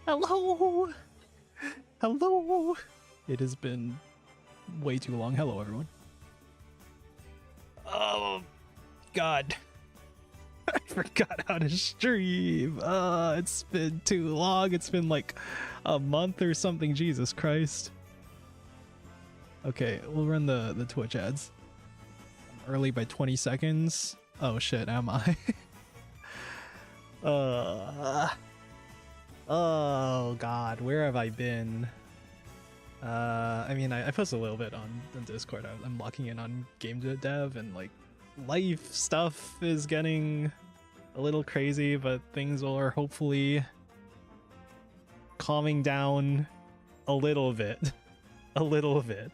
Hello! Hello! It has been way too long. Hello, everyone. Oh, God. I forgot how to stream. It's been too long. It's been like a month or something. Jesus Christ. Okay, we'll run the Twitch ads. I'm early by 20 seconds. Oh shit, am I? Oh God, where have I been? I mean, I posted a little bit on Discord. I'm locking in on game dev, and like life stuff is getting a little crazy, but things are hopefully calming down a little bit. A little bit.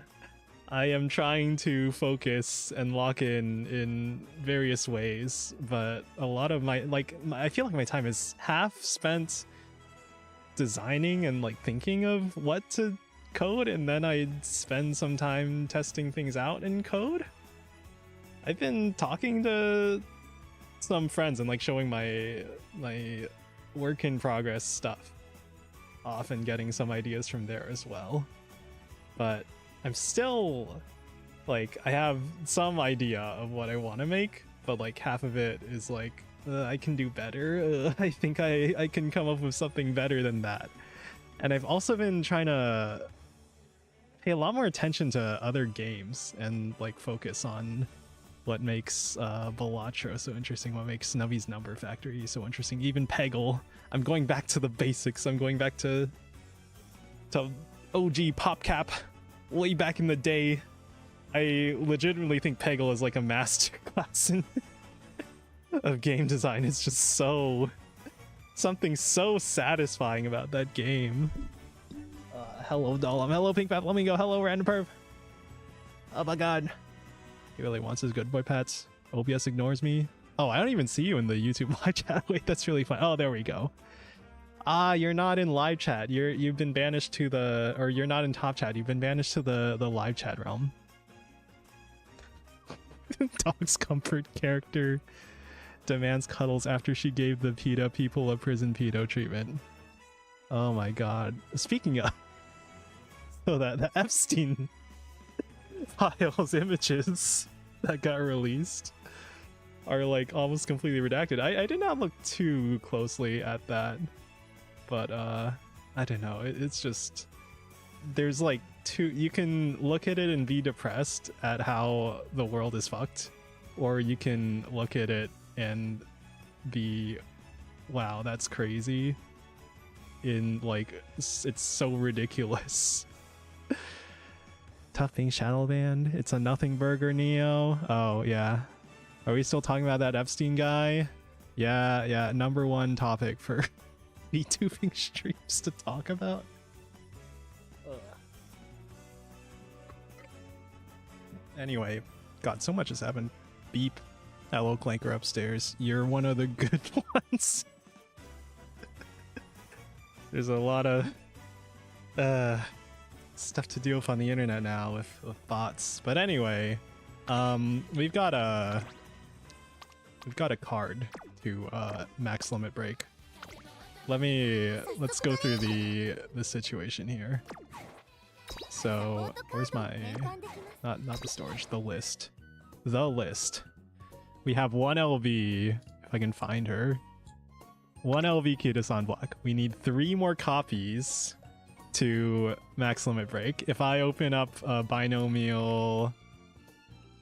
I am trying to focus and lock in various ways, but a lot of I feel like my time is half spent designing and like thinking of what to code, and then I'd spend some time testing things out in code. I've been talking to some friends and like showing my work in progress stuff off and getting some ideas from there as well. But I'm still like, I have some idea of what I want to make, but like half of it is like I can do better. I think I can come up with something better than that. And I've also been trying to pay a lot more attention to other games and like focus on what makes Balatro so interesting, what makes Snubby's Number Factory so interesting, even Peggle. I'm going back to the basics. I'm going back to OG PopCap way back in the day. I legitimately think Peggle is like a masterclass in of game design. It's just something so satisfying about that game. Hello Dollum, hello Pink Pat Flamingo, hello Random Perv. Oh my God, he really wants his good boy pats. OBS ignores me. Oh, I don't even see you in the YouTube live chat. Wait, that's really fun. Oh, there we go. You're not in live chat. You've been banished to the, or you're not in top chat. You've been banished to the live chat realm. Dog's comfort character demands cuddles after she gave the PETA people a prison pedo treatment. Oh my God. Speaking of, so that the Epstein files images that got released are like almost completely redacted. I did not look too closely at that, but I don't know. It's just, there's like two, you can look at it and be depressed at how the world is fucked, or you can look at it and be, wow, that's crazy, in like, it's so ridiculous. Tough being shadow banned. It's a nothing burger, Neo. Oh yeah, are we still talking about that Epstein guy? Yeah, number one topic for VTubing streams to talk about. Anyway, God, so much has happened. Beep. Hello, Clanker upstairs. You're one of the good ones. There's a lot of stuff to deal with on the internet now with bots. But anyway, we've got a card to max limit break. Let's go through the situation here. So where's my not the storage, the list. We have one LV, if I can find her. One LV Kitasan Black. We need 3 more copies to max limit break. If I open up a binomial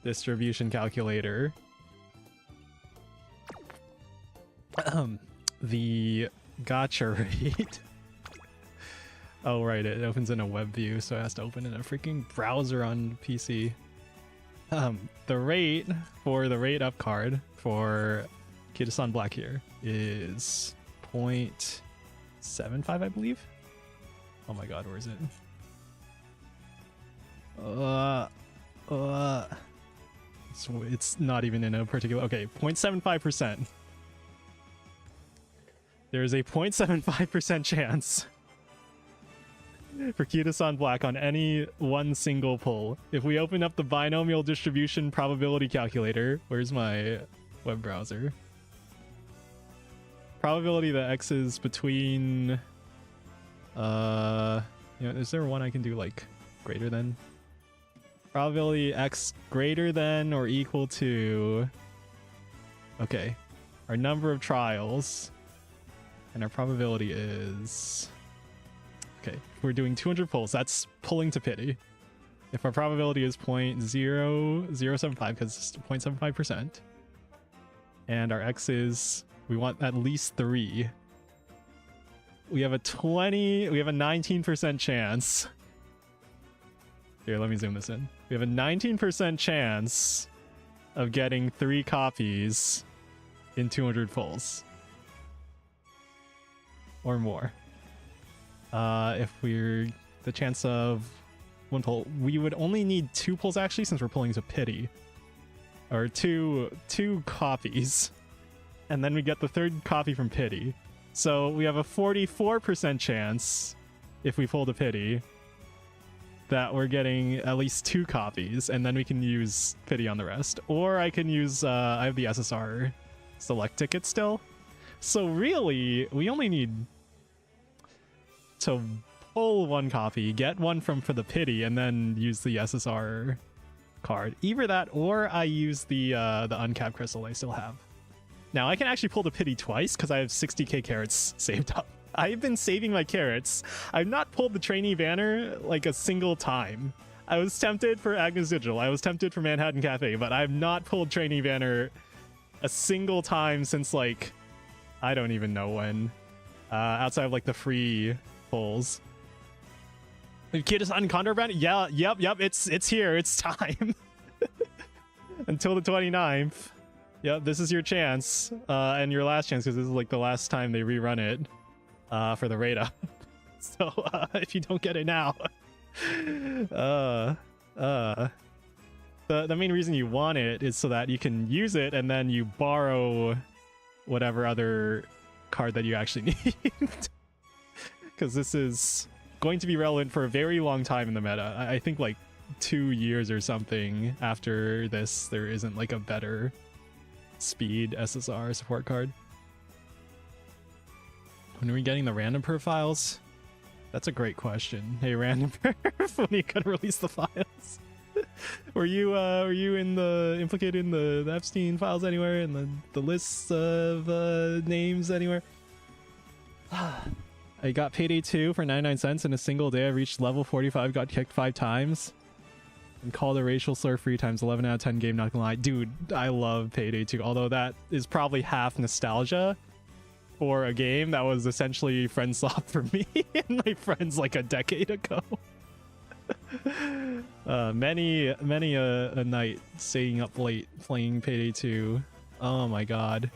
distribution calculator, the gacha rate. Oh right, it opens in a web view, so it has to open in a freaking browser on PC. The rate for the rate up card for Kitasan Black here is 0.75, I believe. Oh my God, where is it? It's not even in a particular. Okay, 0.75%. There is a 0.75% chance for Kitasan Black on any one single pull. If we open up the binomial distribution probability calculator, where's my web browser? probability that X is between is there one I can do like greater than? Probability X greater than or equal to, okay, our number of trials, and our probability is, okay, we're doing 200 pulls, that's pulling to pity. If our probability is 0.0075, because it's 0.75%, and our X is, we want at least 3, we have a 19% chance. Here, let me zoom this in. We have a 19% chance of getting 3 copies in 200 pulls. Or more. If we're the chance of 1 pull, we would only need 2 pulls actually, since we're pulling to pity. Or two copies. And then we get the 3rd copy from pity. So we have a 44% chance, if we pull to pity, that we're getting at least 2 copies, and then we can use pity on the rest. Or I can use, I have the SSR select ticket still. So really, we only need to pull 1 copy, get 1 for the pity, and then use the SSR card. Either that, or I use the uncapped crystal I still have. Now, I can actually pull the pity twice, because I have 60k carats saved up. I've been saving my carats. I've not pulled the trainee banner like a single time. I was tempted for Agnes Digital. I was tempted for Manhattan Cafe, but I've not pulled trainee banner a single time since, like, I don't even know when. Outside of like the free pulls. Kitasan Condor banner? Yeah, yep, it's here. It's time. Until the 29th. Yep, this is your chance. And your last chance, because this is like the last time they rerun it. For the raid up. So if you don't get it now, the main reason you want it is so that you can use it and then you borrow whatever other card that you actually need. Because this is going to be relevant for a very long time in the meta. I think like 2 years or something after this, there isn't like a better speed SSR support card. When are we getting the random profiles? That's a great question. Hey, random perf, when are you gonna release the files? were you implicated in the Epstein files anywhere? In the lists of names anywhere? I got Payday 2 for 99 cents in a single day. I reached level 45, got kicked 5 times, and called a racial slur 3 times. 11 out of 10 game, not gonna lie. Dude, I love Payday 2, although that is probably half nostalgia for a game that was essentially friend swap for me and my friends like a decade ago. Many a night staying up late playing Payday 2. Oh my god.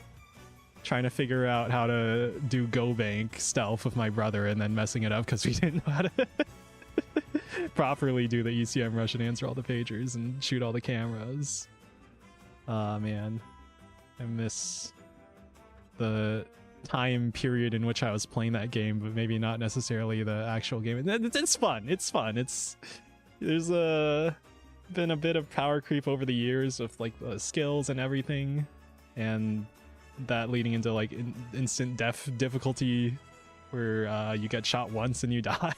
Trying to figure out how to do Go Bank stealth with my brother and then messing it up because we didn't know how to properly do the ECM rush and answer all the pagers and shoot all the cameras. Man. I miss the time period in which I was playing that game, but maybe not necessarily the actual game. It's fun. It's fun. There's been a bit of power creep over the years with like the skills and everything, and that leading into like instant death difficulty where you get shot once and you die.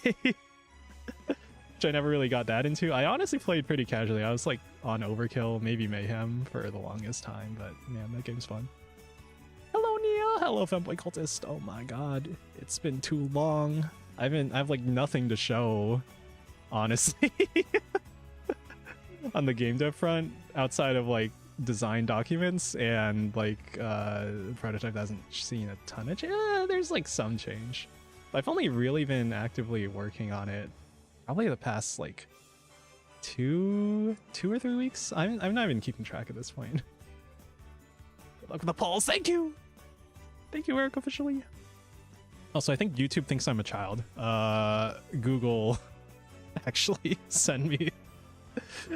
Which I never really got that into. I honestly played pretty casually. I was like on Overkill, maybe Mayhem for the longest time, but man, that game's fun. Hello Nia, hello Femboy Cultist. Oh my god, it's been too long. I have like nothing to show, honestly, on the game dev front outside of like design documents, and like prototype hasn't seen a ton of there's like some change. But I've only really been actively working on it probably the past like two or 3 weeks. I'm not even keeping track at this point. Good luck with the polls. Thank you, Eric, officially. Also, I think YouTube thinks I'm a child. Google actually sent me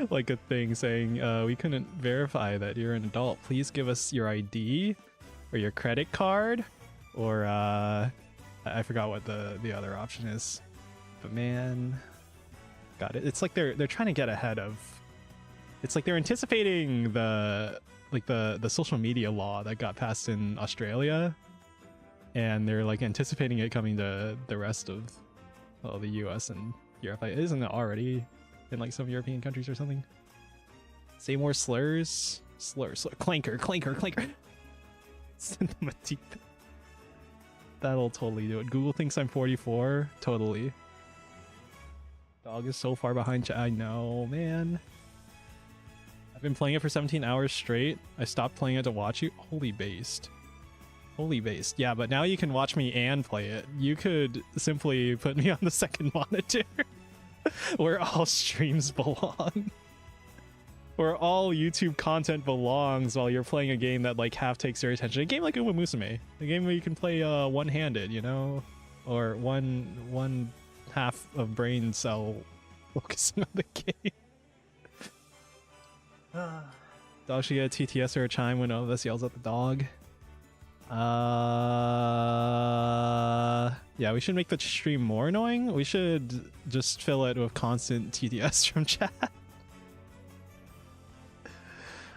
like a thing saying we couldn't verify that you're an adult. Please give us your ID or your credit card, or I forgot what the other option is. But man, got it. It's like they're trying to get ahead of. It's like they're anticipating the social media law that got passed in Australia, and they're like anticipating it coming to the rest of the US and Europe. Like, isn't it already in like some European countries or something? Say more slurs. Slur. Clanker. Send them a deep. That'll totally do it. Google thinks I'm 44. Totally. Dog is so far behind. I know, man. I've been playing it for 17 hours straight. I stopped playing it to watch you. Holy based. Holy based. Yeah, but now you can watch me and play it. You could simply put me on the second monitor where all streams belong. Where all YouTube content belongs while you're playing a game that like half takes your attention. A game like Musume, a game where you can play one-handed, you know, or one half of brain cell focusing on the game. Dog should get a TTS or a chime when one of us yells at the dog. Yeah, we should make the stream more annoying. We should just fill it with constant TTS from chat.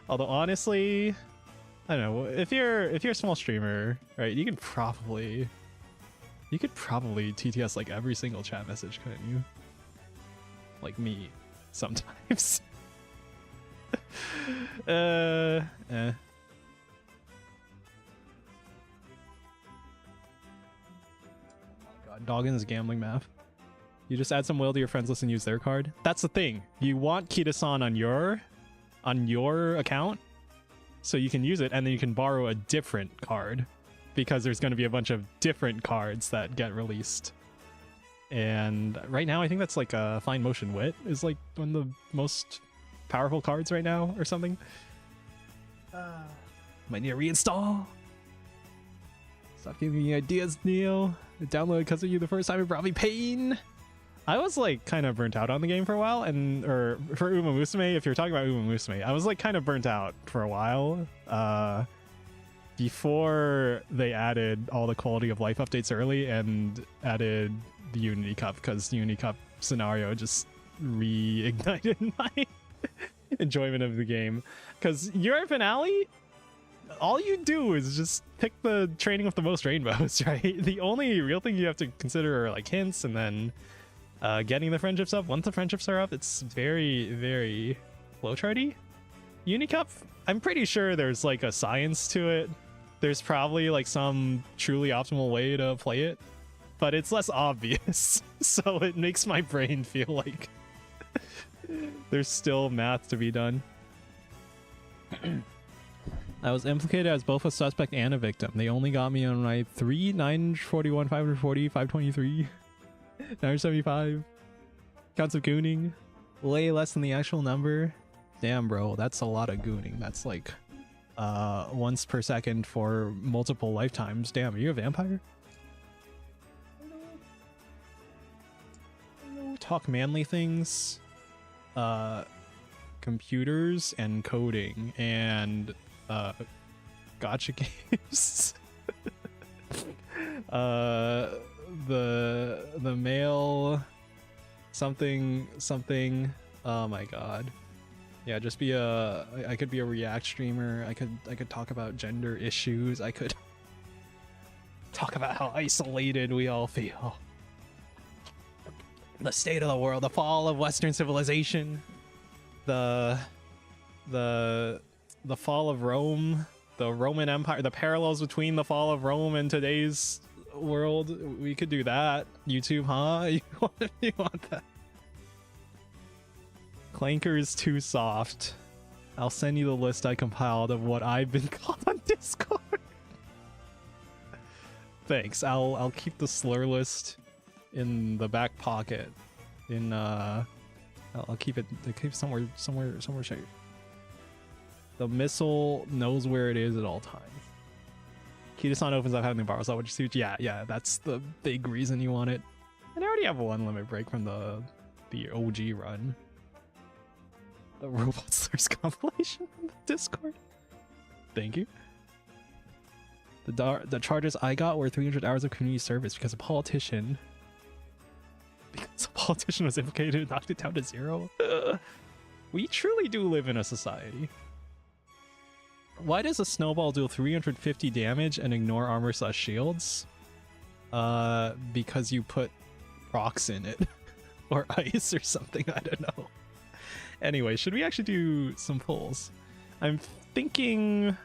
Although honestly, I don't know, if you're a small streamer, right, you could probably TTS like every single chat message, couldn't you? Like me, sometimes. Oh my god, Doggin's gambling map. You just add some will to your friends list and use their card. That's the thing. You want Kitasan on your account so you can use it, and then you can borrow a different card because there's going to be a bunch of different cards that get released. And right now I think that's like a Fine Motion Wit is like one of the most powerful cards right now or something. Might need to reinstall. Stop giving me ideas, Neo. I downloaded because of you the first time. It brought me pain. I was like kind of burnt out on the game for a while, or for Musume, if you're talking about Musume, I was like kind of burnt out for a while before they added all the quality of life updates early and added the Unity Cup, because the Unity Cup scenario just reignited my enjoyment of the game. Because your finale, all you do is just pick the training with the most rainbows, right? The only real thing you have to consider are like hints, and then getting the friendships up. Once the friendships are up, it's very, very flowcharty. Unicup, I'm pretty sure there's like a science to it. There's probably like some truly optimal way to play it, but it's less obvious. So it makes my brain feel like there's still math to be done. I was implicated as both a suspect and a victim. They only got me on my 3, 941, 540, 523. 975 counts of gooning, way less than the actual number. Damn, bro, that's a lot of gooning. That's like once per second for multiple lifetimes. Damn, are you a vampire? Hello. Talk manly things, computers and coding and gacha games. The male something. Oh my god. Yeah, just be I could be a React streamer. I could talk about gender issues. I could talk about how isolated we all feel. The state of the world, the fall of Western civilization, the fall of Rome, the Roman Empire, the parallels between the fall of Rome and today's world. We could do that. YouTube, huh? You want that? Clanker is too soft. I'll send you the list I compiled of what I've been called on Discord. Thanks. I'll keep the slur list in the back pocket. I'll keep it somewhere safe. The missile knows where it is at all times. Kitasan opens up having the borrow slot, which suits. Yeah, that's the big reason you want it. And I already have one limit break from the OG run. The Robot Slurs compilation in the Discord. Thank you. The charges I got were 300 hours of community service because a politician was implicated and knocked it down to 0. We truly do live in a society. Why does a snowball deal 350 damage and ignore armor/shields? Because you put rocks in it. Or ice or something, I don't know. Anyway, should we actually do some pulls? I'm thinking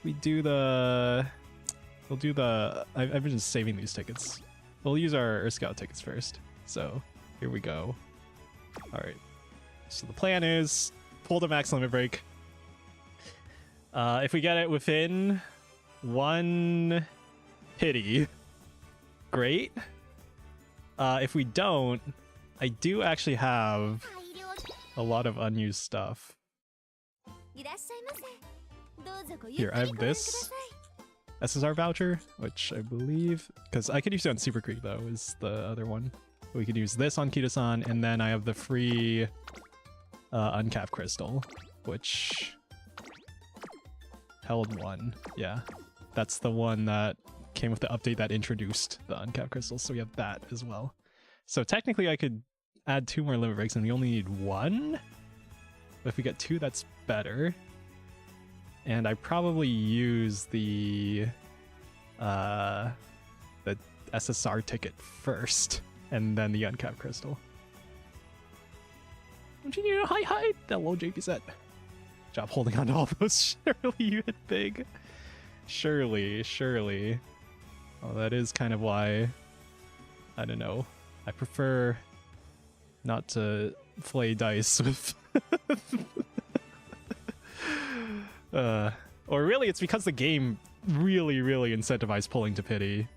we do the... We'll do the... I've been just saving these tickets. We'll use our scout tickets first. So, here we go. Alright. So the plan is pull the max limit break. If we get it within 1 pity, great. If we don't, I do actually have a lot of unused stuff. Here, I have this SSR voucher, which I believe, because I could use it on Super Creek though, is the other one. We could use this on Kitasan, and then I have the free uncapped crystal, which held 1. Yeah, that's the one that came with the update that introduced the uncapped crystals, so we have that as well. So technically I could add 2 more limit breaks and we only need 1. But if we get 2, that's better. And I probably use the SSR ticket first, and then the uncapped crystal. Don't you need a hi. Hello, JP. Job holding on to all those. Surely you hit big. Surely. Oh, that is kind of why, I don't know, I prefer not to play dice with or really it's because the game really incentivized pulling to pity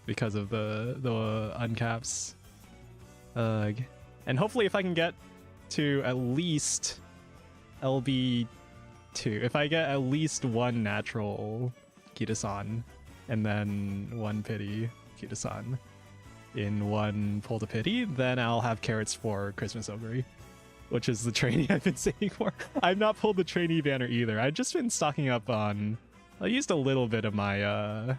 because of the uncaps. And hopefully if I can get to at least LB2, if I get at least 1 natural Kitasan and then 1 pity Kitasan in 1 pull to pity, then I'll have carats for Christmas Ogre, which is the trainee I've been saving for. I've not pulled the trainee banner either. I've just been stocking up on... I used a little bit of my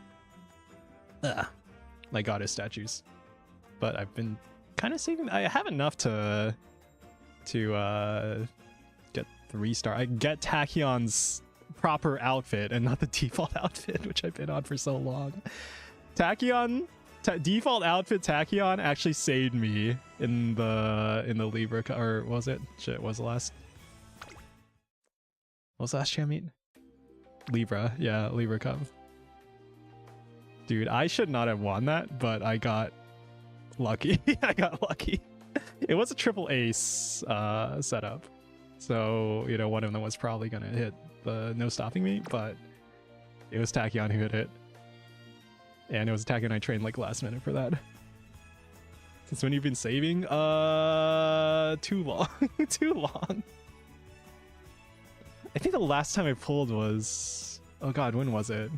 my goddess statues, but I've been kind of saving... I have enough to get 3-star. I get Tachyon's proper outfit and not the default outfit, which I've been on for so long. Tachyon, default outfit Tachyon actually saved me in the Libra, or was it? Shit, what was the last? What was the last champ meet? Libra, yeah, Libra Cup. Dude, I should not have won that, but I got lucky. I got lucky. It was a triple ace setup, so you know one of them was probably gonna hit the no stopping me, but it was Tachyon who hit it. And it was Tachyon I trained like last minute for that. Since when you've been saving? Too long. Too long. I think the last time I pulled was... Oh god, when was it?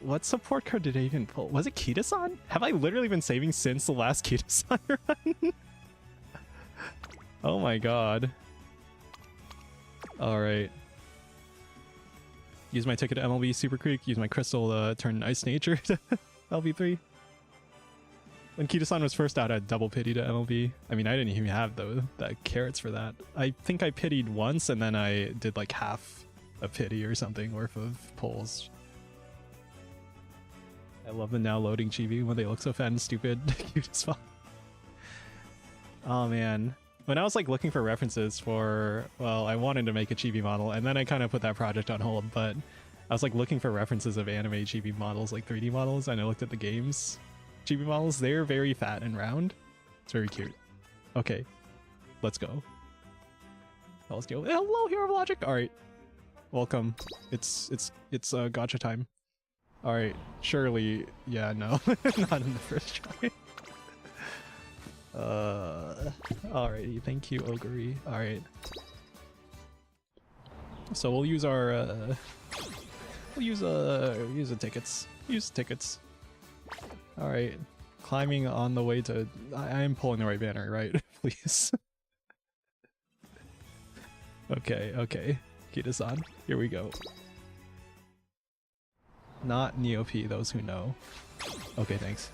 What support card did I even pull? Was it Kitasan? Have I literally been saving since the last Kitasan run? Oh my god. Alright. Use my ticket to MLB Super Creek, use my crystal to turn Ice Nature to LB3. When Kitasan was first out, I had double pity to MLB. I mean, I didn't even have the carats for that. I think I pitied once and then I did like half a pity or something worth of pulls. I love the now loading Chibi when they look so fat and stupid. Cute as fuck. Oh man. When I was like looking for references for, well, I wanted to make a Chibi model and then I kind of put that project on hold, but I was like looking for references of anime Chibi models, like 3D models, and I looked at the games Chibi models. They're very fat and round. It's very cute. Okay, let's go. Let's go. Hello, Hero of Logic. All right, welcome. It's Gacha time. All right, surely, yeah, no, not in the first try. Alrighty, thank you, Ogre. Alright. So we'll use our use the tickets. Use the tickets. Alright. Climbing on the way to I am pulling the right banner, right? Please. Okay. Kitasan. Here we go. Not Neop, those who know. Okay, thanks.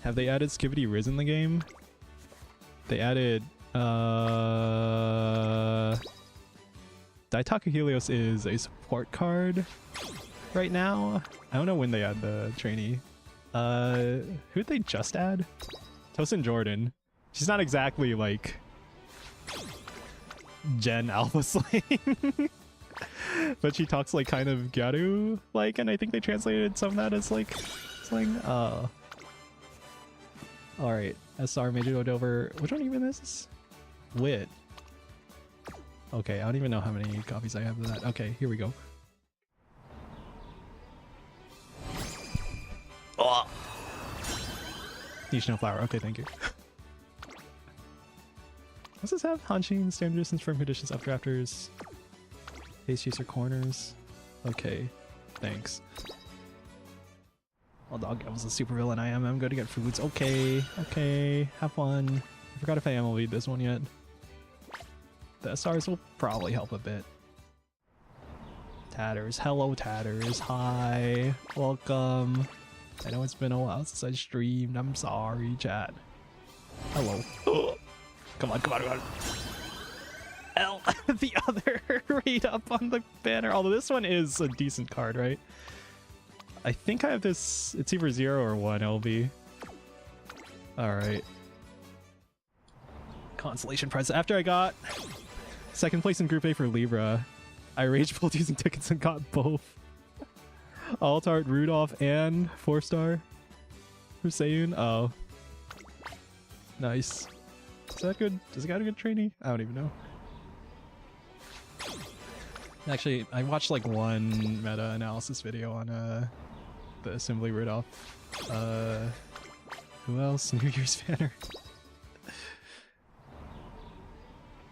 Have they added Skibidi Riz in the game? They added Daitaku Helios is a support card right now. I don't know when they add the trainee. Who'd they just add? Tosin Jordan. She's not exactly like Gen Alpha Slang. But she talks like kind of Gyaru like, and I think they translated some of that as like slang. Alright, SR Major Dover. Which one even is this? Wit. Okay, I don't even know how many copies I have of that. Okay, here we go. Oh! Niche no flower. Okay, thank you. What's this have? Hanshin, standard distance, firm conditions, updrafters, face chaser corners. Okay, thanks. Oh, dog, I was a super villain. I'm going to get foods. Okay, okay, have fun. I forgot if I MLV'd this one yet. The SRs will probably help a bit. Tatters, hello Tatters, hi, welcome. I know it's been a while since I streamed. I'm sorry, chat. Hello. Come on, come on, come on. L, the other read up on the banner. Although this one is a decent card, right? I think I have this. It's either 0 or 1 LB. Alright. Consolation prize. After I got second place in Group A for Libra, I rage pulled using tickets and got both. Altart, Rudolph, and 4-star Hussein. Oh. Nice. Is that good? Does it got a good trainee? I don't even know. Actually, I watched like one meta-analysis video on the Assembly Rudolph. Who else? New Year's banner.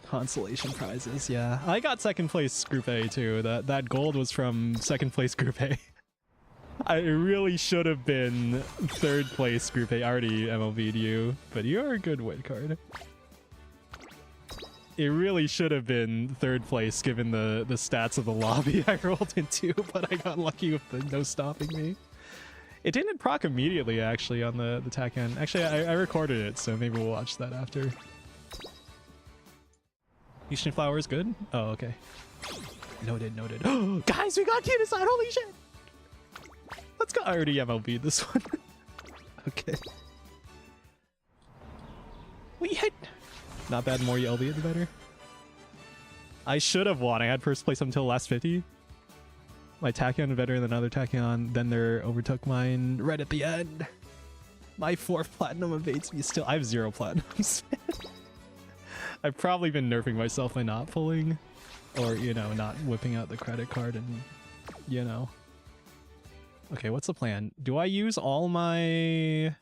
Consolation prizes, yeah. I got second place Group A too. That gold was from second place Group A. I really should have been third place Group A. I already MLB'd you, but you're a good win card. It really should have been third place given the stats of the lobby I rolled into, but I got lucky with the no stopping me. It didn't proc immediately actually on the Tachyon. Actually, I recorded it, so maybe we'll watch that after. Eastern Flower is good? Oh, okay. Noted, noted. Guys, we got Kitasan! Holy shit! Let's go. I already MLB'd this one. Okay. We hit! Not bad, more you LB, the better. I should have won. I had first place until last 50. My Tachyon better than another Tachyon. Then they overtook mine right at the end. My 4th platinum evades me still. I have 0 platinums. I've probably been nerfing myself by not pulling. Or, you know, not whipping out the credit card and, you know. Okay, what's the plan? Do I use all my...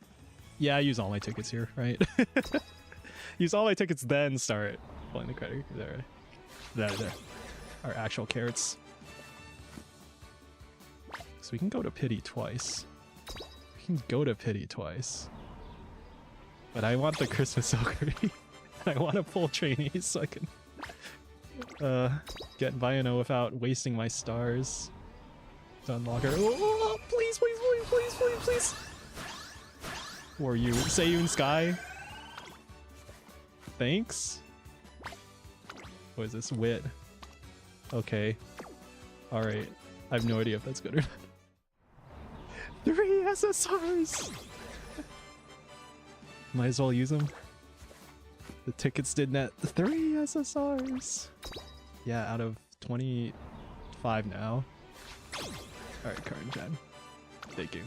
Yeah, I use all my tickets here, right? Use all my tickets, then start pulling the credit. There. Our actual carats. So we can go to pity twice. We can go to pity twice. But I want the Christmas Ogre. I want to pull trainees so I can get Biono without wasting my stars to unlock her. Oh, please, please, please, please, please, please. Who are you? Seiyun Sky? Thanks. What is this? Wit. Okay. Alright. I have no idea if that's good or not. 3 SSRs! Might as well use them. The tickets did net 3 SSRs! Yeah, out of 25 now. Alright, Karin Jen. Thank you.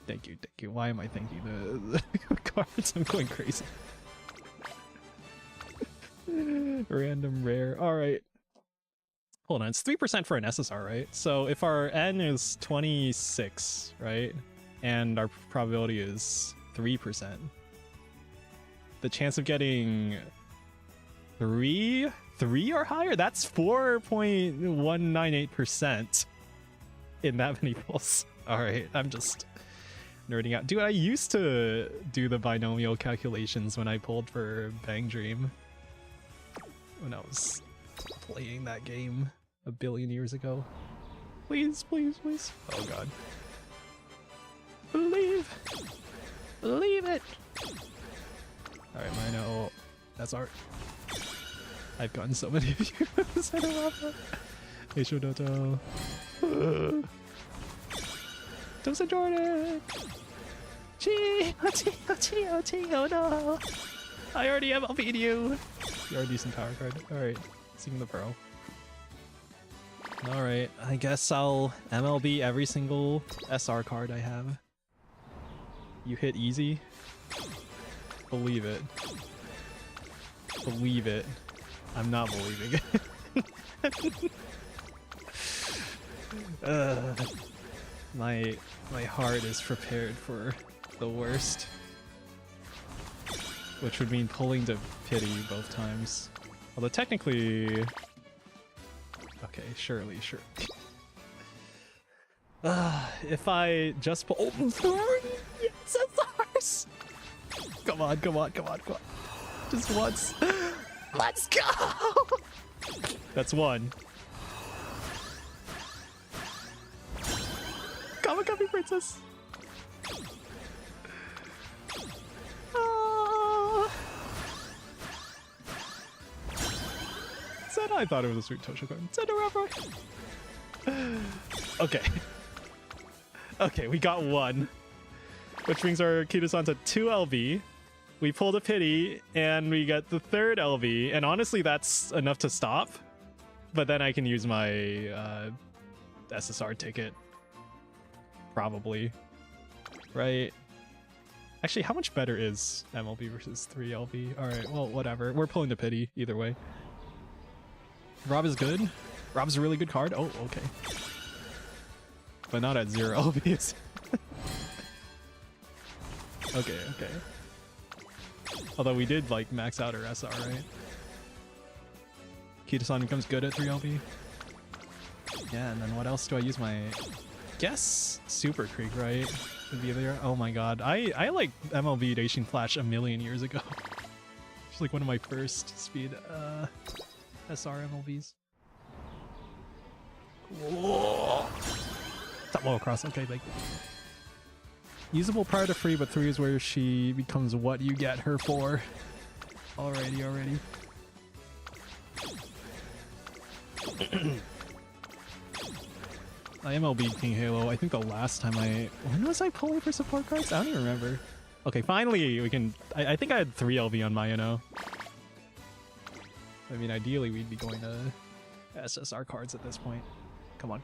Thank you, thank you. Why am I thanking the cards? I'm going crazy. Random rare. Alright. Hold on, it's 3% for an SSR, right? So if our N is 26, right? And our probability is 3%. The chance of getting 3 or higher? That's 4.198% in that many pulls. Alright, I'm just nerding out. Dude, I used to do the binomial calculations when I pulled for Bang Dream. When I was playing that game a billion years ago. Please, please, please. Oh god. Believe! Believe it! Alright, Mino. That's art. I've gotten so many views. I don't love Hey, Shodoto. Tosa Jordan. Oh no. I already have LP'd you. You're a decent power card. Alright. Seeing the Pearl. Alright. I guess I'll MLB every single SR card I have. You hit easy. Believe it. Believe it. I'm not believing it. My heart is prepared for the worst. Which would mean pulling to pity both times. Although technically... Okay, surely. If I just pull... Yes, SRs! Come on. Just once. Let's go! That's one. Kamakami Princess! Said I thought it was a sweet Tosho card. Said a rapper. Okay. Okay, we got one. Which brings our Kitasan to 2 LV. We pulled a pity, and we get the 3rd LV. And honestly, that's enough to stop. But then I can use my SSR ticket. Probably. Right? Actually, how much better is MLB versus 3 LV? Alright, well, whatever. We're pulling the pity, either way. Rob is good. Rob's a really good card. Oh, okay. But not at 0 LVs. Okay. Although we did, like, max out our SR, right? Kitasan becomes good at 3 LV. Yeah, and then what else do I use my... Guess Super Creek, right? Would be there. Oh my god. I like MLB Daishin Flash a million years ago. It's like one of my first speed SR MLBs. Whoa. Top wall cross, okay, like usable prior to free, but 3 is where she becomes what you get her for. Alrighty. I MLB'd King Halo. I think the last time when was I pulling for support cards? I don't even remember. Okay, finally we can... I think I had 3 LV on my I mean, ideally we'd be going to SSR cards at this point. Come on.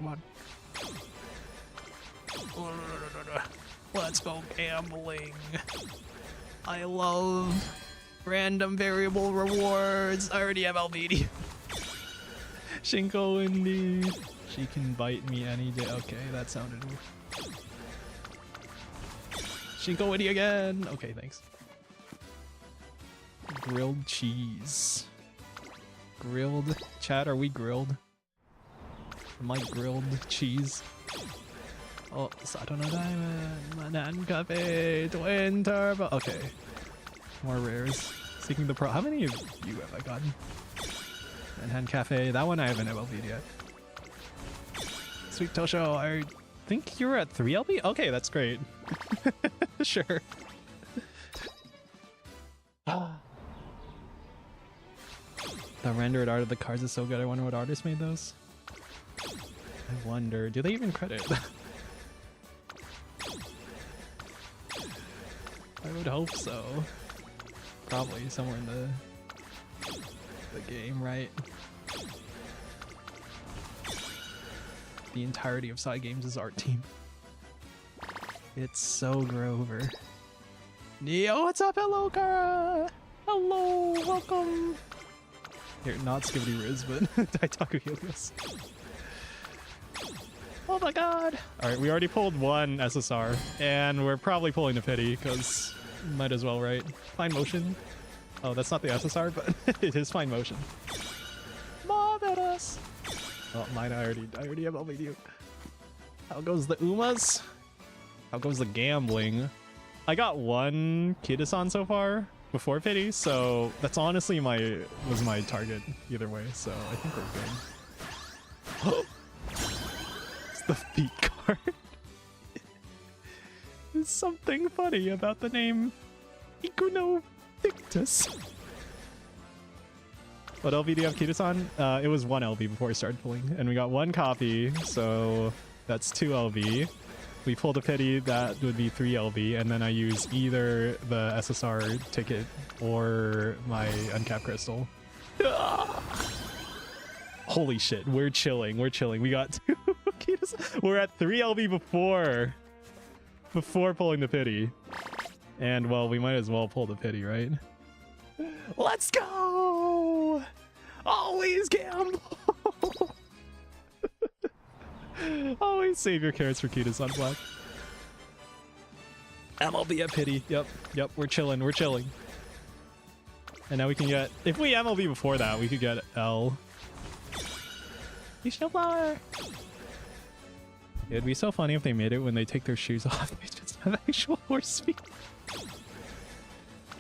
Let's go gambling. I love random variable rewards. I already have LVD. Shinko Indy. She can bite me any day. Okay, that sounded weird. Shinko Indy again. Okay, thanks. Grilled cheese. Grilled? Chat, are we grilled? Am I grilled cheese? Oh, Sato no Diamond, Manan Cafe, Twin Turbo. Okay. More rares. Seeking the Pro. How many of you have I gotten? Manhattan Cafe. That one I haven't LV'd yet. Sweet Tosho, I think you're at 3 LV? Okay, that's great. Sure. The rendered art of the cards is so good. I wonder what artist made those. I wonder, do they even credit? I would hope so. Probably somewhere in the game, right? The entirety of Side Games' art team. It's so Grover. Neo, what's up? Hello, Kara! Hello, welcome! Here, not Skibbity Riz, but Daitaku Helios. Oh my god! Alright, we already pulled 1 SSR, and we're probably pulling the pity, because might as well, right? Fine Motion. Oh, that's not the SSR, but it is Fine Motion. Marvelous! Oh, mine, I already have LVD. How goes the Umas? How goes the gambling? I got 1 Kitasan so far before pity, so that's honestly was my target either way, so I think we're good. It's the feet card. There's something funny about the name IKOU no Victus. What LV do you have, Kitasan? It was 1 LV before we started pulling, and we got 1 copy, so that's 2 LV. We pulled a pity, that would be 3 LV, and then I use either the SSR ticket or my uncapped crystal. Holy shit, we're chilling, we're chilling. We got 2 Kitasan. We're at 3 LV before pulling the pity. And well, we might as well pull the pity, right? Let's go! Always gamble! Always save your carrots for Kitasan Black. MLB at pity. Yep, we're chilling, we're chilling. And now we can get, if we MLB before that, we could get L. Flower. It'd be so funny if they made it when they take their shoes off. They just have actual horse speed.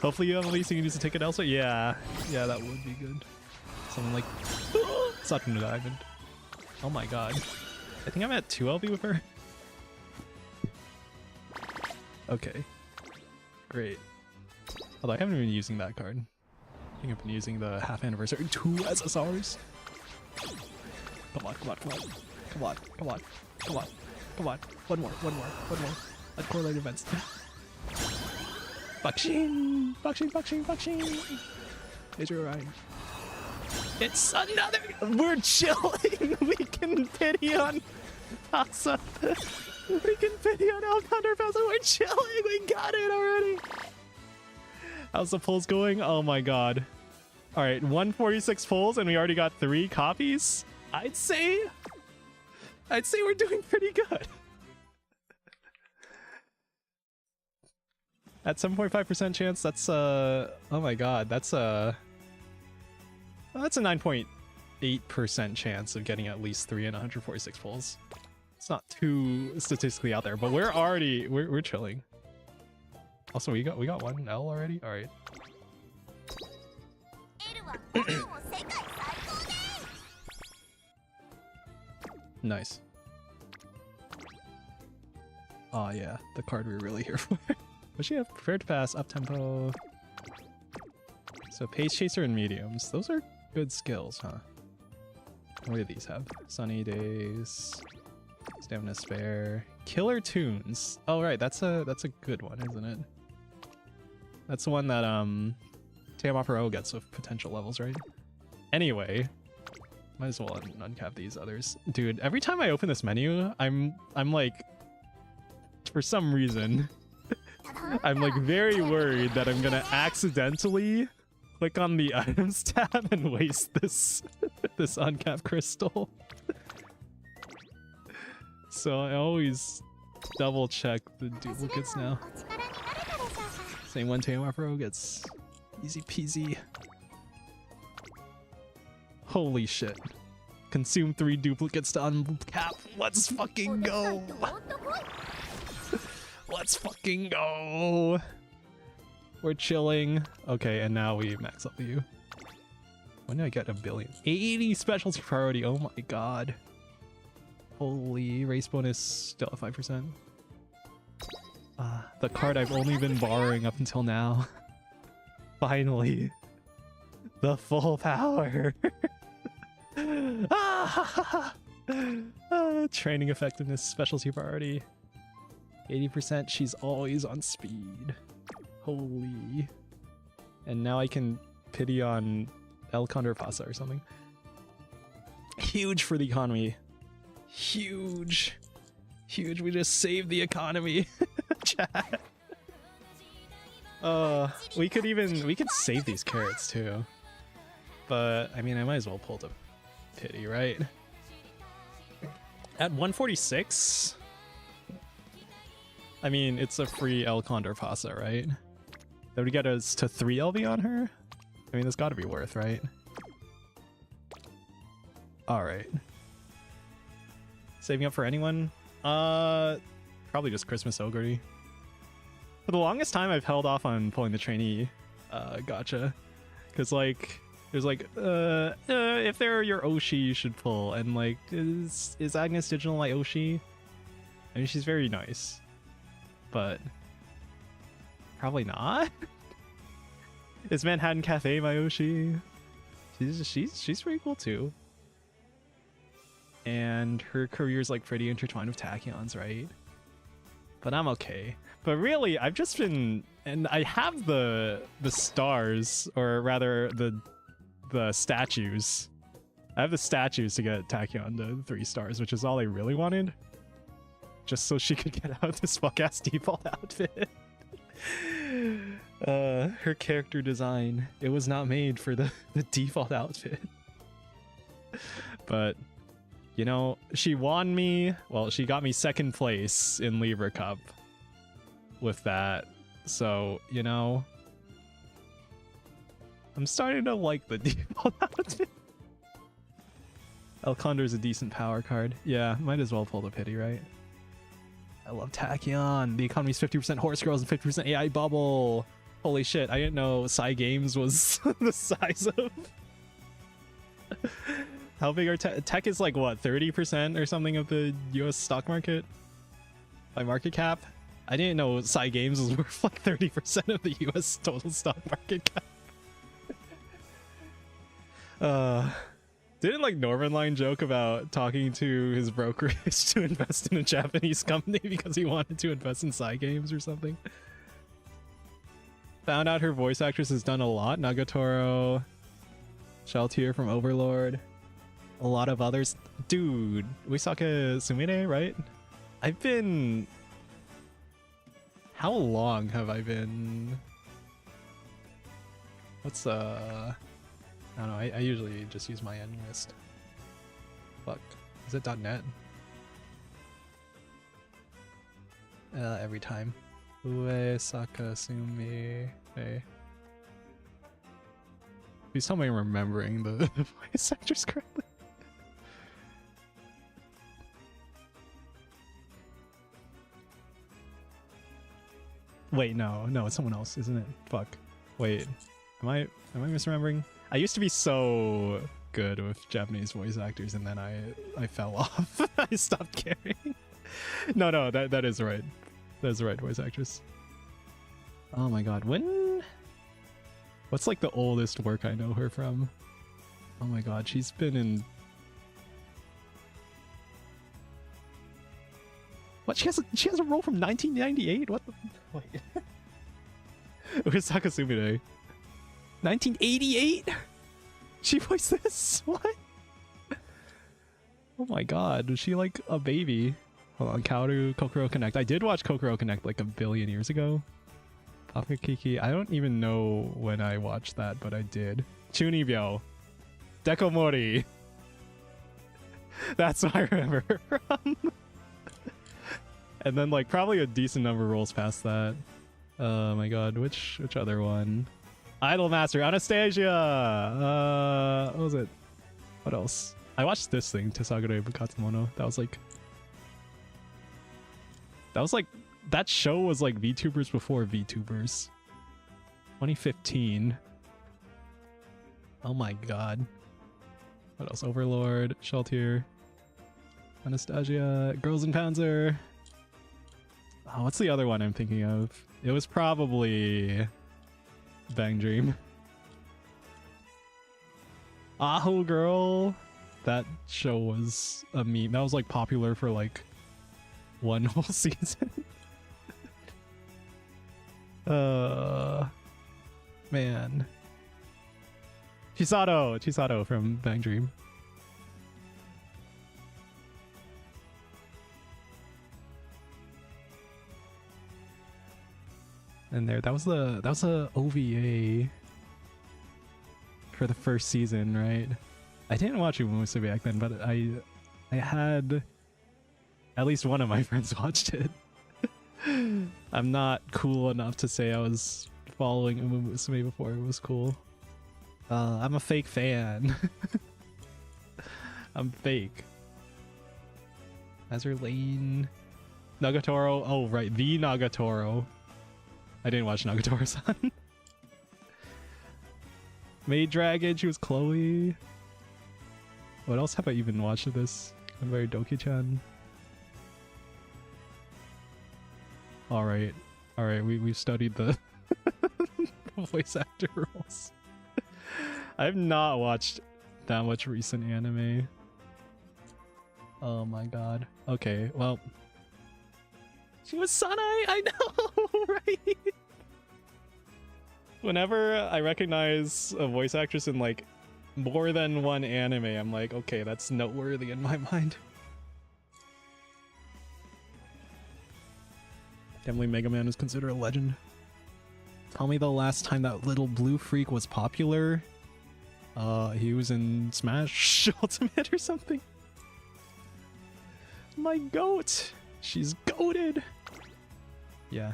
Hopefully you have at least you can use a ticket elsewhere. Yeah, that would be good. Someone like suck into diamond. Oh my god. I think I'm at 2 LV with her. Okay. Great. Although I haven't been using that card. I think I've been using the half anniversary 2 SSRs. Come on. One more. At correlate events. Bakshin! Is your right? It's another. We're chilling. We can pity on Pasa. We can pity on Alconder Pasa. We're chilling. We got it already. How's the pulls going? Oh my god. All right, 146 pulls, and we already got 3 copies. I'd say we're doing pretty good. At 7.5% chance, that's oh my god, that's a 9.8% chance of getting at least 3 in 146 pulls. It's not too statistically out there, but we're chilling. Also, we got 1 L already. All right. Nice. Oh yeah, the card we're really here for. What should you have? Prepared to pass, up tempo. So pace chaser and mediums. Those are good skills, huh? What do these have? Sunny days, stamina spare, killer tunes. Oh right, that's a good one, isn't it? That's the one that Tiamat Pro gets with potential levels, right? Anyway, might as well uncap these others. Dude, every time I open this menu, I'm like, for some reason, I'm like very worried that I'm gonna accidentally click on the items tab and waste this uncapped crystal. So I always double check the duplicates now. Same one Tiamat Pro gets easy peasy. Holy shit. Consume 3 duplicates to uncap. Let's fucking go. Let's fucking go. We're chilling. Okay, and now we max up you. When did I get 1 billion? 80 specialty priority. Oh my god. Holy, race bonus still at 5%. The card I've only been borrowing up until now. Finally. The full power. Training effectiveness, specialty priority. 80%, she's always on speed. Holy. And now I can pity on El Condor Pasa or something. Huge for the economy. Huge. Huge, we just saved the economy. Chat. We could save these carrots too. But, I mean, I might as well pull the pity, right? At 146? I mean, it's a free El Condor Pasa, right? That would get us to 3 LV on her? I mean, that's gotta be worth, right? Alright. Saving up for anyone? Probably just Christmas Ogre. For the longest time, I've held off on pulling the trainee gacha. Because, like, there's like, if they're your Oshi, you should pull. And, like, is Agnes Digital my Oshi? I mean, she's very nice. But probably not. Is Manhattan Cafe my Oshi? She's pretty cool too. And her career's like pretty intertwined with Tachyon's, right? But I'm okay. But really, I've just been, and I have the stars, or rather the statues. I have the statues to get Tachyon to 3 stars, which is all I really wanted. Just so she could get out this fuck-ass default outfit. Her character design, it was not made for the default outfit. But, you know, she won me, well, she got me 2nd place in Libra Cup with that. So, you know, I'm starting to like the default outfit. El Condor's a decent power card. Yeah, might as well pull the pity, right? I love Tachyon. The economy's 50% horse girls and 50% AI bubble. Holy shit, I didn't know Psy Games was the size of... How big are tech is like, what, 30% or something of the US stock market? By market cap? I didn't know Psy Games was worth like 30% of the US total stock market cap. Didn't like Normanline joke about talking to his brokerage to invest in a Japanese company because he wanted to invest in Psy Games or something? Found out her voice actress has done a lot. Nagatoro, Sheltier from Overlord, a lot of others. Dude, Uesaka Sumire, right? I've been... How long have I been... What's I don't know, I usually just use my end list. Fuck. Is it .net? Every time. Uesaka Sumi. Hey. Please tell me I'm remembering the voice actors correctly. Wait, no, it's someone else, isn't it? Fuck. Wait. Am I misremembering? I used to be so good with Japanese voice actors, and then I fell off. I stopped caring. No, that is right. That is the right voice actress. Oh my god, what's like the oldest work I know her from? Oh my god, she's been in... What? She has a role from 1998? What the... Wait. Uesaka Sumire. 1988? She voiced this? What? Oh my god, was she like a baby? Hold on, Kaoru Kokoro Connect. I did watch Kokoro Connect like a billion years ago. Papa Kiki, I don't even know when I watched that, but I did. Chunibyo. Dekomori. That's what I remember her from. And then like probably a decent number rolls past that. Oh my god, which other one? Idol Master, Anastasia! What was it? What else? I watched this thing, Tesagure Bukatsumono. That was like... That show was like VTubers before VTubers. 2015. Oh my god. What else? Overlord, Sheltier, Anastasia, Girls in Panzer. Oh, what's the other one I'm thinking of? It was probably... Bang Dream. Aho Girl. That show was a meme. That was like popular for like one whole season. Man. Chisato from Bang Dream. And that was a OVA for the first season, right? I didn't watch Musume back then, but I had at least one of my friends watched it. I'm not cool enough to say I was following Musume before it was cool. I'm a fake fan. I'm fake. Azure Lane, Nagatoro. Oh right, the Nagatoro. I didn't watch Nagatoro-san. Maid Dragon, she was Chloe. What else have I even watched of this? I'm very Doki-chan. Alright, we've studied the voice actor roles. I've not watched that much recent anime. Oh my god. Okay, well. She was Sanae! I know, right? Whenever I recognize a voice actress in like more than one anime, I'm like, okay, that's noteworthy in my mind. Definitely Mega Man is considered a legend. Tell me the last time that little blue freak was popular. He was in Smash Ultimate or something. My goat! She's goated! Yeah.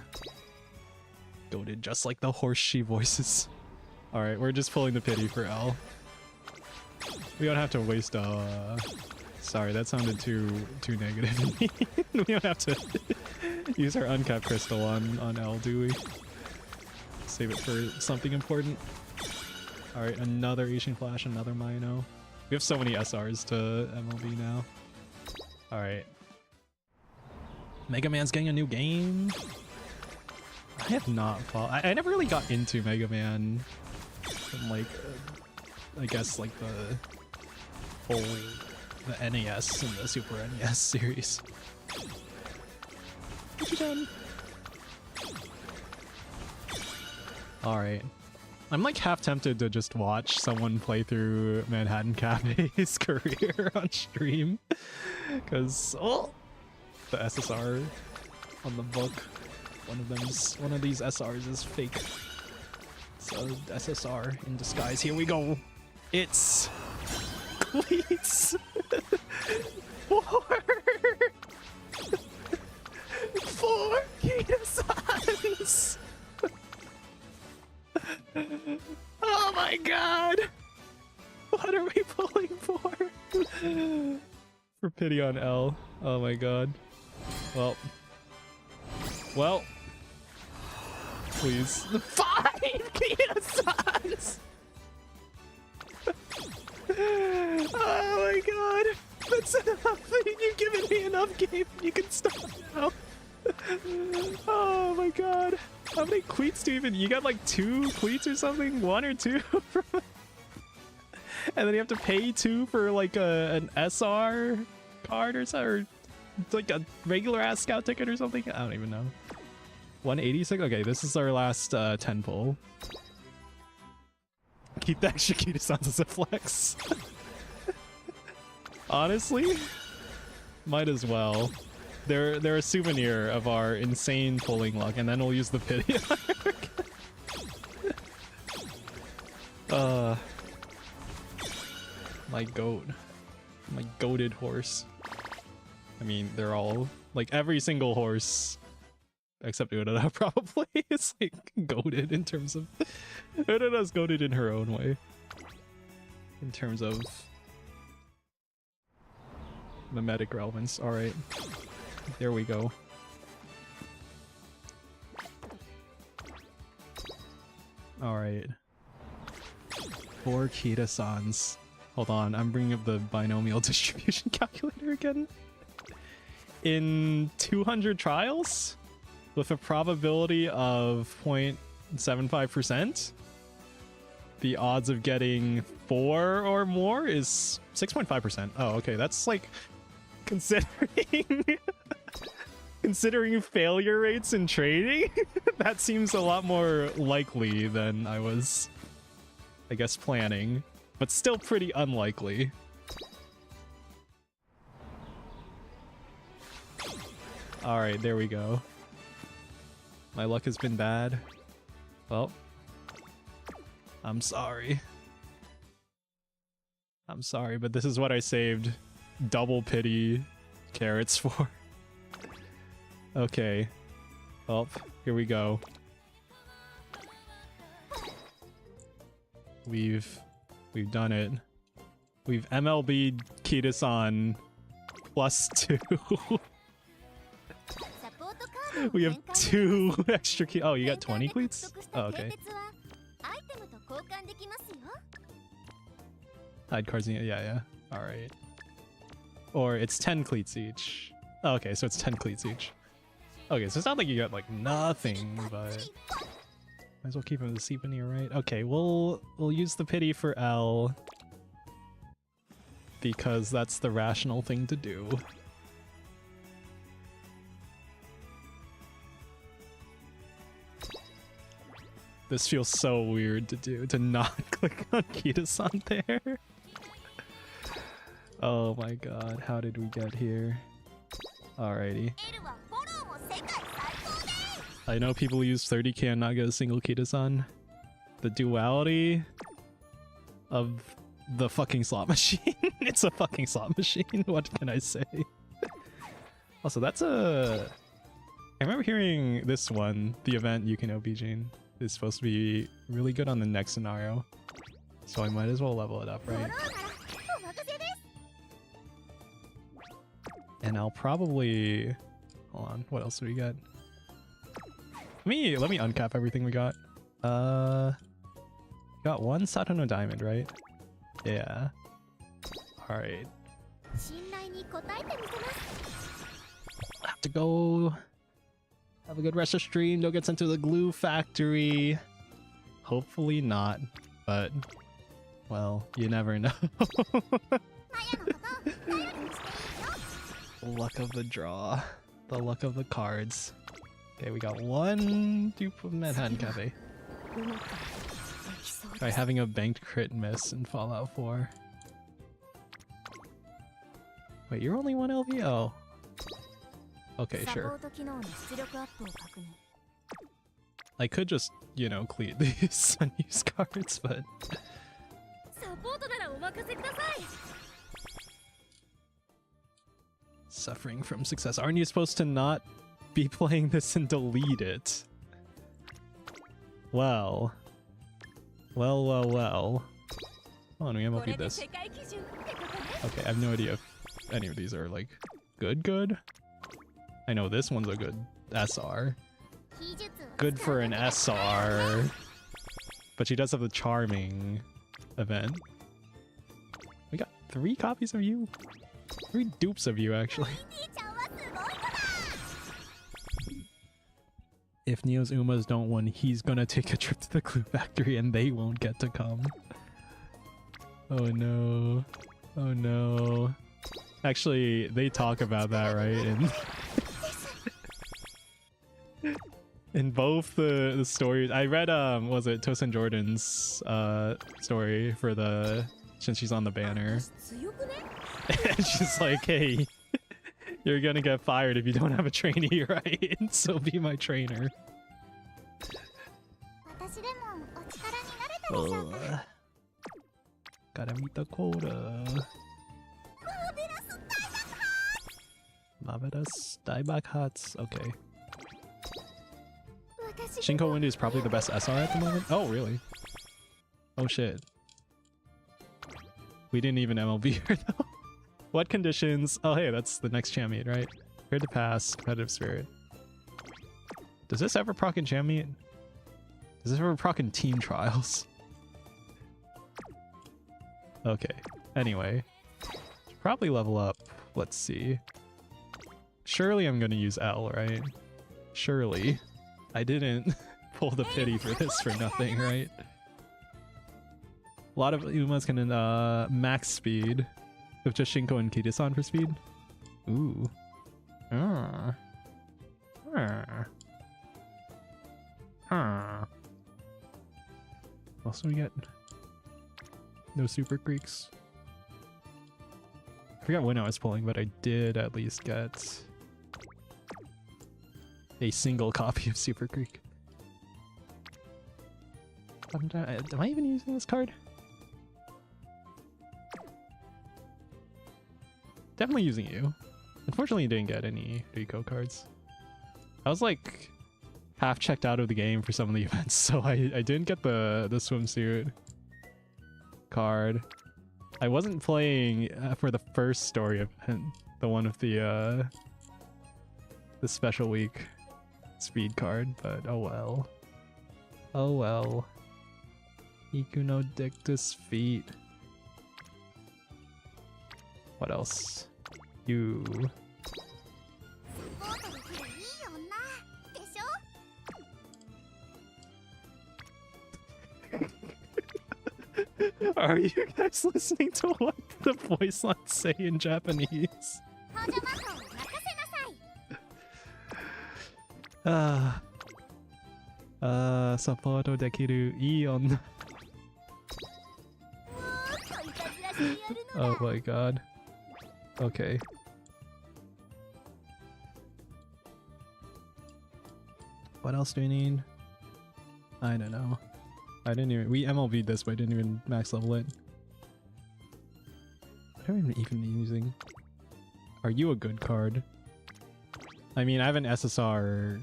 Goated just like the horse she voices. Alright, we're just pulling the pity for L. We don't have to waste sorry, that sounded too negative. We don't have to use our uncapped crystal on L, do we? Save it for something important. Alright, another Asian Flash, another Mino. We have so many SRs to MLB now. Alright. Mega Man's getting a new game? I have not fought. I never really got into Mega Man. Like, I guess like the whole the NES and the Super NES series. What you done? Alright. I'm like half tempted to just watch someone play through Manhattan Cafe's career on stream. Cause the SSR on the book. One of these SRs is fake. So SSR in disguise. Here we go. It's cleats. 4 Kitasans. Oh my god! What are we pulling for? For pity on L. Oh my god. Well. Please. 5 Kitasans! Oh my god! That's enough! You've given me enough game. You can stop now. Oh my god. How many cleats do you even... You got like 2 cleats or something? 1 or 2? And then you have to pay 2 for like an SR card or something? Or like a regular ass scout ticket or something? I don't even know. 186? Okay, this is our last 10 pull. Keep the extra Kitasan as a flex. Honestly, might as well. They're a souvenir of our insane pulling luck, and then we'll use the pity. My goat. My goated horse. I mean, they're all, like, every single horse, except Urara probably, is, like, goated in terms of... Urara's goated in her own way. In terms of... mimetic relevance. Alright. There we go. Alright. 4 Kitasans. Hold on, I'm bringing up the binomial distribution calculator again. In 200 trials, with a probability of 0.75%, the odds of getting 4 or more is 6.5%. Oh, okay, that's like considering considering failure rates in trading, that seems a lot more likely than I was, I guess, planning, but still pretty unlikely. Alright, there we go. My luck has been bad. Well, I'm sorry. I'm sorry, but this is what I saved double pity carats for. Okay. Well, here we go. We've done it. We've MLB'd Kitasan +2. We have 2 extra key. Oh, you got 20 cleats? Oh, okay. Hide cards, yeah. Alright. Or it's 10 cleats each. Oh, okay, so it's 10 cleats each. Okay, so it's not like you got like nothing, but Might as well keep him the souvenir, right? Okay, we'll use the pity for L because that's the rational thing to do. This feels so weird to do, to not click on Kitasan there. Oh my god, how did we get here? Alrighty. I know people use 30k and not get a single Kitasan. The duality of the fucking slot machine. It's a fucking slot machine, what can I say? Also, that's a... I remember hearing this one, the event Yukinobi Jin, is supposed to be really good on the next scenario. So I might as well level it up, right? And I'll probably... Hold on, what else do we got? Let me uncap everything we got. Got one Satono Diamond, right? Yeah. Alright. Have to go... Have a good rest of stream, don't get sent to the glue factory. Hopefully not, but... Well, you never know. Luck of the draw. The luck of the cards. Okay, we got one dupe of Manhattan Cafe. Try having a banked crit miss in Fallout 4. Wait, you're only one LVO? Okay, sure. I could just, you know, cleat these unused cards, but... Suffering from success. Aren't you supposed to not be playing this and delete it? Well. Well. Hold on, we MLP'd this. Okay, I have no idea if any of these are, like, good. I know this one's a good SR. Good for an SR. But she does have the charming event. We got 3 copies of you? 3 dupes of you, actually. If Neo's Umas don't win, he's gonna take a trip to the glue factory and they won't get to come. Oh no. Oh no. Actually, they talk about that, right? In both the stories. I read, was it Tosin Jordan's story for the... since she's on the banner. And she's like, hey, you're gonna get fired if you don't have a trainee, right? So be my trainer. Gotta meet the quota. Marvelous dieback huts. Okay. Shinko Windu is probably the best SR at the moment. Oh, really? Oh, shit. We didn't even MLB her, though. What conditions? Oh, hey, that's the next champion, right? Prepared to pass, competitive spirit. Does this ever proc in champion? Does this ever proc in team trials? Okay. Anyway. Probably level up. Let's see. Surely I'm gonna use L, right? Surely. I didn't pull the pity for this for nothing, right? A lot of Umas can max speed with just Shinko and Kitasan for speed. Ooh. Also we get no super creeks. I forgot when I was pulling, but I did at least get a single copy of Super Creek. Am I even using this card? Definitely using you. Unfortunately, you didn't get any Rico cards. I was like half checked out of the game for some of the events, so I didn't get the swimsuit card. I wasn't playing for the first story event, the one with the special week speed card, but oh well. Oh well. IKOU no Dictus feet. What else? You. Are you guys listening to what the voice lines say in Japanese? Sapporo dekiru ii onna. Oh my god. Okay. What else do we need? I don't know. I didn't even— we MLB'd this, but I didn't even max level it. What are we even using? Are you a good card? I mean, I have an SSR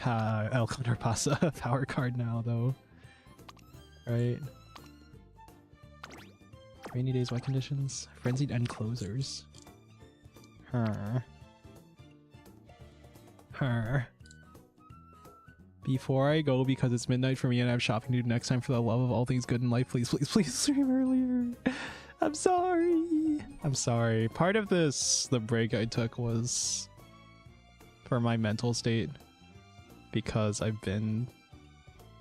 El Condor Pasa power card now, though. Right? Rainy days, wet conditions, frenzied end closers. Before I go, because it's midnight for me and I have shopping to do next time, for the love of all things good in life, please, please, please stream earlier. I'm sorry. I'm sorry. Part of this, the break I took, was for my mental state, because I've been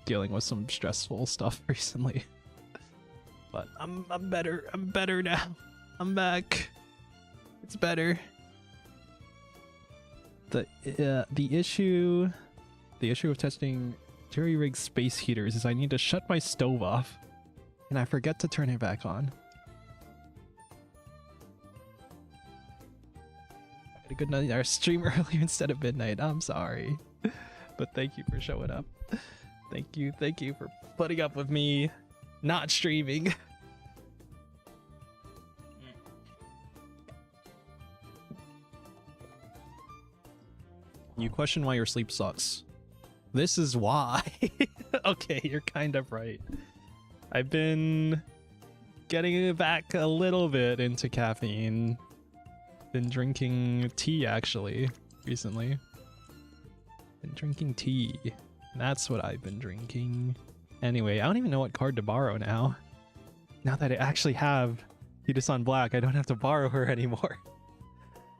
dealing with some stressful stuff recently. But I'm better. I'm better now. I'm back. It's better. The issue of testing jury-rigged space heaters is I need to shut my stove off, and I forget to turn it back on. I had a good night. Our stream earlier instead of midnight. I'm sorry, but thank you for showing up. Thank you for putting up with me not streaming. You question why your sleep sucks. This is why. Okay, you're kind of right. I've been getting back a little bit into caffeine. Been drinking tea, actually, recently. Been drinking tea. That's what I've been drinking. Anyway, I don't even know what card to borrow now. Now that I actually have Kitasan Black, I don't have to borrow her anymore.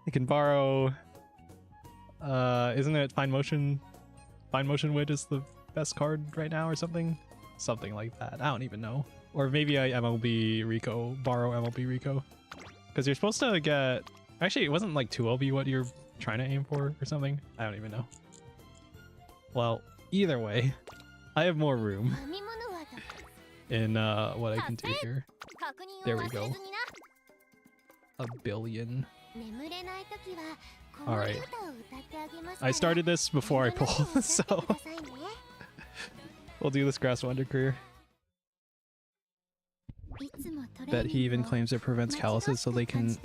I can borrow... isn't it Fine Motion? Fine Motion Wit is the best card right now or something? Something like that. I don't even know. Or maybe I MLB Rico, borrow MLB Rico. Because you're supposed to get... Actually, it wasn't like 2LB what you're trying to aim for or something? I don't even know. Well, either way, I have more room in what I can do here. There we go. 1 billion. Alright. I started this before I pulled, so we'll do this Grass Wonder career. Bet he even claims it prevents calluses so they can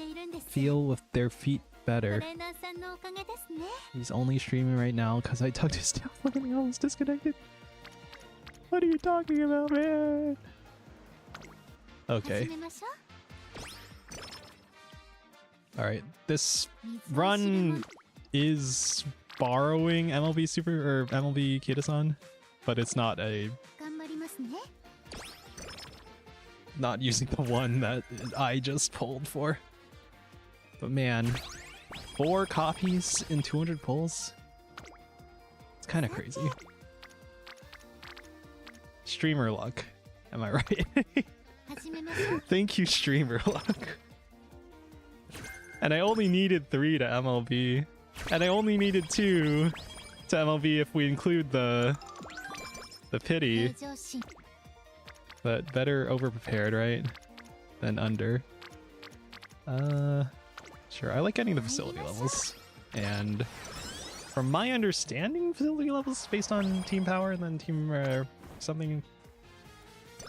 feel with their feet better. He's only streaming right now because I tugged his tail. Look at me, almost disconnected. What are you talking about, man? Okay. Alright, this run is borrowing MLB Super or MLB Kitasan, but it's not a... not using the one that I just pulled for. But man, 4 copies in 200 pulls? It's kind of crazy. Streamer luck, am I right? Thank you, streamer luck. And I only needed 3 to MLB. And I only needed 2 to MLB if we include the pity. But better over-prepared, right? Than under. Sure, I like getting the facility levels. And from my understanding, facility levels based on team power and then team something.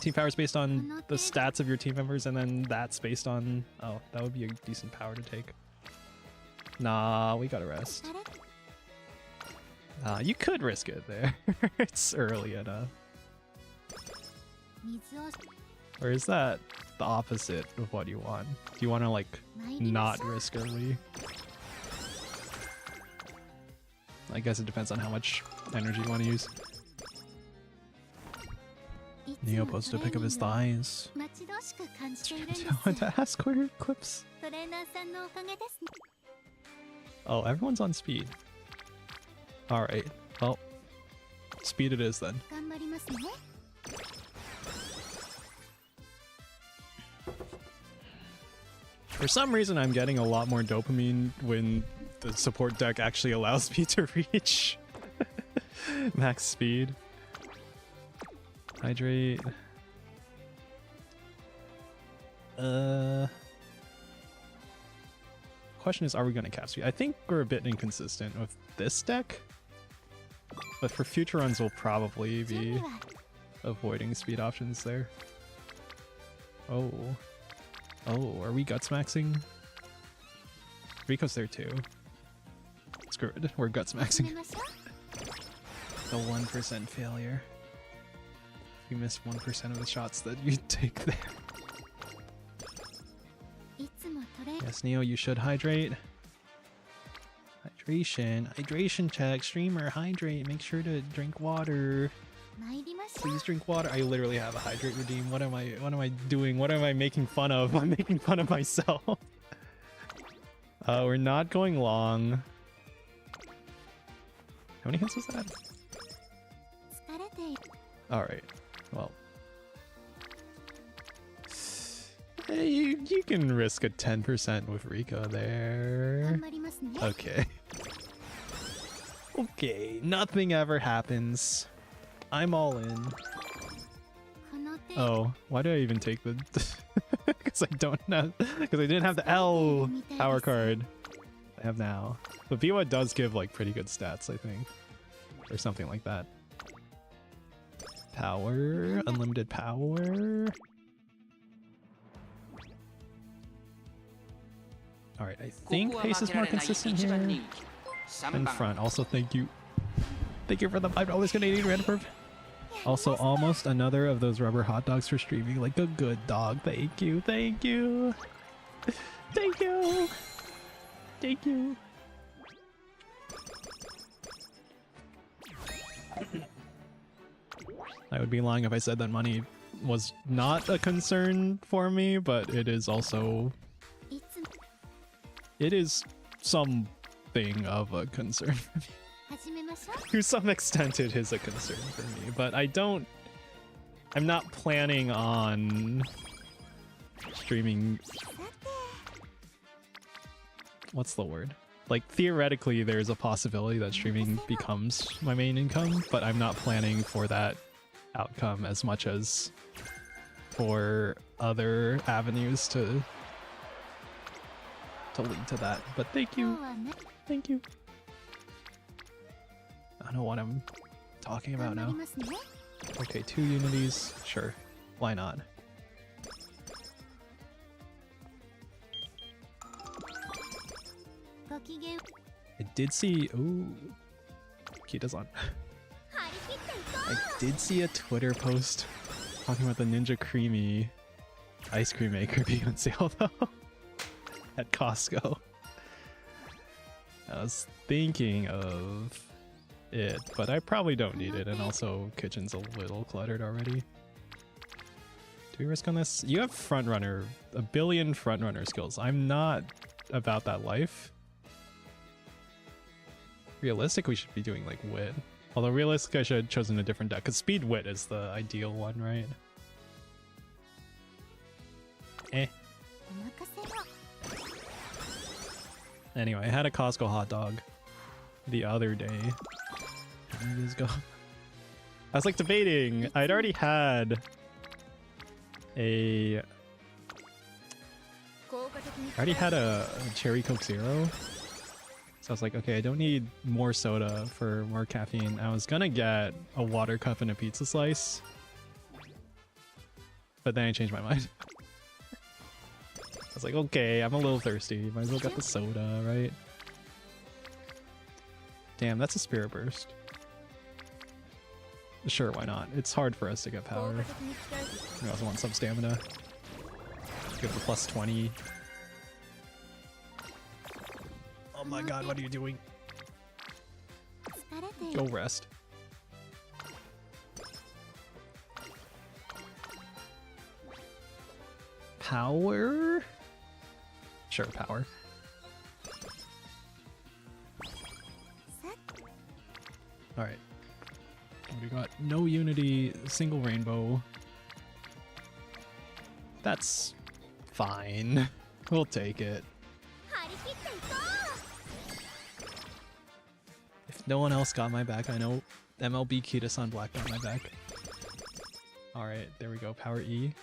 Team power is based on the stats of your team members, and then that's based on... Oh, that would be a decent power to take. Nah, we gotta rest. You could risk it there. It's early enough. Or is that the opposite of what you want? Do you want to, like, not risk early? I guess it depends on how much energy you want to use. Neo posted to pick up his thighs. I want to ask where clips. Oh, everyone's on speed. Alright, well, speed it is then. For some reason, I'm getting a lot more dopamine when the support deck actually allows me to reach max speed. Hydrate. Question is, are we going to cap speed? I think we're a bit inconsistent with this deck, but for future runs, we'll probably be avoiding speed options there. Oh. Oh, are we guts maxing? Rico's there too. Screw it, we're guts maxing. The 1% failure. You miss 1% of the shots that you take there. Yes, Neo, you should hydrate. Hydration check. Streamer, hydrate. Make sure to drink water. Please drink water. I literally have a hydrate redeem. What am I doing? What am I making fun of? I'm making fun of myself. We're not going long. How many hits was that? Alright. Well. You can risk a 10% with Rico there. Okay. Okay, nothing ever happens. I'm all in. Oh, why did I even take the... Because I didn't have the L power card. I have now. But Biwa does give like pretty good stats, I think. Or something like that. Power, unlimited power. Alright, I think pace is more consistent here. In front, also thank you. Thank you for the $5 Canadian ReddRobin. Also, almost another of those rubber hot dogs for streaming like a good dog. Thank you, thank you. Thank you. Thank you. I would be lying if I said that money was not a concern for me, but it is also... It is something of a concern for me. To some extent it is a concern for me, but I'm not planning on streaming... What's the word? Like, theoretically there's a possibility that streaming becomes my main income, but I'm not planning for that outcome as much as for other avenues to lead to that. But thank you. Thank you. I don't know what I'm talking about now. Okay, 2 unities. Sure. Why not? I did see... Ooh. Kitasan. I did see a Twitter post talking about the Ninja Creamy ice cream maker being on sale though. At Costco. I was thinking of it, but I probably don't need it, and also kitchen's a little cluttered already. Do we risk on this? You have frontrunner, a billion frontrunner skills. I'm not about that life. Realistic, we should be doing like wit. Although realistic, I should have chosen a different deck, because speed wit is the ideal one, right? Eh. Anyway, I had a Costco hot dog the other day. How many days ago? I was like debating. I'd already had a... Cherry Coke Zero. So I was like, okay, I don't need more soda for more caffeine. I was gonna get a water cup and a pizza slice. But then I changed my mind. I was like, okay, I'm a little thirsty. Might as well get the soda, right? Damn, that's a Spirit Burst. Sure, why not? It's hard for us to get power. We also want some stamina. Give it a plus 20. Oh my god, what are you doing? Go rest. Power? Sure, power. Alright. We got no unity, single rainbow. That's fine. We'll take it. If no one else got my back, I know MLB Kitasan Black got my back. Alright, there we go. Power E.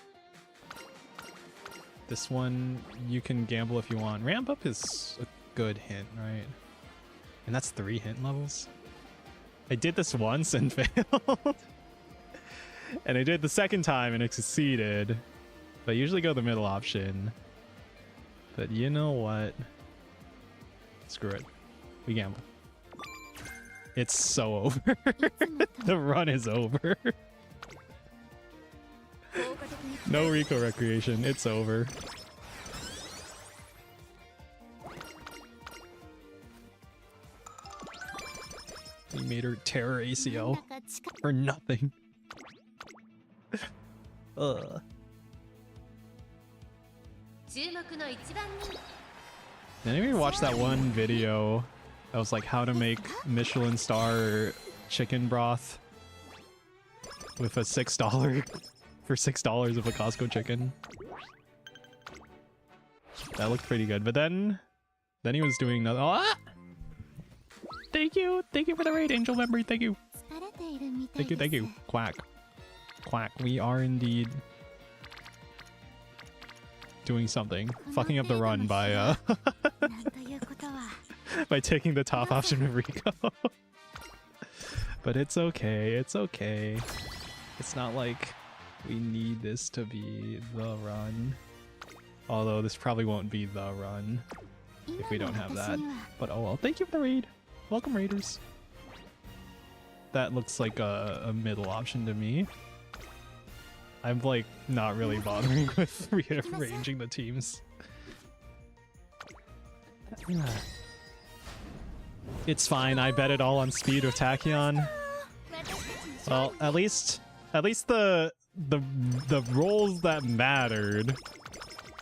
This one, you can gamble if you want. Ramp up is a good hint, right? And that's 3 hint levels. I did this once and failed. And I did the second time and it succeeded. But I usually go the middle option. But you know what? Screw it. We gamble. It's so over. The run is over. No Rico recreation. It's over. We made her terror ACL for nothing. Ugh. Did anybody watch that one video that was like how to make Michelin star chicken broth with a $6 for $6 of a Costco chicken? That looked pretty good, but then he was doing nothing. Oh, thank you for the raid, Angel Memory. Thank you. Thank you. Quack. We are indeed doing something. Fucking up the run by by taking the top option of Rico. But it's okay. It's okay. It's not like we need this to be the run. Although this probably won't be the run if we don't have that. But oh well. Thank you for the raid. Welcome, raiders. That looks like a middle option to me. I'm like not really bothering with rearranging the teams. It's fine. I bet it all on speed with Tachyon. Well, at least the rolls that mattered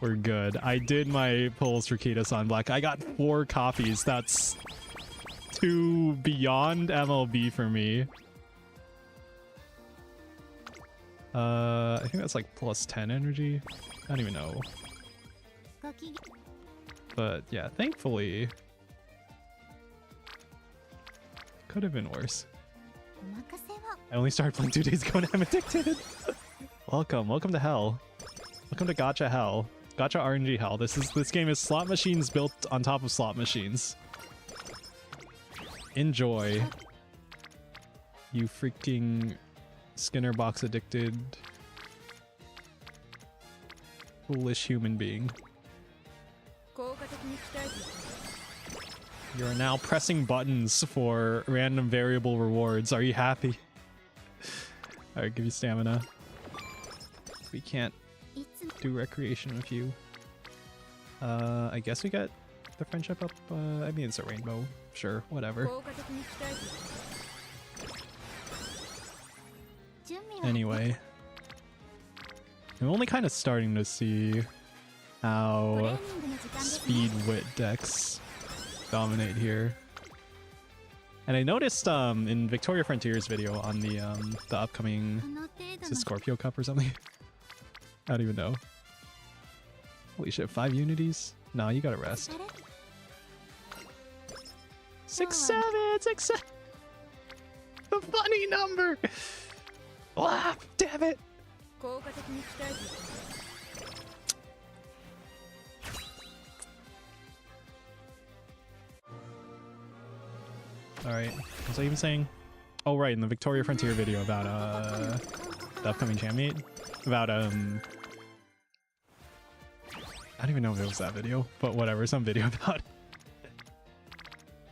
were good. I did my pulls for Kitasan Black. I got 4 copies. That's 2 beyond MLB for me. I think that's like plus 10 energy. I don't even know. But yeah, thankfully. Could have been worse. I only started playing 2 days ago and I'm addicted. Welcome to hell. Welcome to Gacha hell. Gacha RNG hell. This game is slot machines built on top of slot machines. Enjoy. You freaking Skinner box addicted foolish human being. You are now pressing buttons for random variable rewards. Are you happy? Alright, give you stamina. We can't do recreation with you. I guess we got the friendship up. I mean, it's a rainbow. Sure, whatever. Anyway, I'm only kind of starting to see how speed wit decks dominate here. And I noticed in Victoria Frontier's video on the upcoming, is it Scorpio Cup or something? I don't even know. Holy shit, 5 unities? Nah, you gotta rest. 6-7, 6-7. The funny number. Ah, damn it. Alright, what was I even saying? Oh right, in the Victoria Frontier video about the upcoming champ meet. About I don't even know if it was that video, but whatever, some video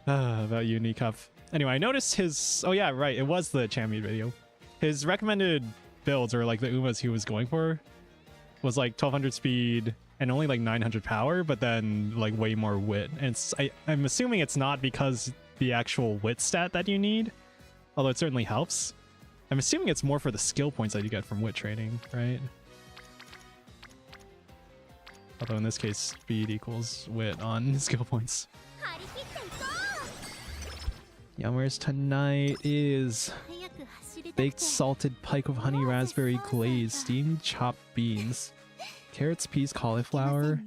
about Uni Cup. Anyway, I noticed his, oh yeah, right, it was the champ meet video. His recommended builds, or like the Umas he was going for, was like 1200 speed and only like 900 power, but then like way more wit. And it's, I'm assuming it's not because the actual wit stat that you need, although it certainly helps. I'm assuming it's more for the skill points that you get from wit training, right? Although in this case, speed equals wit on skill points. Yummers tonight is baked salted pike of honey raspberry glaze, steamed chopped beans, carrots, peas, cauliflower,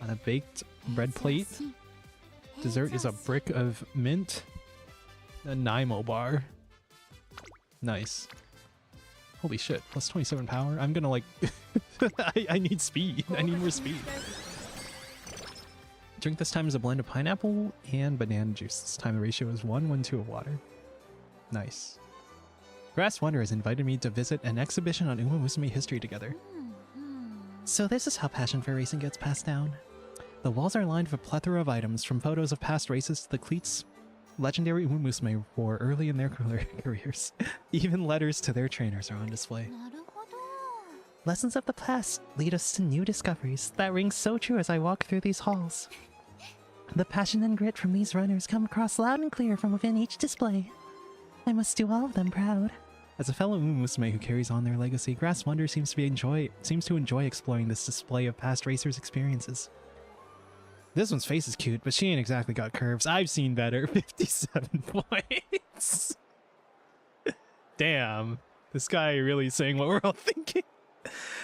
On a baked bread plate. Dessert is a brick of mint. A Nimo bar. Nice. Holy shit, plus 27 power. I'm gonna like... I need speed. I need more speed. Drink this time is a blend of pineapple and banana juice. This time the ratio is 1:2 of water. Nice. Grass Wonder has invited me to visit an exhibition on Musume history together. So this is how passion for racing gets passed down. The walls are lined with a plethora of items, from photos of past races to the cleats legendary Musume wore early in their careers. Even letters to their trainers are on display. Lessons of the past lead us to new discoveries that ring so true as I walk through these halls. The passion and grit from these runners come across loud and clear from within each display. I must do all of them proud. As a fellow Musume who carries on their legacy, Grass Wonder seems to enjoy exploring this display of past racers' experiences. This one's face is cute, but she ain't exactly got curves. I've seen better. 57 points. Damn. This guy really saying what we're all thinking.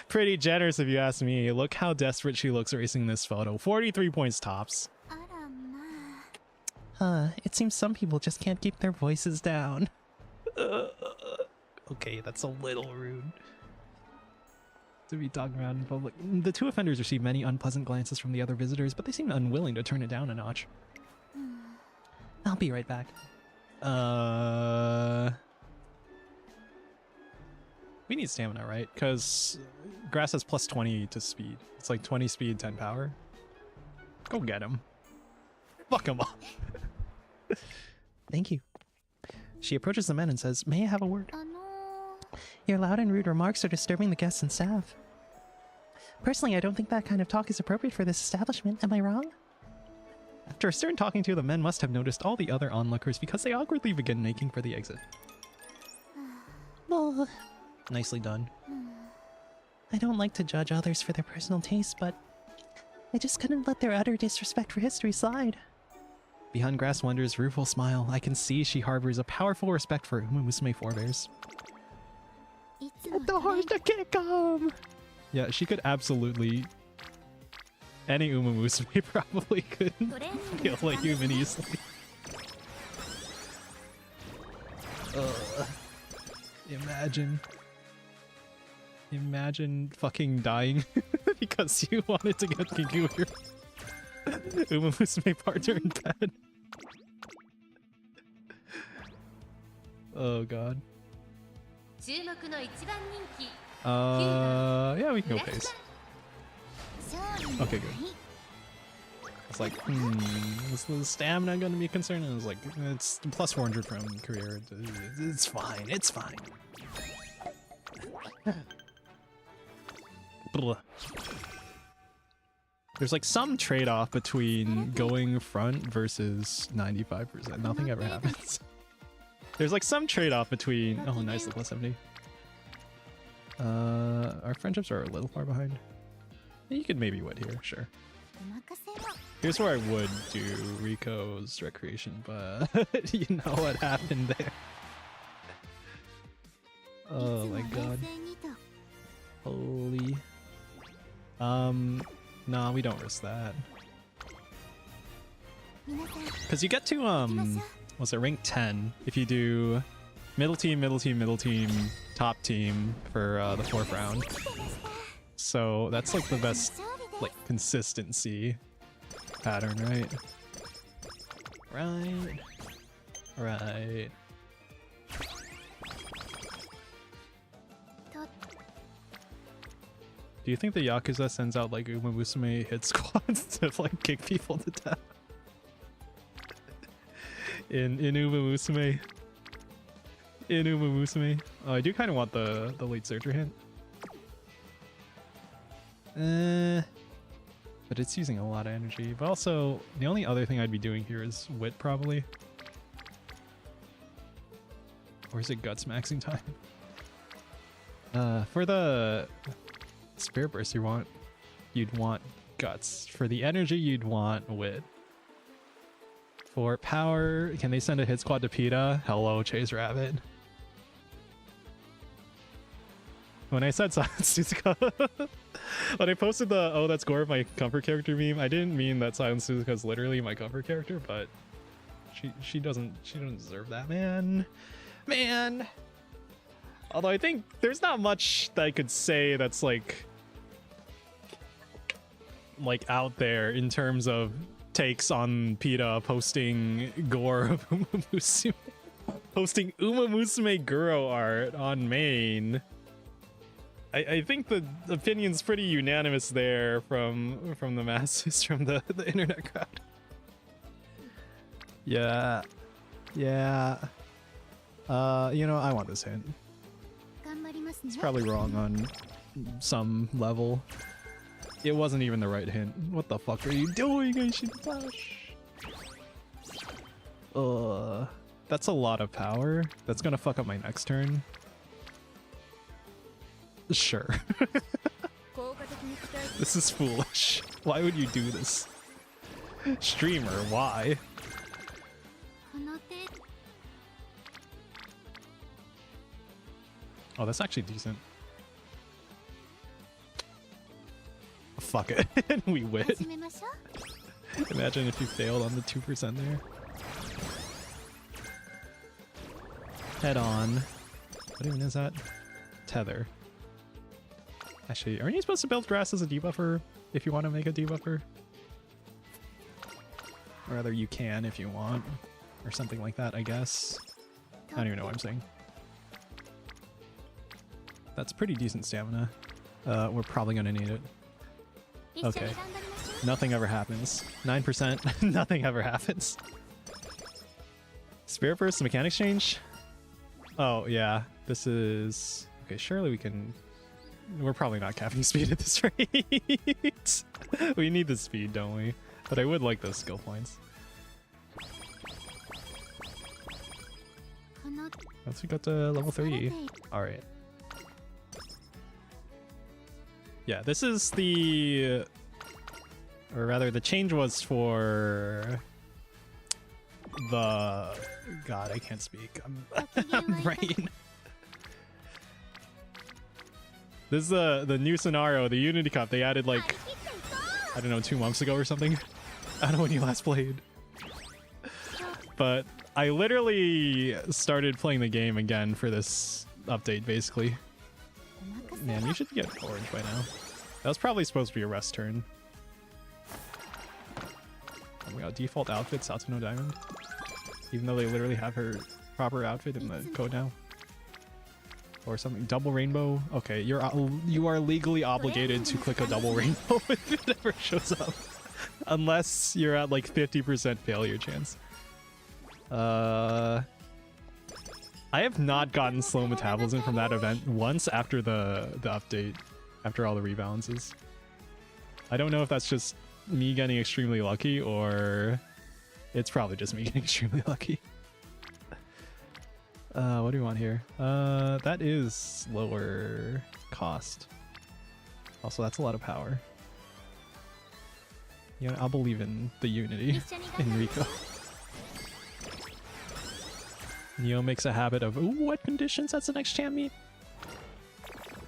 Pretty generous if you ask me. Look how desperate she looks racing this photo. 43 points tops. It seems some people just can't keep their voices down. Okay, that's a little rude to be talking about in public. The two offenders received many unpleasant glances from the other visitors, but they seemed unwilling to turn it down a notch. I'll be right back. We need stamina, right? Because Grass has plus 20 to speed. It's like 20 speed, 10 power. Go get him. Fuck him up. Thank you. She approaches the men and says, "May I have a word?" Your loud and rude remarks are disturbing the guests and staff. Personally, I don't think that kind of talk is appropriate for this establishment. Am I wrong? After a stern talking to, the men must have noticed all the other onlookers because they awkwardly begin making for the exit. Well, nicely done. I don't like to judge others for their personal tastes, but I just couldn't let their utter disrespect for history slide. Behind Grass Wonder's rueful smile, I can see she harbors a powerful respect for Musume forebears. The horse that can't come! Yeah, she could absolutely... Any Musume probably could kill a human easily. Imagine. Imagine fucking dying because you wanted to get Kingu with your Musume partner in bed. Oh god. Yeah, we can go pace. Okay, good. It's like, is the stamina gonna be a concern? And I was like, it's plus 400 from career. It's fine, it's fine. There's like some trade-off between going front versus 95%. Nothing ever happens. There's like some trade-off between... Oh, nice, plus 70. Our friendships are a little far behind. You could maybe win here, sure. Here's where I would do Rico's recreation, but you know what happened there. Oh my god. Holy. Nah, we don't risk that. Because you get to, what's it, rank 10 if you do middle team, middle team, middle team, top team for the 4th round. So that's like the best, like, consistency pattern, right? Right. Right. Do you think the Yakuza sends out like Musume hit squads to like kick people to death? in Musume? In Musume? Oh, I do kind of want the late searcher hint. But it's using a lot of energy. But also, the only other thing I'd be doing here is wit, probably. Or is it guts maxing time? For the Spirit Burst, you'd want guts. For the energy, you'd want wit. For power, can they send a hit squad to PETA? Hello, Chase Rabbit. when I said Silent Suzuka, when I posted the "oh that's gore" my comfort character meme, I didn't mean that Silent Suzuka is literally my comfort character, but she doesn't deserve that, man. Although I think there's not much that I could say that's like out there in terms of takes on PETA posting gore of Uma Musume. Posting Uma Musume Guro art on main. I think the opinion's pretty unanimous there from the masses, from the internet crowd. Yeah. You know, I want this hint. It's probably wrong on some level. It wasn't even the right hint. What the fuck are you doing? I should flash. That's a lot of power. That's gonna fuck up my next turn. Sure. This is foolish. Why would you do this? Streamer, why? Oh, that's actually decent. Fuck it. We win. Imagine if you failed on the 2% there. Head on. What even is that? Tether. Actually, aren't you supposed to build grass as a debuffer if you want to make a debuffer? Or rather, you can if you want. Or something like that, I guess. I don't even know what I'm saying. That's pretty decent stamina. We're probably gonna need it. Okay. Nothing ever happens. 9%. Nothing ever happens. Spirit Burst mechanics change? Oh, yeah. This is... Okay, surely we can... We're probably not capping speed at this rate. We need the speed, don't we? But I would like those skill points. Once we got to level 3. Alright. Yeah, this is the... Or rather, the change was for... The... God, I can't speak. I'm brain. This is the new scenario, the Unity Cup. They added like, I don't know, 2 months ago or something. I don't know when you last played. But I literally started playing the game again for this update, basically. Man, you should get orange by now. That was probably supposed to be a rest turn. Oh my god, default outfit, Satsuno Diamond. Even though they literally have her proper outfit in the code now. Or something. Double rainbow? Okay, you are legally obligated to click a double rainbow if it ever shows up. Unless you're at like 50% failure chance. I have not gotten slow metabolism from that event once after the update. After all the rebalances. I don't know if that's just me getting extremely lucky or it's probably just me getting extremely lucky. What do we want here? That is lower cost. Also, that's a lot of power. You know, I'll believe in the Unity in Rico. Neo makes a habit of, ooh, what conditions has the next champ meet?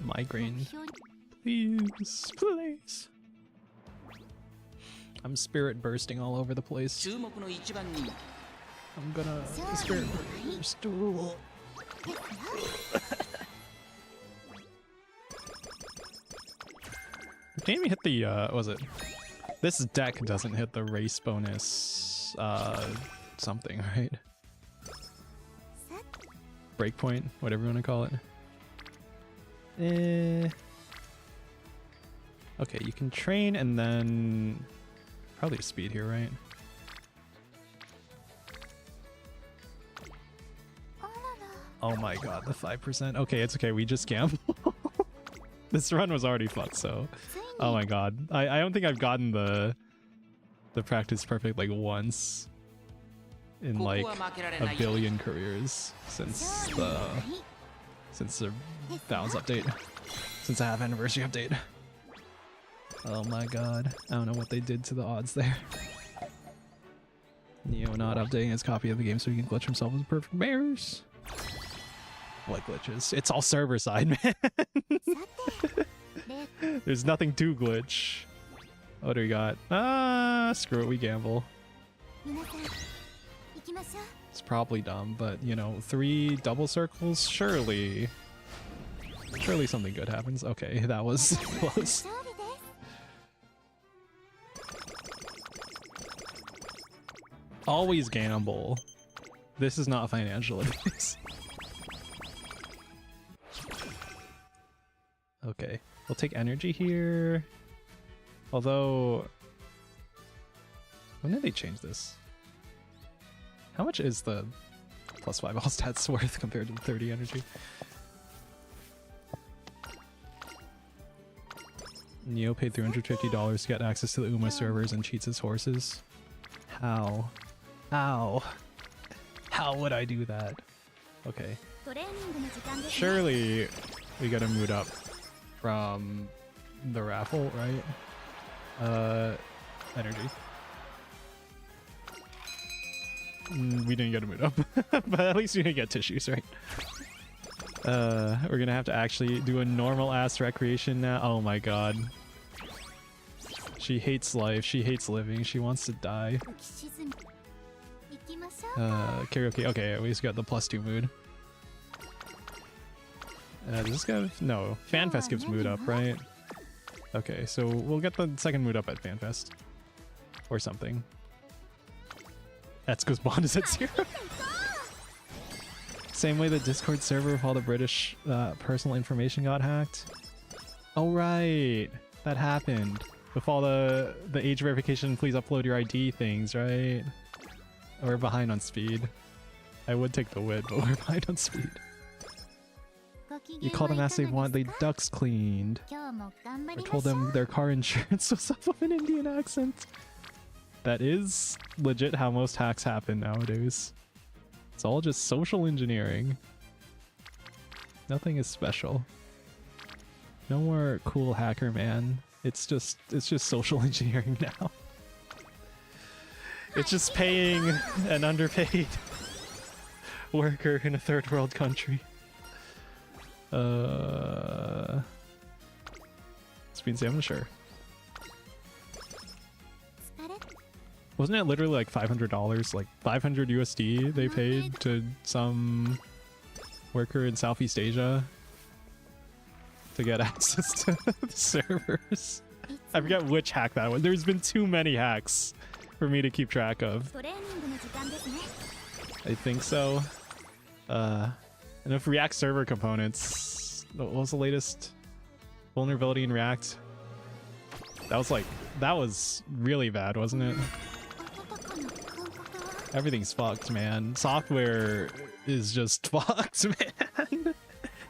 Migraine. Please, please. I'm spirit bursting all over the place. I'm gonna spirit burst. Didn't even hit the was it? This deck doesn't hit the race bonus something, right? Breakpoint, whatever you want to call it. Okay, you can train and then probably speed here, right? Oh my god, the 5%. Okay, it's okay, we just gamble. This run was already fucked, so... Oh my god. I don't think I've gotten the practice perfect like once in like a billion careers since the balance update. Since the half anniversary update. Oh my god. I don't know what they did to the odds there. Neo not updating his copy of the game so he can glitch himself as perfect bears. what glitches? It's all server side, man. There's nothing to glitch. What do we got? Screw it, we gamble. It's probably dumb, but you know, 3 double circles, surely something good happens. Okay, that was close. Always gamble. This is not financial advice. Okay, we'll take energy here. Although, when did they change this? How much is the +5 all stats worth compared to the 30 energy? Neo paid $350 to get access to the UMA servers and cheats his horses. How? How? How would I do that? Okay. Surely we gotta mood up from the raffle, right? Energy. We didn't get a mood up, but at least we didn't get tissues, right? We're gonna have to actually do a normal ass recreation now. Oh my god. She hates life, she hates living, she wants to die. Karaoke, okay, we just got the +2 mood. Does this go? No, FanFest gives mood up, right? Okay, so we'll get the second mood up at FanFest. Or something. Etsuko's bond is at 0. Same way the Discord server with all the British personal information got hacked. Oh right, that happened. With all the age verification, please upload your ID things, right? We're behind on speed. I would take the win, but we're behind on speed. You called them asked they want the ducks cleaned. I told them their car insurance was up with an Indian accent. That is legit how most hacks happen nowadays. It's all just social engineering. Nothing is special. No more cool hacker man. It's just social engineering now. It's just paying an underpaid worker in a third world country. Speed salmon, sure. Wasn't it literally like $500, like 500 USD they paid to some worker in Southeast Asia to get access to the servers? I forget which hack that was. There's been too many hacks for me to keep track of. I think so. And if React server components, what was the latest vulnerability in React? That was really bad, wasn't it? Everything's fucked, man. Software is just fucked, man.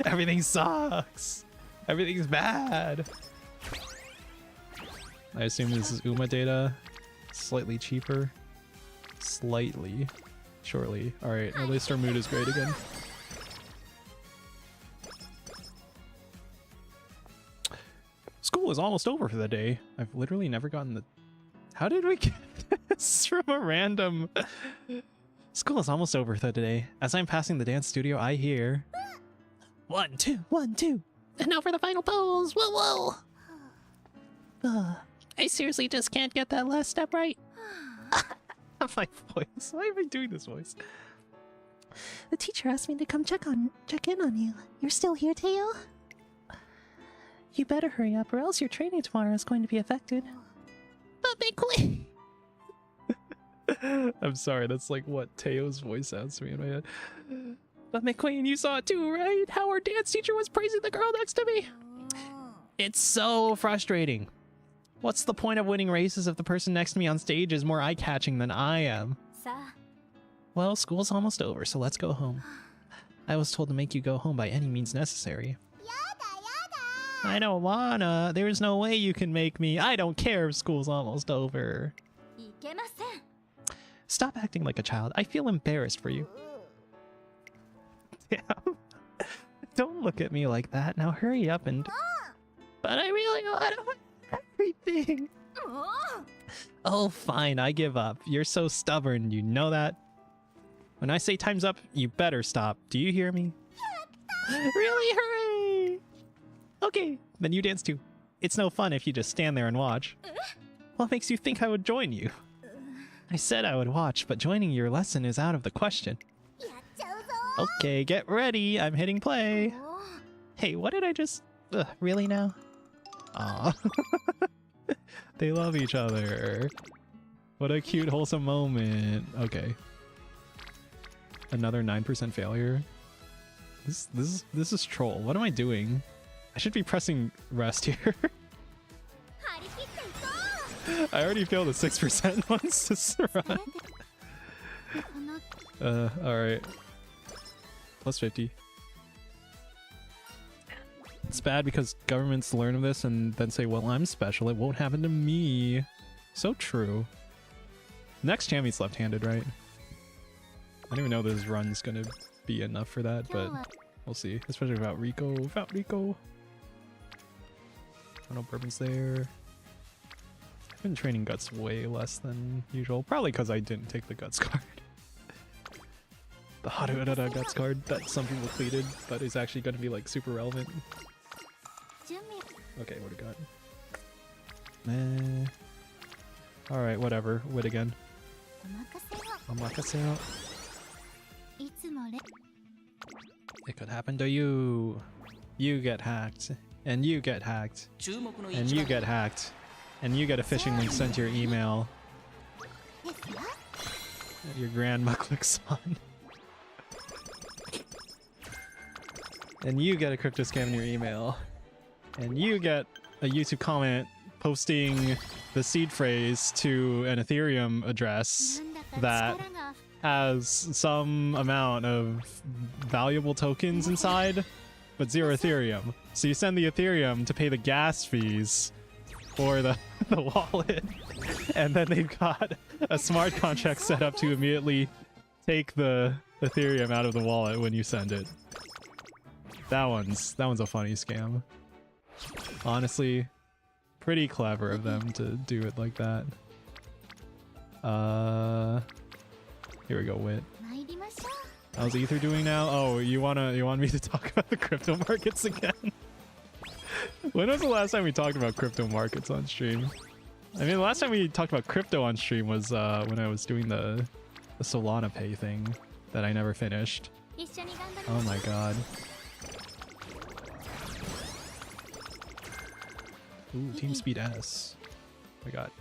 Everything sucks. Everything's bad. I assume this is UMA data. Slightly cheaper. Slightly. Shortly. Alright, at least our mood is great again. School is almost over for the day. I've literally never gotten the... How did we get this from a random... School is almost over for the day. As I'm passing the dance studio, I hear... 1, 2, 1, 2. And now for the final pose. Whoa, whoa. I seriously just can't get that last step right. My voice. Why am I doing this voice? The teacher asked me to come check in on you. You're still here, Teo? You better hurry up, or else your training tomorrow is going to be affected. But McQueen! I'm sorry, that's like what Teo's voice sounds to me in my head. But McQueen, you saw it too, right? How our dance teacher was praising the girl next to me. It's so frustrating. What's the point of winning races if the person next to me on stage is more eye-catching than I am? Well, school's almost over, so let's go home. I was told to make you go home by any means necessary. I don't wanna. There's no way you can make me. I don't care if school's almost over. Stop acting like a child. I feel embarrassed for you. Damn. Don't look at me like that. Now hurry up and... But I really want to win everything. Oh, fine. I give up. You're so stubborn. You know that? When I say time's up, you better stop. Do you hear me? Really? Hooray! Okay, then you dance too. It's no fun if you just stand there and watch. What makes you think I would join you? I said I would watch, but joining your lesson is out of the question. Okay, get ready. I'm hitting play. Hey, what did I just... really now? Aw. They love each other. What a cute, wholesome moment. Okay. Another 9% failure. This is troll. What am I doing? I should be pressing rest here. I already failed a 6% once this run. Alright. Plus 50. It's bad because governments learn of this and then say, well, I'm special. It won't happen to me. So true. Next champion's left-handed, right? I don't even know this run's gonna be enough for that, but we'll see. Especially without Rico. Without Rico. I don't know, Bourbon's there. I've been training Guts way less than usual. Probably because I didn't take the Guts card. The Haruada Guts card that some people pleaded, but is actually going to be like super relevant. Okay, what do we got? Alright, whatever. Wit again. Omakaseo. It could happen to you. You get hacked. And you get hacked. And you get hacked. And you get a phishing link sent to your email. Your grandma clicks on. And you get a crypto scam in your email. And you get a YouTube comment posting the seed phrase to an Ethereum address that has some amount of valuable tokens inside, but 0 Ethereum. So you send the Ethereum to pay the gas fees for the wallet, and then they've got a smart contract set up to immediately take the Ethereum out of the wallet when you send it. That one's a funny scam. Honestly, pretty clever of them to do it like that. Here we go, Wit. How's Ether doing now? Oh, you want me to talk about the crypto markets again? When was the last time we talked about crypto markets on stream? I mean, the last time we talked about crypto on stream was when I was doing the Solana Pay thing that I never finished. Oh my god. Ooh, Team Speed S. I got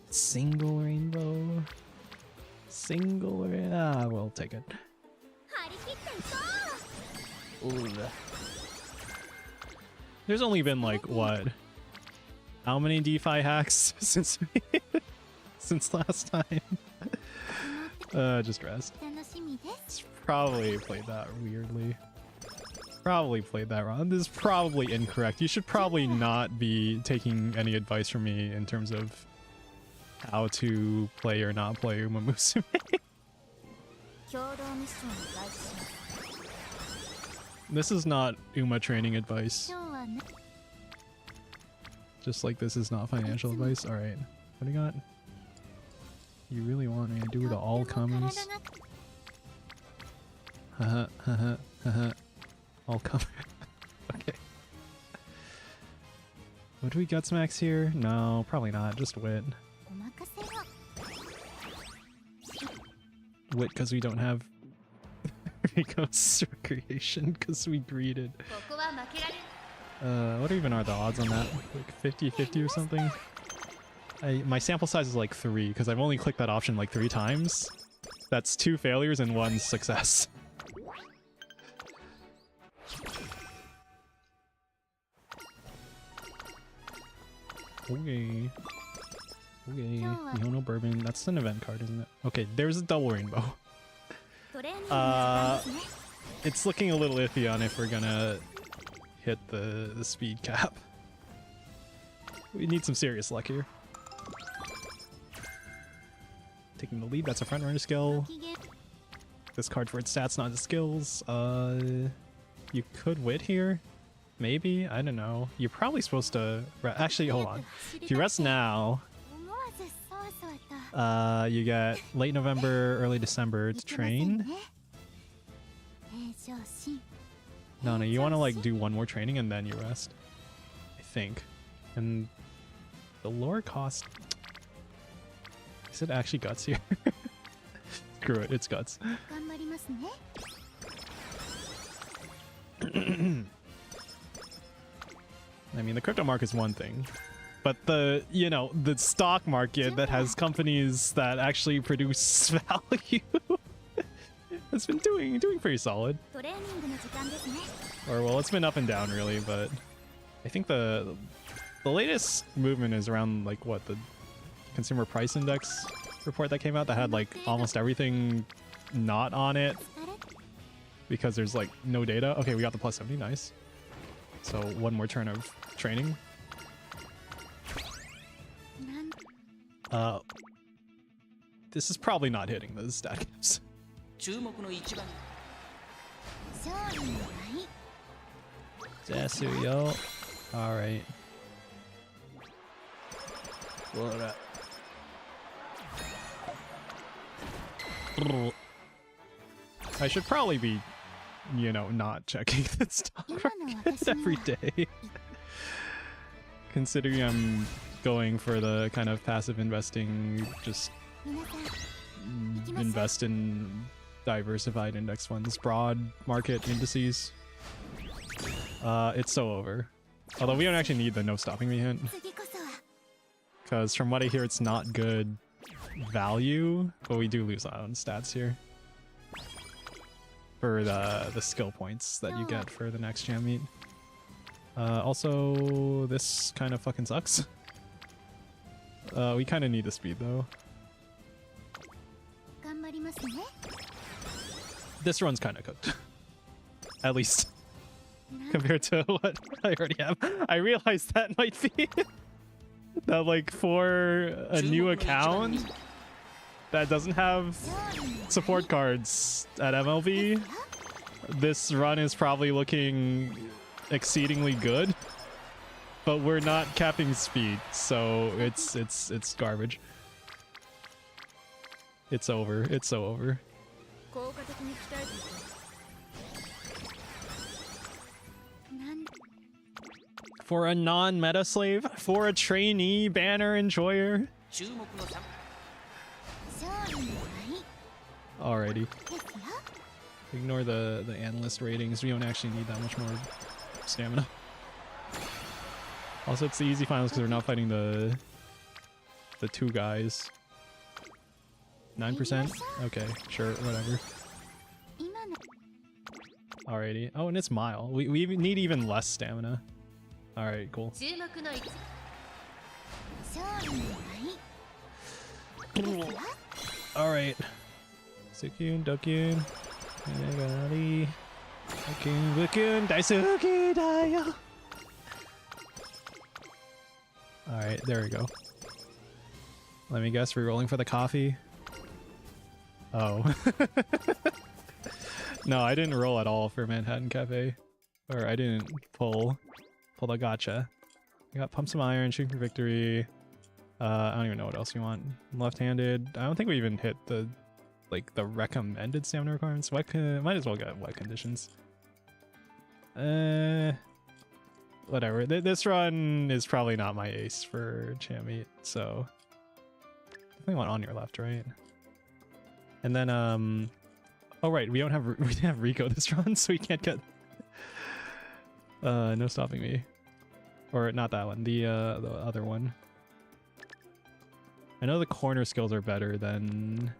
single rainbow. We'll take it. Ooh. There's only been like what? How many DeFi hacks since last time? Just rest. It's probably played that weirdly. Probably played that wrong. This is probably incorrect. You should probably not be taking any advice from me in terms of how to play or not play Musume. This is not Uma training advice. Just like this is not financial advice. Alright. What do you got? You really want me to do the all comes? Haha, haha, haha. All come. Okay. What do we Guts max here? No, probably not. Just Wit. Wit because we don't have Rico's recreation because we greeted. What even are the odds on that? Like 50-50 or something? My sample size is like 3 because I've only clicked that option like 3 times. That's 2 failures and 1 success. Okay. Okay. Mihono Bourbon. That's an event card, isn't it? Okay, there's a double rainbow. It's looking a little iffy on if we're gonna hit the speed cap. We need some serious luck here. Taking the lead, that's a front runner skill. This card for its stats, not its skills. You could Wit here. Maybe? I don't know. You're probably supposed to... Actually, hold on. If you rest now, you get late November, early December to train. No, you want to like do one more training and then you rest, I think. And the lore cost. Is it actually guts here? Screw it, it's guts. I mean, the crypto market's one thing, but the, you know, the stock market that has companies that actually produce value has been doing pretty solid. Or, well, it's been up and down really, but I think the latest movement is around like what, the consumer price index report that came out that had like almost everything not on it because there's like no data. Okay, we got the plus 70, nice. So one more turn of training. This is probably not hitting the stat caps. Zasuyo. Alright. What up? I should probably be, you know, not checking the stock market every day. Considering I'm going for the kind of passive investing, just invest in diversified index funds, broad market indices. It's so over. Although we don't actually need the no stopping me hint. Because from what I hear, it's not good value, but we do lose out on stats here. For the skill points that you get for the next jam meet. Also, this kind of fucking sucks. We kind of need the speed though. This run's kind of cooked. At least compared to what I already have. I realized that might be that, like, for a new account that doesn't have support cards at MLB, this run is probably looking exceedingly good, but we're not capping speed, so it's garbage. It's over. It's so over. For a non-meta slave, for a trainee banner enjoyer. Alrighty. Ignore the analyst ratings. We don't actually need that much more stamina. Also, it's the easy finals because we're not fighting the two guys. 9%? Okay, sure, whatever. Alrighty. Oh, and it's Mile. We need even less stamina. Alright, cool. Alright. Sukun, Dokun, Nagari, Dokun, Bukun, Daisuke, Dayo. Alright, there we go. Let me guess, re-rolling for the coffee. Oh. No, I didn't roll at all for Manhattan Cafe. Or I didn't pull the gacha. I got Pump Some Iron, Shooting for Victory. I don't even know what else you want. Left-handed. I don't think we even hit the recommended stamina requirements. Might as well get wet conditions. Whatever. This run is probably not my ace for Champ Meet, so definitely want on your left, right? And then oh right, we didn't have Rico this run, so we can't get no stopping me. Or not that one, the other one. I know the corner skills are better than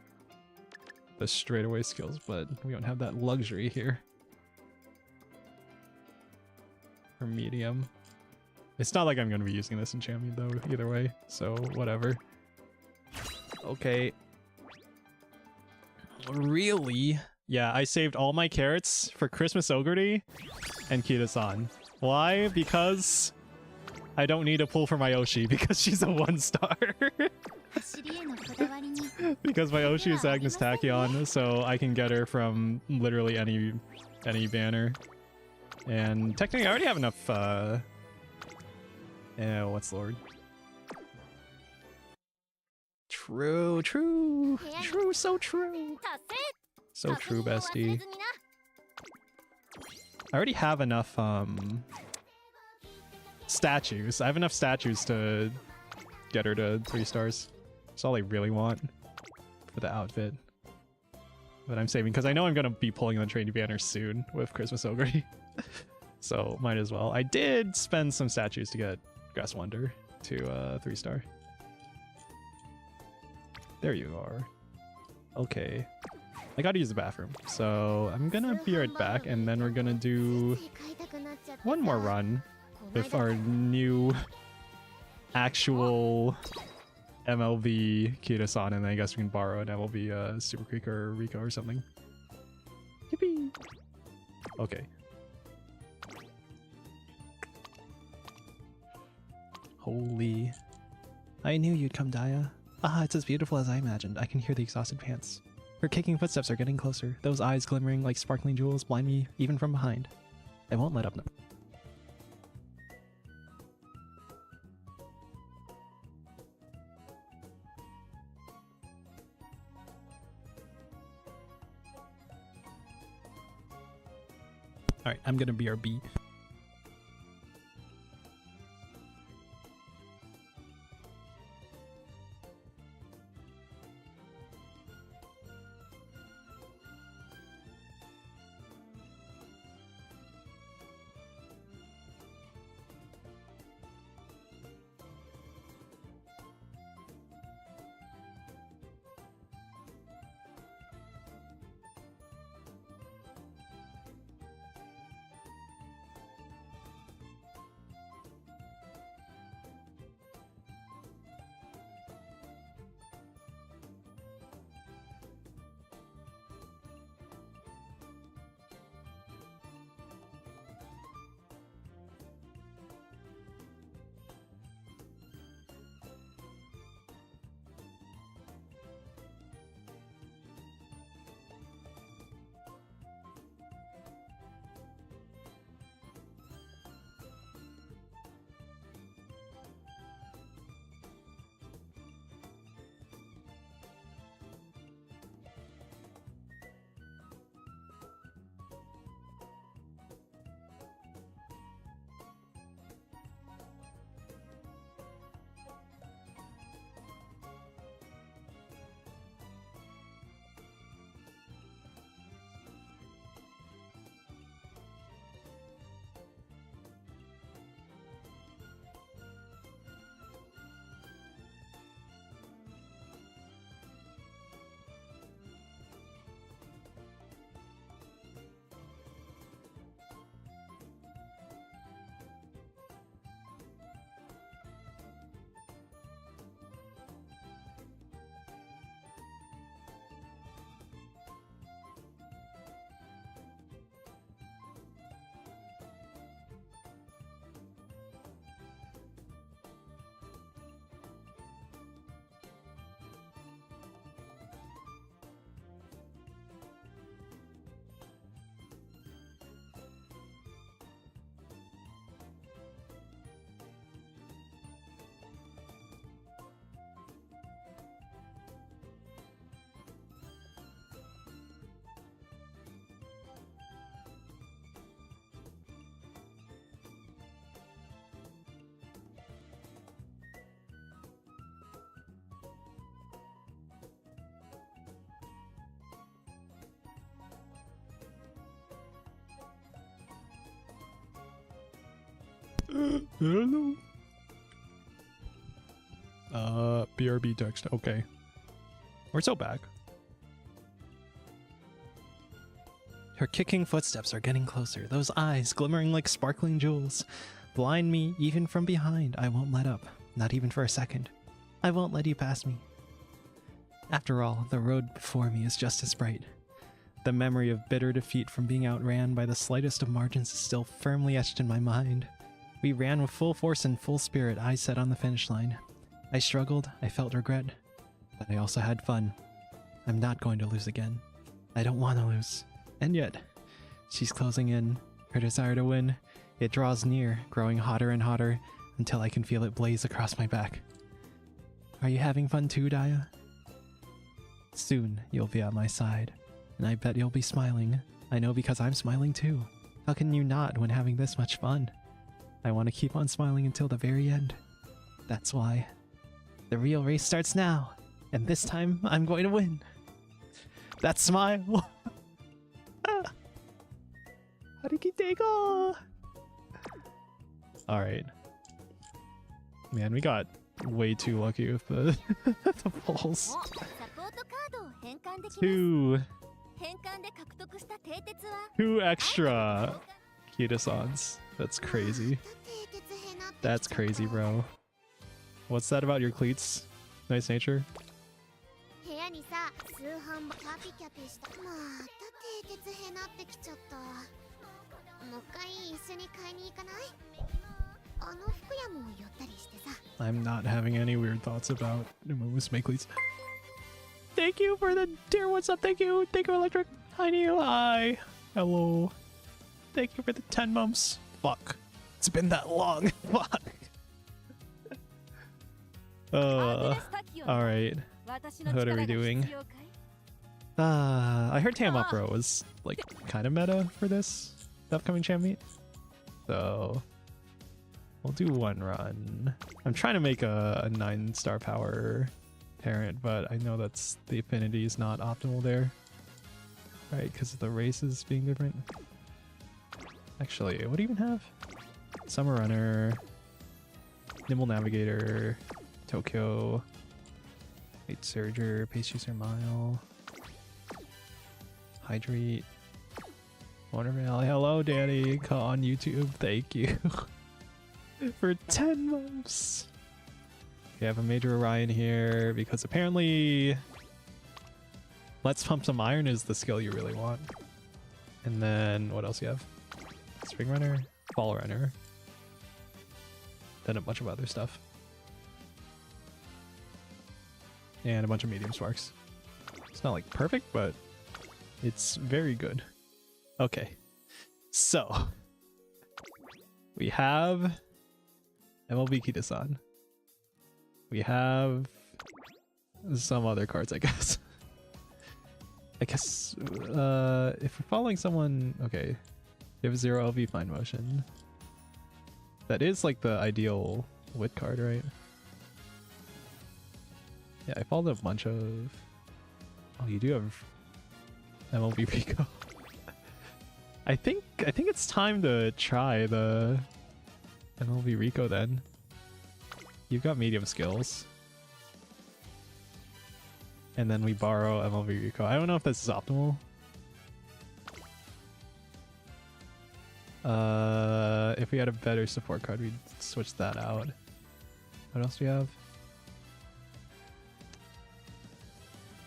the straightaway skills, but we don't have that luxury here. For medium. It's not like I'm going to be using this in Champion though, either way, so whatever. Okay. Really? Yeah, I saved all my carrots for Christmas Ogre and Kitasan. Why? Because I don't need a pull for my Oshi because she's a 1-star. Because my Oshi is Agnes Tachyon, so I can get her from literally any banner. And technically I already have enough what's Lord? True, so true. So true, bestie. I already have enough statues. I have enough statues to get her to 3 stars. That's all I really want for the outfit. But I'm saving because I know I'm gonna be pulling the trainee banner soon with Christmas Ogre. So might as well. I did spend some statues to get Grass Wonder to 3 star. There you are. Okay. I gotta use the bathroom. So I'm gonna be right back and then we're gonna do one more run with our new actual MLB Kitasan, and then I guess we can borrow an MLB Super Creek or Rico or something. Yippee! Okay. Holy. I knew you'd come, Daya. Ah, it's as beautiful as I imagined. I can hear the exhausted pants. Her kicking footsteps are getting closer. Those eyes glimmering like sparkling jewels blind me even from behind. I won't let up now. Alright, I'm gonna BRB. Hello. BRB text. Okay. We're so back. Her kicking footsteps are getting closer. Those eyes glimmering like sparkling jewels blind me even from behind. I won't let up. Not even for a second. I won't let you pass me. After all, the road before me is just as bright. The memory of bitter defeat from being outran by the slightest of margins is still firmly etched in my mind. We ran with full force and full spirit, eyes set on the finish line. I struggled, I felt regret, but I also had fun. I'm not going to lose again. I don't want to lose. And yet, she's closing in. Her desire to win, it draws near, growing hotter and hotter, until I can feel it blaze across my back. Are you having fun too, Daya? Soon, you'll be at my side, and I bet you'll be smiling. I know because I'm smiling too. How can you not when having this much fun? I want to keep on smiling until the very end. That's why. The real race starts now, and this time I'm going to win. That smile! Harikitthe go! Alright. Man, we got way too lucky with the, the balls. Two extra Kitasans. That's crazy. That's crazy, bro. What's that about your cleats? Nice nature? I'm not having any weird thoughts about Musume cleats. Thank you for the dear what's up, thank you Electric. Hi Neil, hi. Hello. Thank you for the 10 months. Fuck. It's been that long. Fuck. Alright. What are we doing? I heard Tam Up Bro was like kind of meta for this upcoming champ meet. So we'll do one run. I'm trying to make a 9-star power parent, but I know that's the affinity is not optimal there. Right, because of the races being different. Actually, what do you even have? Summer Runner, Nimble Navigator, Tokyo, Light Surger, Pace User Mile, Hydrate, Wondermail. Hello, Daddy. Call on YouTube. Thank you for 10 months. We have a Major Orion here because apparently Let's Pump Some Iron is the skill you really want. And then what else you have? Spring Runner, Fall Runner, then a bunch of other stuff. And a bunch of medium sparks. It's not like perfect, but it's very good. Okay, so we have MLB Kitasan. We have some other cards, I guess. I guess if we're following someone, okay, you have 0 LV Find Motion. That is like the ideal wit card, right? Yeah, I followed a bunch of. Oh, you do have MLB Rico. I think it's time to try the MLB Rico then. You've got medium skills. And then we borrow MLB Rico. I don't know if this is optimal. If we had a better support card, we'd switch that out. What else do we have?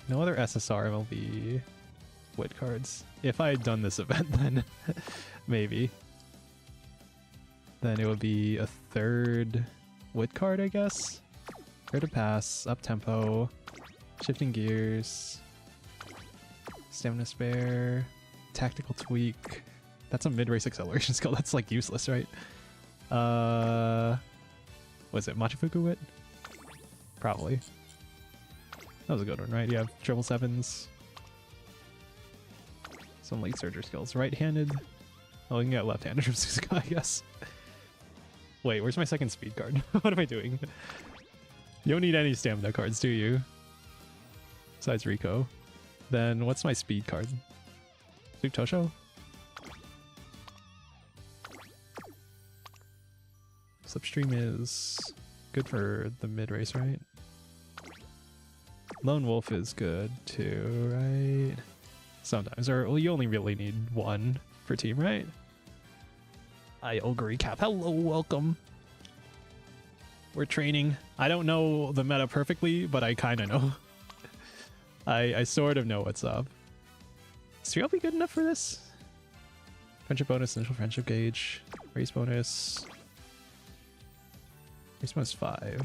No other SSR MLB wit cards. If I had done this event, then maybe. Then it would be a 3rd wit card, I guess. Fair to pass, up tempo, shifting gears, stamina spare, tactical tweak. That's a mid-race acceleration skill. That's like useless, right? Was it Machifuku wit? Probably. That was a good one, right? You have 777s. Some late surger skills. Right-handed. Oh, you can get left-handed from Suzuka, I guess. Wait, where's my second speed card? What am I doing? You don't need any stamina cards, do you? Besides Rico. Then what's my speed card? Sweep Tosho? Slipstream is good for the mid-race, right? Lone Wolf is good too, right? Sometimes, or well, you only really need 1 per team, right? Hi, Ogre Cap. Hello, welcome. We're training. I don't know the meta perfectly, but I kind of know. I sort of know what's up. Is 3L be good enough for this? Friendship bonus, initial friendship gauge, race bonus. Race bonus 5.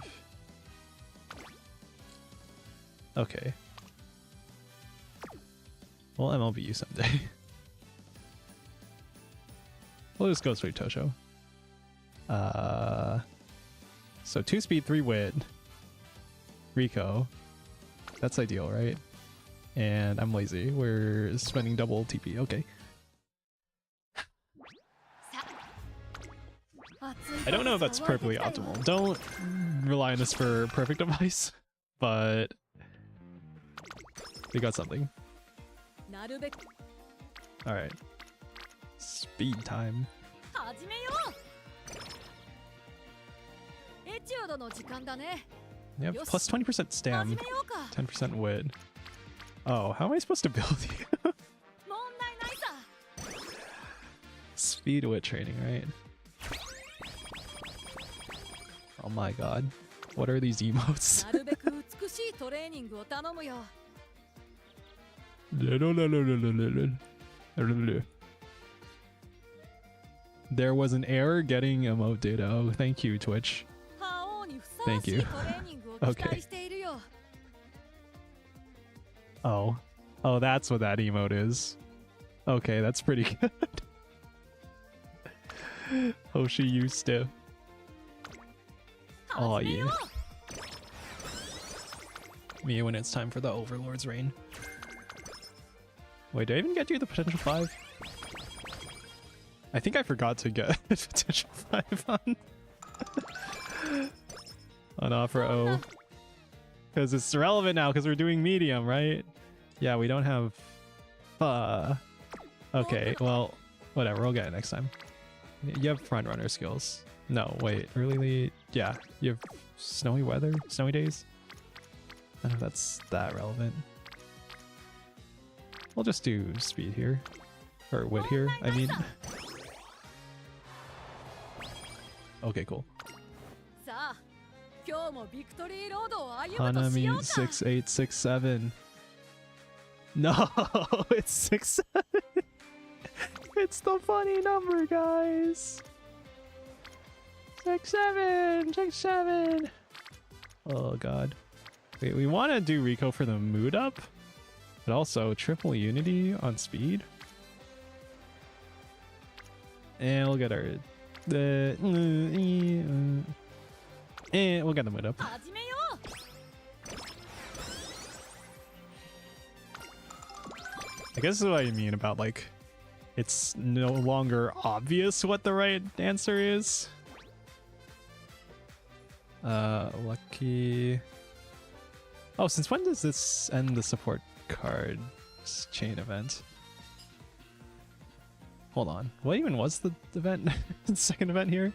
Okay. Well, MLB you someday. We'll just go straight Tosho. So 2 speed, 3 wit. Rico. That's ideal, right? And I'm lazy. We're spending double TP. Okay. I don't know if that's perfectly optimal. Don't rely on this for perfect advice, but we got something. Alright. Speed time. Yep, plus 20% stam, 10% wit. Oh, how am I supposed to build you? Speed wit training, right? Oh my god. What are these emotes? There was an error getting emote data. Oh, thank you, Twitch. Thank you. Okay. Oh. Oh, that's what that emote is. Okay, that's pretty good. Hoshi used to. Oh yeah. Me when it's time for the Overlord's reign. Wait, did I even get you the potential 5? I think I forgot to get potential 5 on Opera O. Because it's relevant now because we're doing medium, right? Yeah, we don't have... Okay, well, whatever, we'll get it next time. You have front runner skills. No, wait, early lead. Yeah, you have snowy weather, snowy days. I don't know if that's that relevant. We'll just do speed here. Or wit here, I mean. Okay, cool. Hanami 6867. No, it's 67. It's the funny number, guys. 67, 67. Oh god. Wait, we want to do Rico for the mood up, but also triple unity on speed. And we'll get our and we'll get the mood up. I guess this is what I mean about like it's no longer obvious what the right answer is. Lucky. Oh, since when does this end the support cards chain event? Hold on. What even was the event? The second event here?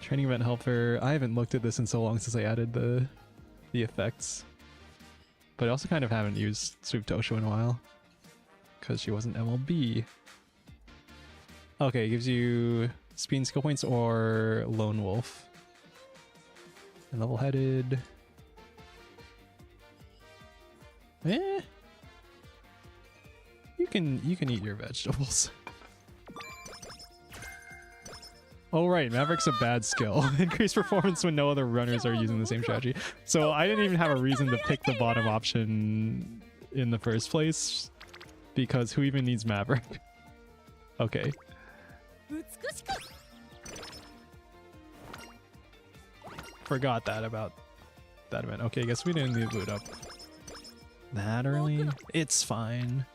Training event helper. I haven't looked at this in so long since I added the effects. But I also kind of haven't used Sweep Tosho in a while. Because she wasn't MLB. Okay, it gives you speed and skill points or Lone Wolf. And level-headed. Eh. You can eat your vegetables. Oh right, Maverick's a bad skill. Increased performance when no other runners are using the same strategy. So I didn't even have a reason to pick the bottom option in the first place. Because who even needs Maverick? Okay. Forgot that about that event. Okay, I guess we didn't need to boot up that early. It's fine.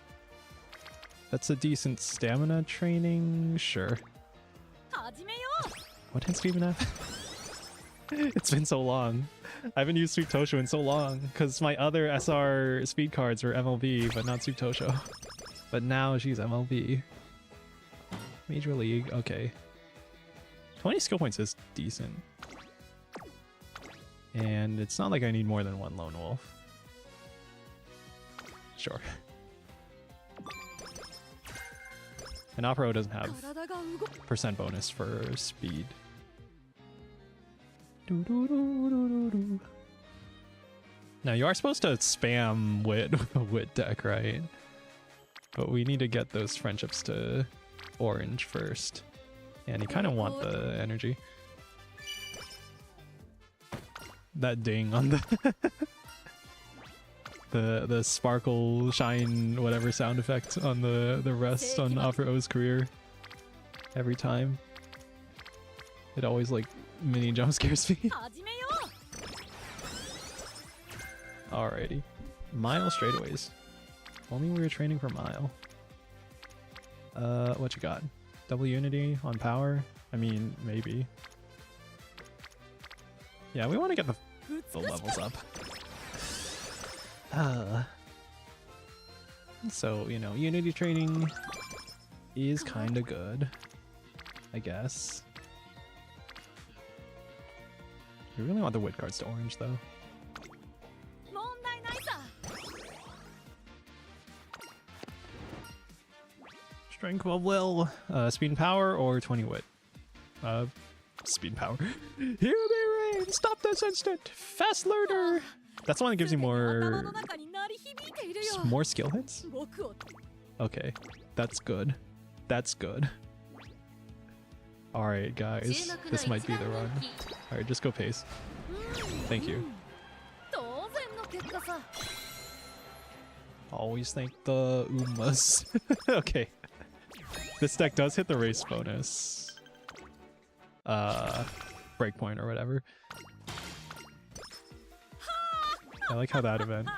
That's a decent stamina training, sure. What tends to even have? It's been so long. I haven't used Sweep Tosho in so long because my other SR speed cards were MLB, but not Sweep Tosho. But now she's MLB. Major League, okay. 20 skill points is decent. And it's not like I need more than one Lone Wolf. Sure. And Opera doesn't have percent bonus for speed. Now you are supposed to spam wit with a wit deck, right? But we need to get those friendships to orange first. And you kind of want the energy. That ding on the sparkle, shine, whatever sound effect on the rest on Opera O's career. Every time. It always like mini jump scares me. Alrighty. Mile straightaways. Only we were training for mile. What you got? Double Unity on power? I mean, maybe. Yeah, we want to get the levels up. So, you know, Unity training is kind of good, I guess. We really want the wit cards to orange, though. Strength of will, speed and power, or 20 wit. Speed and power. Here they reign! Stop this instant! Fast learner! That's the one that gives you more skill hits? Okay, that's good. That's good. Alright, guys. This might be the run. Alright, just go pace. Thank you. Always thank the Umas. Okay. This deck does hit the race bonus. Breakpoint or whatever. I like how that event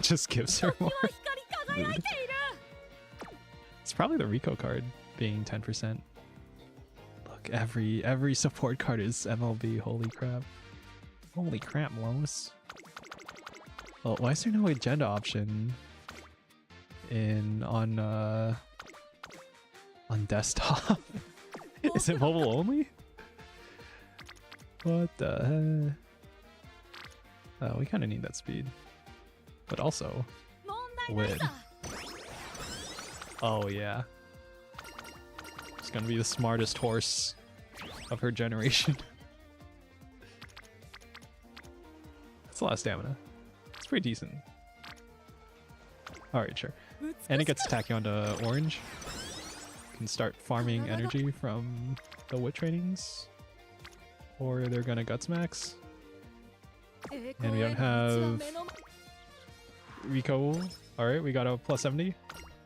just gives her more mood. It's probably the Rico card being 10%. Look, every support card is MLB. Holy crap. Holy crap, Lois. Oh, why is there no agenda option on desktop? Is it mobile only? What the heck? We kind of need that speed, but also lid. Oh yeah, it's gonna be the smartest horse of her generation. That's a lot of stamina. It's pretty decent. All right, sure. And it gets tacky onto orange. Can start farming energy from the wit trainings, or they're gonna guts max. And we don't have Rico. Alright, we got a plus 70,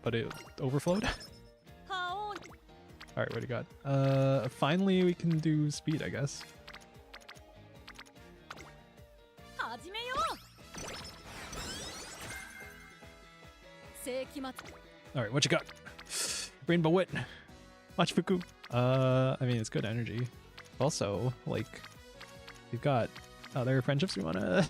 but it overflowed. Alright, what do we got? Finally we can do speed, I guess. Alright, what you got? Rainbow Wit. Machifuku. I mean, it's good energy. Also, like, we've got other friendships we wanna...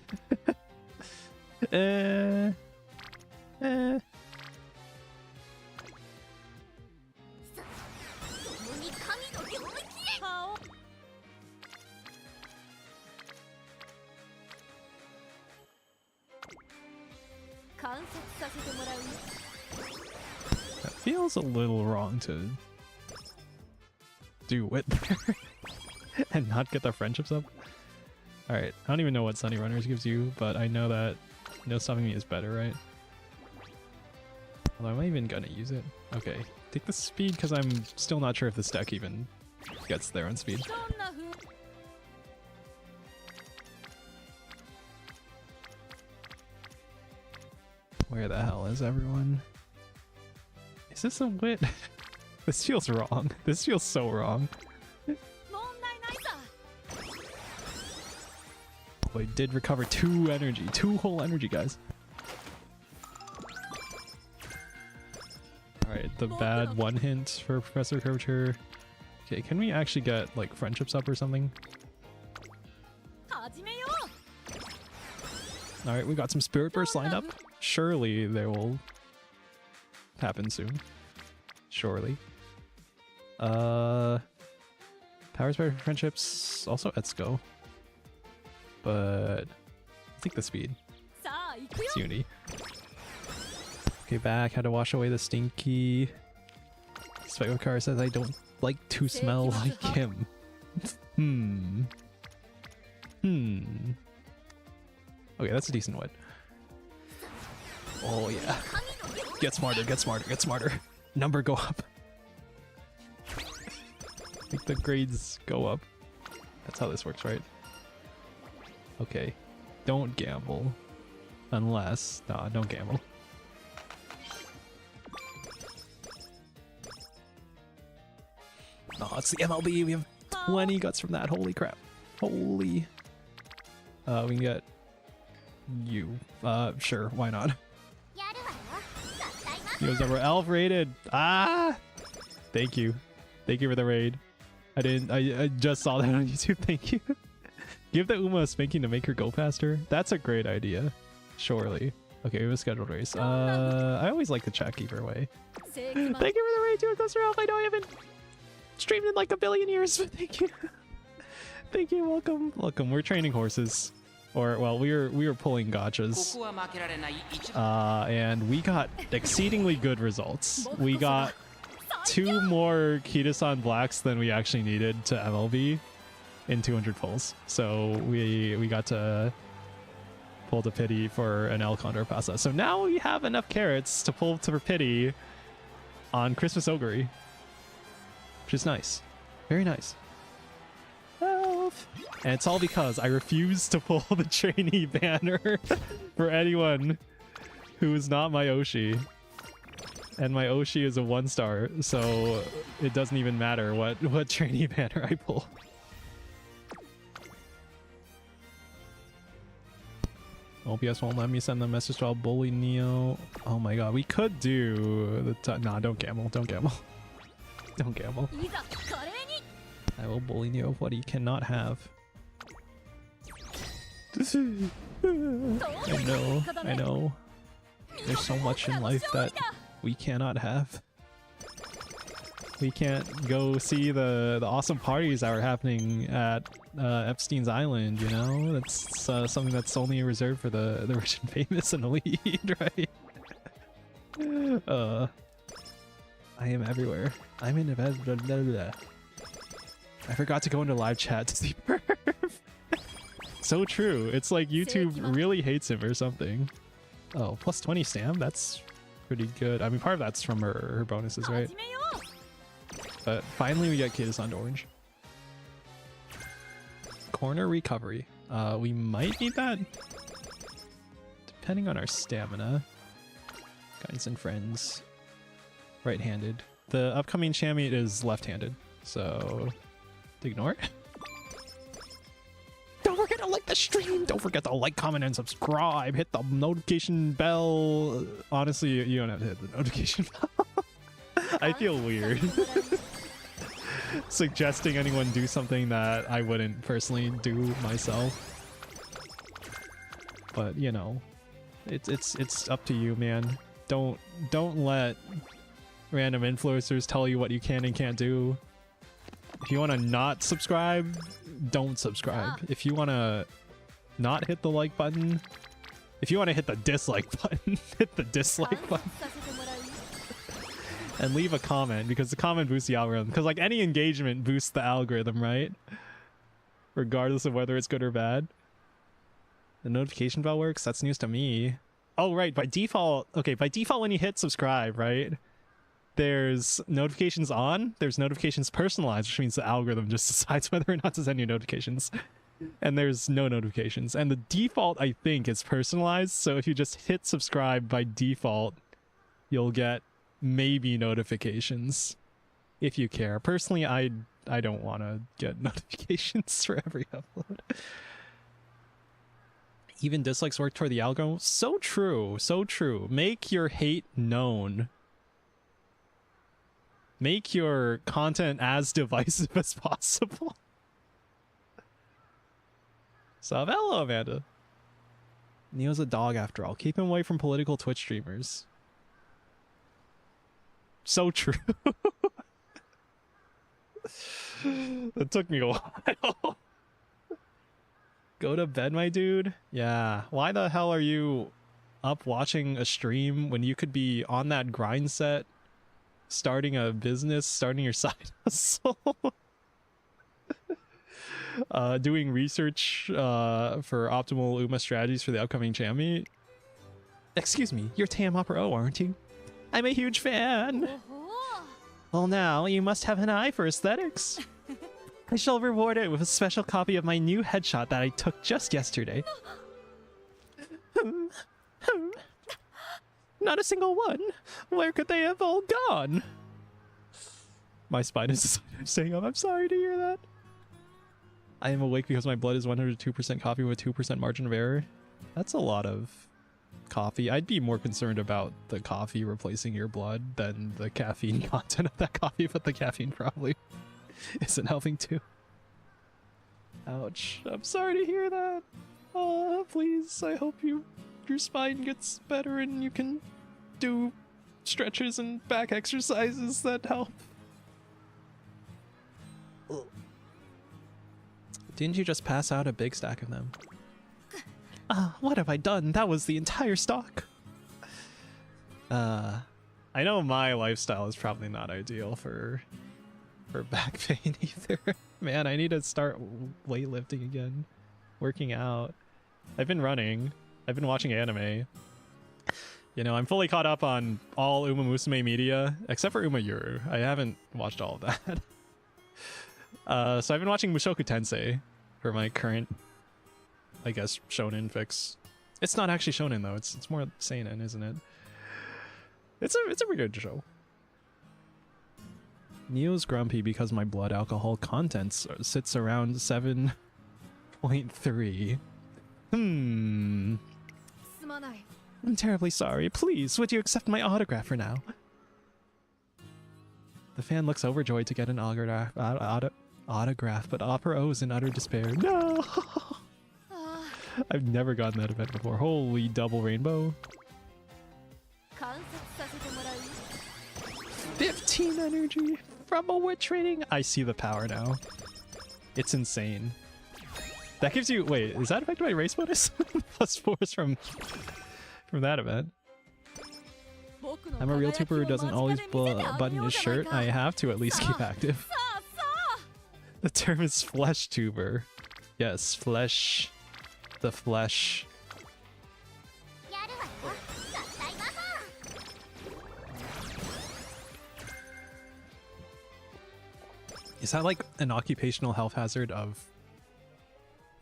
That feels a little wrong to do wit there and not get the friendships up. Alright, I don't even know what Sunny Runners gives you, but I know that no stopping me is better, right? Although am I even gonna use it? Okay, take the speed because I'm still not sure if this deck even gets there on speed. Where the hell is everyone? Is this a wit? This feels wrong. This feels so wrong. Oh, I did recover 2 energy. 2 whole energy, guys. Alright, the bad 1 hint for Professor Curvature. Okay, can we actually get, like, friendships up or something? Alright, we got some Spirit Bursts lined up. Surely they will happen soon. Surely. Power Spirit Friendships, also Etsuko. But I think the speed. It's Uni. Okay, back. Had to wash away the stinky. Spectre says I don't like to smell like him. Okay, that's a decent wit. Oh yeah. Get smarter, get smarter, get smarter. Number go up. Make the grades go up. That's how this works, right? Okay. Don't gamble. Unless... Nah, don't gamble. Oh, it's the MLB. We have 20 guts from that. Holy crap. Holy... we can get... you. Sure, why not? Yo's number elf rated. Ah! Thank you. Thank you for the raid. I just saw that on YouTube. Thank you. Give the Uma a spanking to make her go faster. That's a great idea. Surely. Okay, we have a scheduled race. I always like to check either way. Thank you for the raid, too, Cluster Elf. I know I haven't streamed in like a billion years, but thank you. Thank you. Welcome. Welcome. We're training horses. Or, well, we were pulling gachas. And we got exceedingly good results. We got 2 more Kitasan blacks than we actually needed to MLB in 200 pulls. So we got to pull to pity for an El Condor Pasa. So now we have enough carrots to pull to pity on Christmas Ogre, which is nice. Very nice. And it's all because I refuse to pull the trainee banner for anyone who is not my Oshi. And my Oshi is a 1-star, so it doesn't even matter what trainee banner I pull. OPS won't let me send the message to bully Neo. Oh my god, we could do the nah, don't gamble, don't gamble. Don't gamble. I will bully Neo of what he cannot have. I know. There's so much in life that we cannot have. We can't go see the awesome parties that are happening at Epstein's Island, you know? That's something that's only reserved for the rich and famous and elite, right? I am everywhere. I'm in blah. I forgot to go into live chat to see Perf. So true. It's like YouTube really hates him or something. Oh, plus 20 stam? That's pretty good. I mean, part of that's from her bonuses, right? But finally we get Kitasan to orange. Corner recovery. We might need that. Depending on our stamina. Guidance and friends. Right-handed. The upcoming Chamiet is left-handed, so ignore it. Don't forget to like the stream! Don't forget to like, comment, and subscribe! Hit the notification bell! Honestly, you don't have to hit the notification bell. I feel weird. Suggesting anyone do something that I wouldn't personally do myself. But, you know, it's up to you, man. Don't let random influencers tell you what you can and can't do. If you want to not subscribe, don't subscribe. If you want to not hit the like button, if you want to hit the dislike button, hit the dislike button. And leave a comment, because the comment boosts the algorithm. Because like any engagement boosts the algorithm, right? Regardless of whether it's good or bad. The notification bell works? That's news to me. Oh, right. By default, okay, by default when you hit subscribe, right? There's notifications on, there's notifications personalized, which means the algorithm just decides whether or not to send you notifications. And there's no notifications. And the default, I think, is personalized. So if you just hit subscribe by default, you'll get maybe notifications if you care. Personally, I don't want to get notifications for every upload. Even dislikes work toward the algorithm. So true, so true. Make your hate known. Make your content as divisive as possible. So, hello, Amanda. Neo's a dog after all. Keep him away from political Twitch streamers. So true. That took me a while. Go to bed, my dude? Yeah. Why the hell are you up watching a stream when you could be on that grind set, starting a business, starting your side hustle? Doing research for optimal UMA strategies for the upcoming Chami. Excuse me, you're Tam Opera O, aren't you? I'm a huge fan. Well, now you must have an eye for aesthetics. I shall reward it with a special copy of my new headshot that I took just yesterday. Not a single one. Where could they have all gone? My spine is staying up. I'm sorry to hear that. I am awake because my blood is 102% coffee with 2% margin of error. That's a lot of coffee. I'd be more concerned about the coffee replacing your blood than the caffeine content of that coffee, but the caffeine probably isn't helping too. Ouch. I'm sorry to hear that. Please, I hope your spine gets better and you can do stretches and back exercises that help. Didn't you just pass out a big stack of them? What have I done? That was the entire stock. I know my lifestyle is probably not ideal for back pain either. Man, I need to start weightlifting again. Working out. I've been running. I've been watching anime. You know, I'm fully caught up on all Uma Musume media, except for Uma Yuru. I haven't watched all of that. So I've been watching Mushoku Tensei for my current, I guess, shonen fix. It's not actually shonen though. It's more seinen, isn't it? It's a pretty good show. Neo's grumpy because my blood alcohol content sits around 7.3. I'm terribly sorry. Please, would you accept my autograph for now? The fan looks overjoyed to get an autograph, but Opera O is in utter despair. No! I've never gotten that event before. Holy double rainbow. 15 energy from a wit training. I see the power now. It's insane. That gives you, wait, is that affected by race bonus? +4s from that event. I'm a real tuber who doesn't always button his shirt. I have to at least keep active. The term is flesh tuber. Yes, flesh. The flesh. Is that like an occupational health hazard of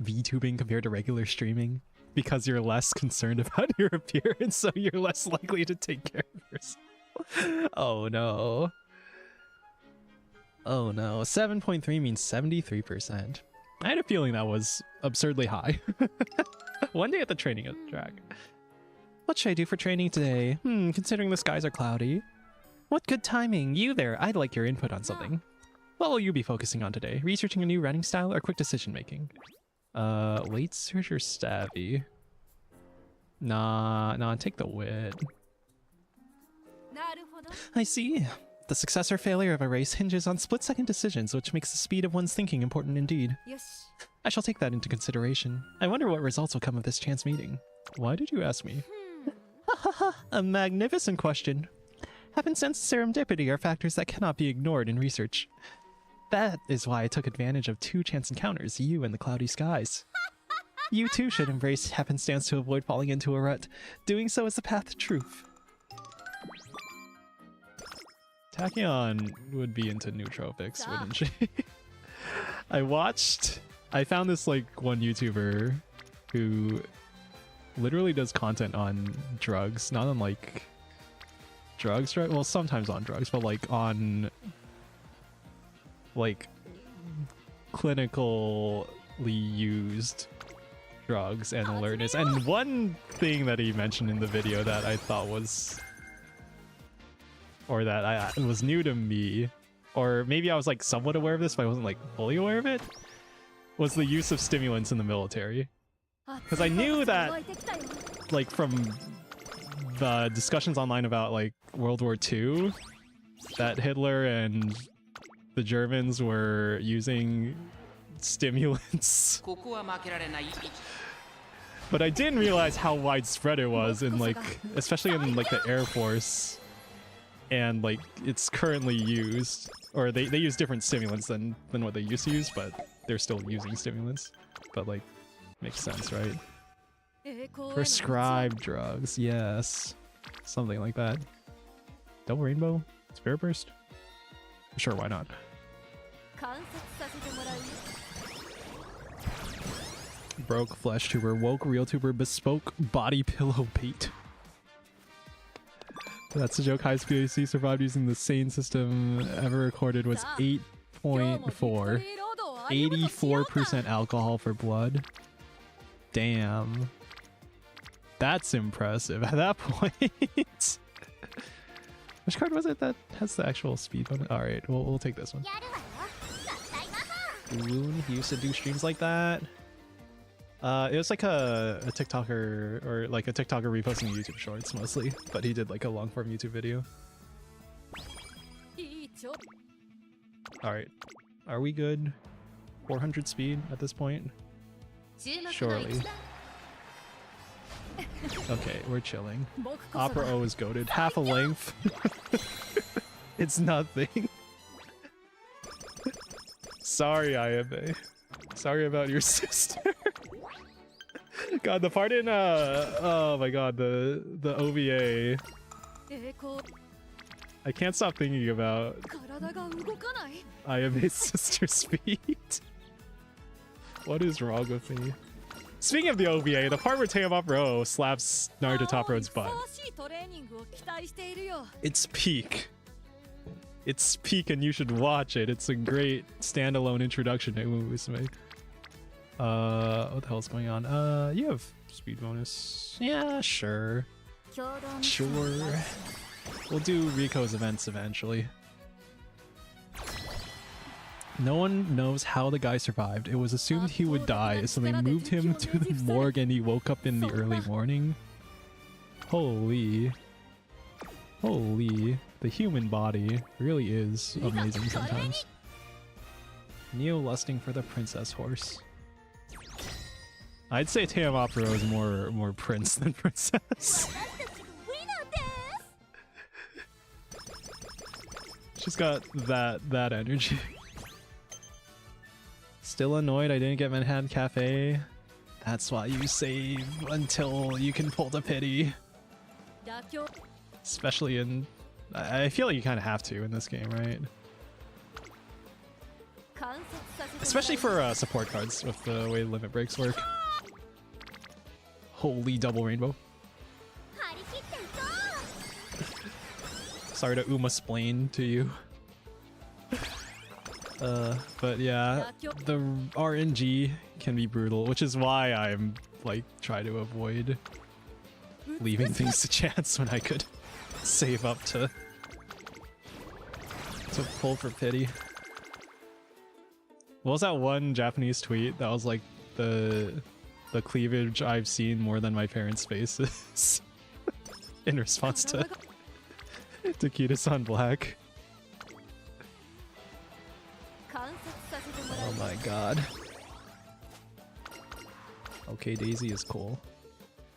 VTubing compared to regular streaming? Because you're less concerned about your appearance, so you're less likely to take care of yourself. Oh no. Oh no. 7.3 means 73%. I had a feeling that was absurdly high. One day at the training track. What should I do for training today? Considering the skies are cloudy. What good timing. You there, I'd like your input on something. What will you be focusing on today? Researching a new running style or quick decision making? Late surge or stabby? Nah, take the wit. I see. The success or failure of a race hinges on split-second decisions, which makes the speed of one's thinking important indeed. I shall take that into consideration. I wonder what results will come of this chance meeting. Why did you ask me? A magnificent question. Happenstance and serendipity are factors that cannot be ignored in research. That is why I took advantage of 2 chance encounters, you and the cloudy skies. You too should embrace happenstance to avoid falling into a rut. Doing so is the path to truth. Tachyon would be into nootropics, wouldn't she? I found this like one YouTuber who literally does content on drugs, not on like drugs, right? Well, sometimes on drugs, but like on like clinically used drugs and alertness. And one thing that he mentioned in the video that I thought was, or that was new to me, or maybe I was like somewhat aware of this, but I wasn't like fully aware of it, was the use of stimulants in the military. Because I knew that, like, from the discussions online about like World War II, that Hitler and the Germans were using stimulants. But I didn't realize how widespread it was in like, especially in like the Air Force, and like it's currently used, or they use different stimulants than what they used to use, but they're still using stimulants. But like, makes sense, right? Prescribed drugs, yes. Something like that. Double rainbow? Spirit burst? Sure, why not? Broke flesh tuber, woke real tuber, bespoke body pillow bait. That's a joke. Highest PAC survived using the sane system ever recorded was 8.4. 84% alcohol for blood. Damn. That's impressive at that point. Which card was it that has the actual speed bonus? Alright, we'll take this one. Loon, he used to do streams like that. It was like a TikToker, or like a TikToker reposting YouTube shorts mostly, but he did like a long form YouTube video. Alright, are we good? 400 speed at this point? Surely. Okay, we're chilling. Opera O is goated. Half a length. It's nothing. Sorry, IMA. Sorry about your sister. God, the part in oh my god, the OVA. I can't stop thinking about IMA's sister speed. What is wrong with me? Speaking of the OVA, the part where Teomop slaps Naruto Toproad's butt. It's peak. It's peak and you should watch it. It's a great standalone introduction to Musume. What the hell's going on? You have speed bonus. Yeah, sure. Sure. We'll do Rico's events eventually. No one knows how the guy survived. It was assumed he would die, so they moved him to the morgue and he woke up in the early morning. Holy. Holy. The human body really is amazing sometimes. Neo lusting for the princess horse. I'd say Teomopero is more prince than princess. She's got that energy. Still annoyed I didn't get Manhattan Cafe. That's why you save until you can pull the pity. Especially in... I feel like you kind of have to in this game, right? Especially for support cards with the way limit breaks work. Holy double rainbow. Sorry to Uma-splain to you. But yeah, the RNG can be brutal, which is why I'm like try to avoid leaving things to chance when I could save up to pull for pity. What was that one Japanese tweet that was like the cleavage I've seen more than my parents' faces in response to Kitasan Black? Oh my god. Okay, Daisy is cool.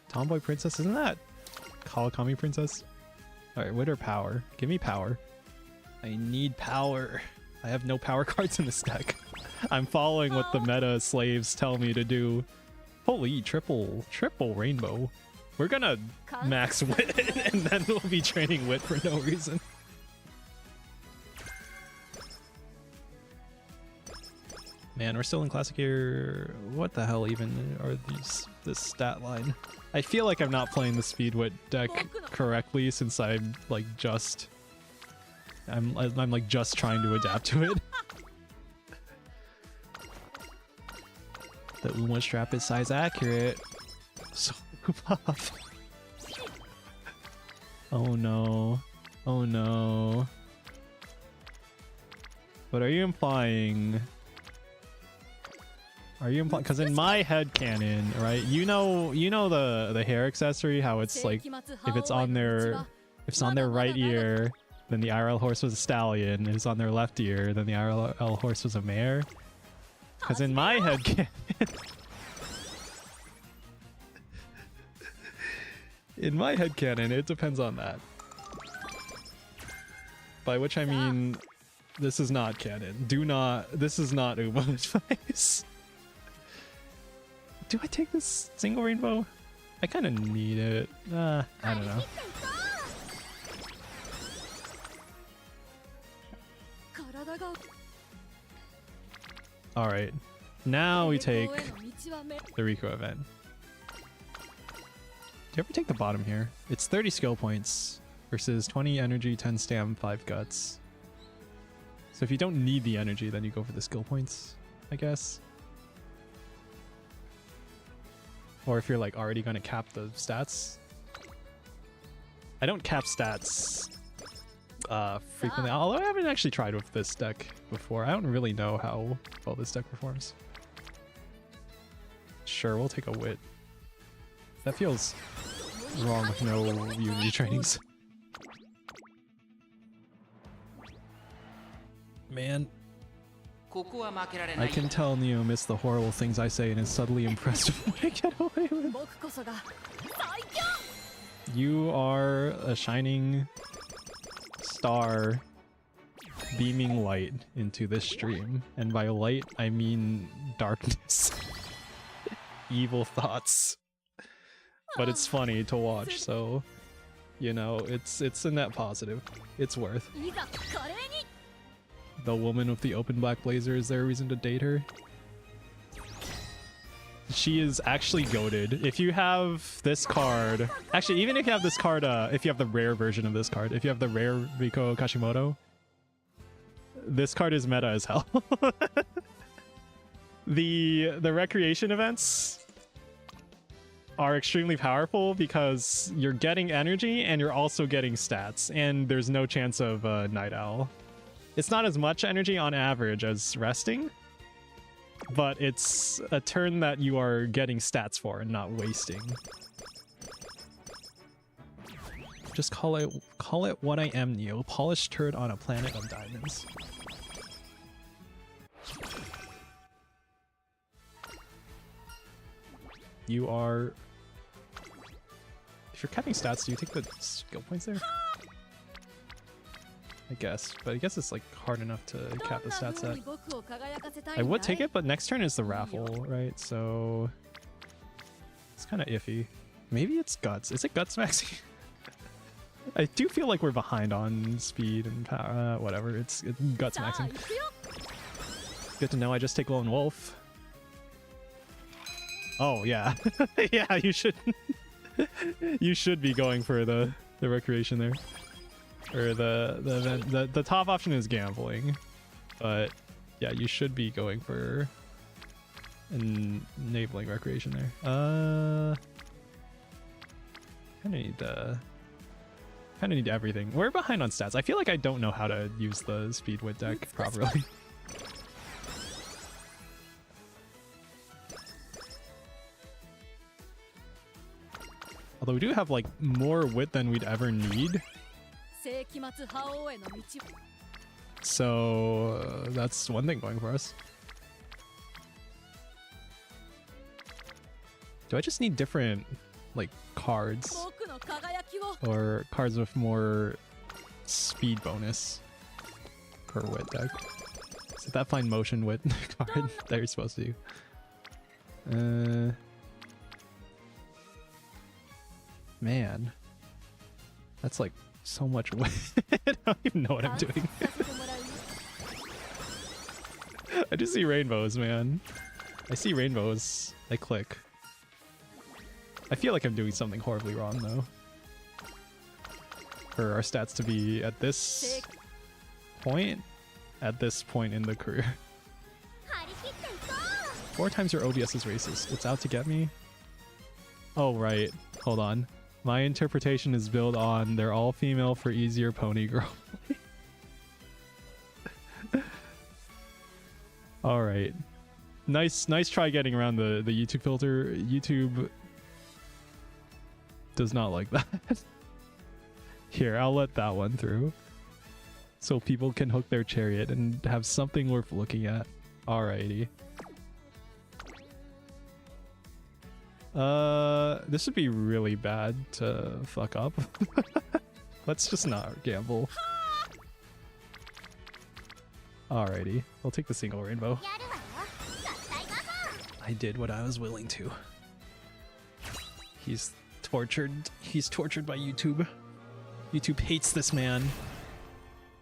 Tomboy Princess, isn't that Kawakami Princess? Alright, what are power? Give me power. I need power. I have no power cards in this deck. I'm following what the meta slaves tell me to do. Holy, triple rainbow. We're gonna max wit and then we'll be training wit for no reason. Man, we're still in classic year. What the hell even are this stat line? I feel like I'm not playing the speed wit deck correctly since I'm like just I'm like just trying to adapt to it. The Uma strap is size accurate. So off. Oh no. Oh no. What are you implying? Are you implying? Because in my head canon, right? You know the hair accessory, how it's like if it's on their right ear, then the IRL horse was a stallion. If it's on their left ear, then the IRL horse was a mare. Because in my head canon, in my head canon, it depends on that. By which I mean, this is not canon. This is not Uma advice. Do I take this single rainbow? I kind of need it. I don't know. Alright. Now we take the Rico event. Do you ever take the bottom here? It's 30 skill points versus 20 energy, 10 stam, 5 guts. So if you don't need the energy, then you go for the skill points, I guess. Or if you're like already gonna cap the stats. I don't cap stats frequently, although I haven't actually tried with this deck before. I don't really know how well this deck performs. Sure, we'll take a wit. That feels wrong with no Unity trainings. Man. I can tell Neo missed the horrible things I say and is subtly impressed with what I get away with. You are a shining star beaming light into this stream. And by light, I mean darkness. Evil thoughts. But it's funny to watch, so... You know, it's a net positive. It's worth. The woman with the open black blazer, is there a reason to date her? She is actually goated. If you have this card... Actually, even if you have this card, if you have the rare version of this card, if you have the rare Riko Kashimoto, this card is meta as hell. The recreation events are extremely powerful because you're getting energy and you're also getting stats, and there's no chance of Night Owl. It's not as much energy on average as resting, but it's a turn that you are getting stats for and not wasting. Just call it what I am, Neo. Polished turd on a planet of diamonds. You are... If you're capping stats, do you take the skill points there? I guess, but I guess it's like hard enough to cap the stats at. I would take it, but next turn is the raffle, right? So it's kind of iffy. Maybe it's guts. Is it guts maxing? I do feel like we're behind on speed and power. Whatever, it's guts maxing. Good to know. I just take lone wolf. Oh yeah, yeah. You should. You should be going for the recreation there. Or the top option is gambling, but yeah, you should be going for enabling recreation there. Kind of need everything. We're behind on stats. I feel like I don't know how to use the speed wit deck properly. Although we do have like more wit than we'd ever need. So that's one thing going for us. Do I just need different like cards or cards with more speed bonus per wit deck? Is it that fine motion wit card that you're supposed to do? Man, that's like so much wit. I don't even know what I'm doing. I just see rainbows, man. I see rainbows. I click. I feel like I'm doing something horribly wrong, though. For our stats to be at this point in the career. 4 times your OBS is racist. It's out to get me? Oh, right. Hold on. My interpretation is built on they're all female for easier pony girl. All right. Nice try getting around the YouTube filter. YouTube does not like that. Here, I'll let that one through. So people can hook their chariot and have something worth looking at. Alrighty. This would be really bad to fuck up. Let's just not gamble. Alrighty, we'll take the single rainbow. I did what I was willing to. He's tortured by YouTube. YouTube hates this man.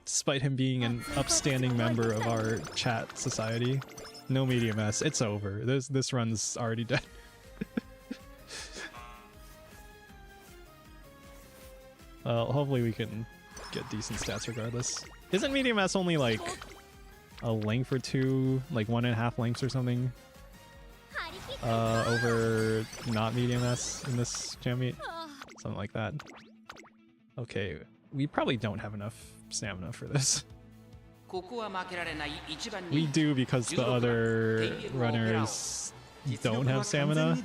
Despite him being an upstanding member of our chat society. No medium S, it's over. This run's already dead. Well, hopefully we can get decent stats regardless. Isn't medium S only like a length or two? Like 1.5 lengths or something? over not medium S in this jam meet. Something like that. Okay, we probably don't have enough stamina for this. We do because the other runners don't have stamina.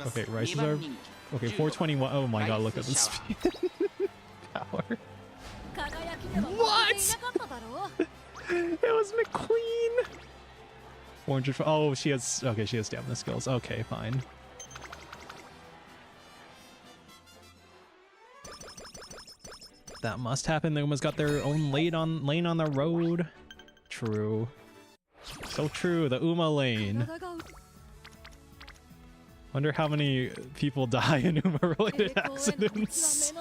Okay, rices are... Okay, 421. Oh my god, look at the speed. Power. What? It was McQueen! 400... Oh, she has... Okay, she has stamina skills. Okay, fine. That must happen. The Uma's got their own lane on the road. True. So true, the Uma lane. Wonder how many people die in Uma-related accidents.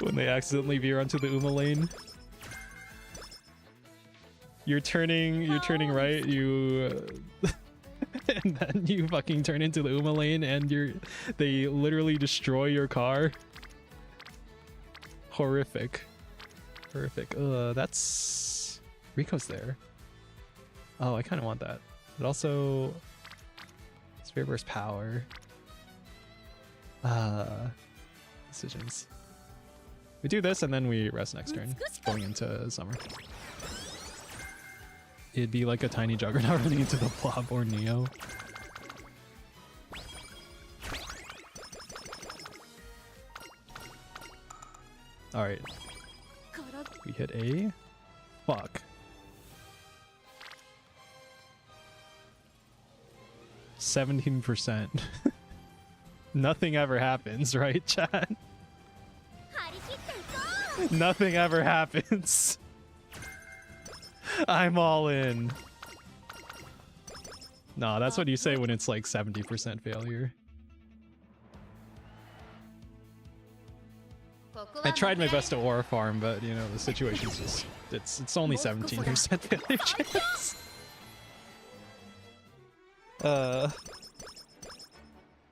When they accidentally veer onto the Uma lane. You're turning right, you... and then you fucking turn into the Uma lane and they literally destroy your car. Horrific. Horrific. That's... Rico's there. Oh, I kind of want that. But also... Spirit Burst power. Decisions. We do this and then we rest next turn, going into summer. It'd be like a tiny Juggernaut running into the Blob or Neo. Alright. We hit A. Fuck. 17%. Nothing ever happens, right, chat? Nothing ever happens. I'm all in. Nah, that's what you say when it's like 70% failure. I tried my best to aura farm, but you know, the situation's just it's only 17% failure chance.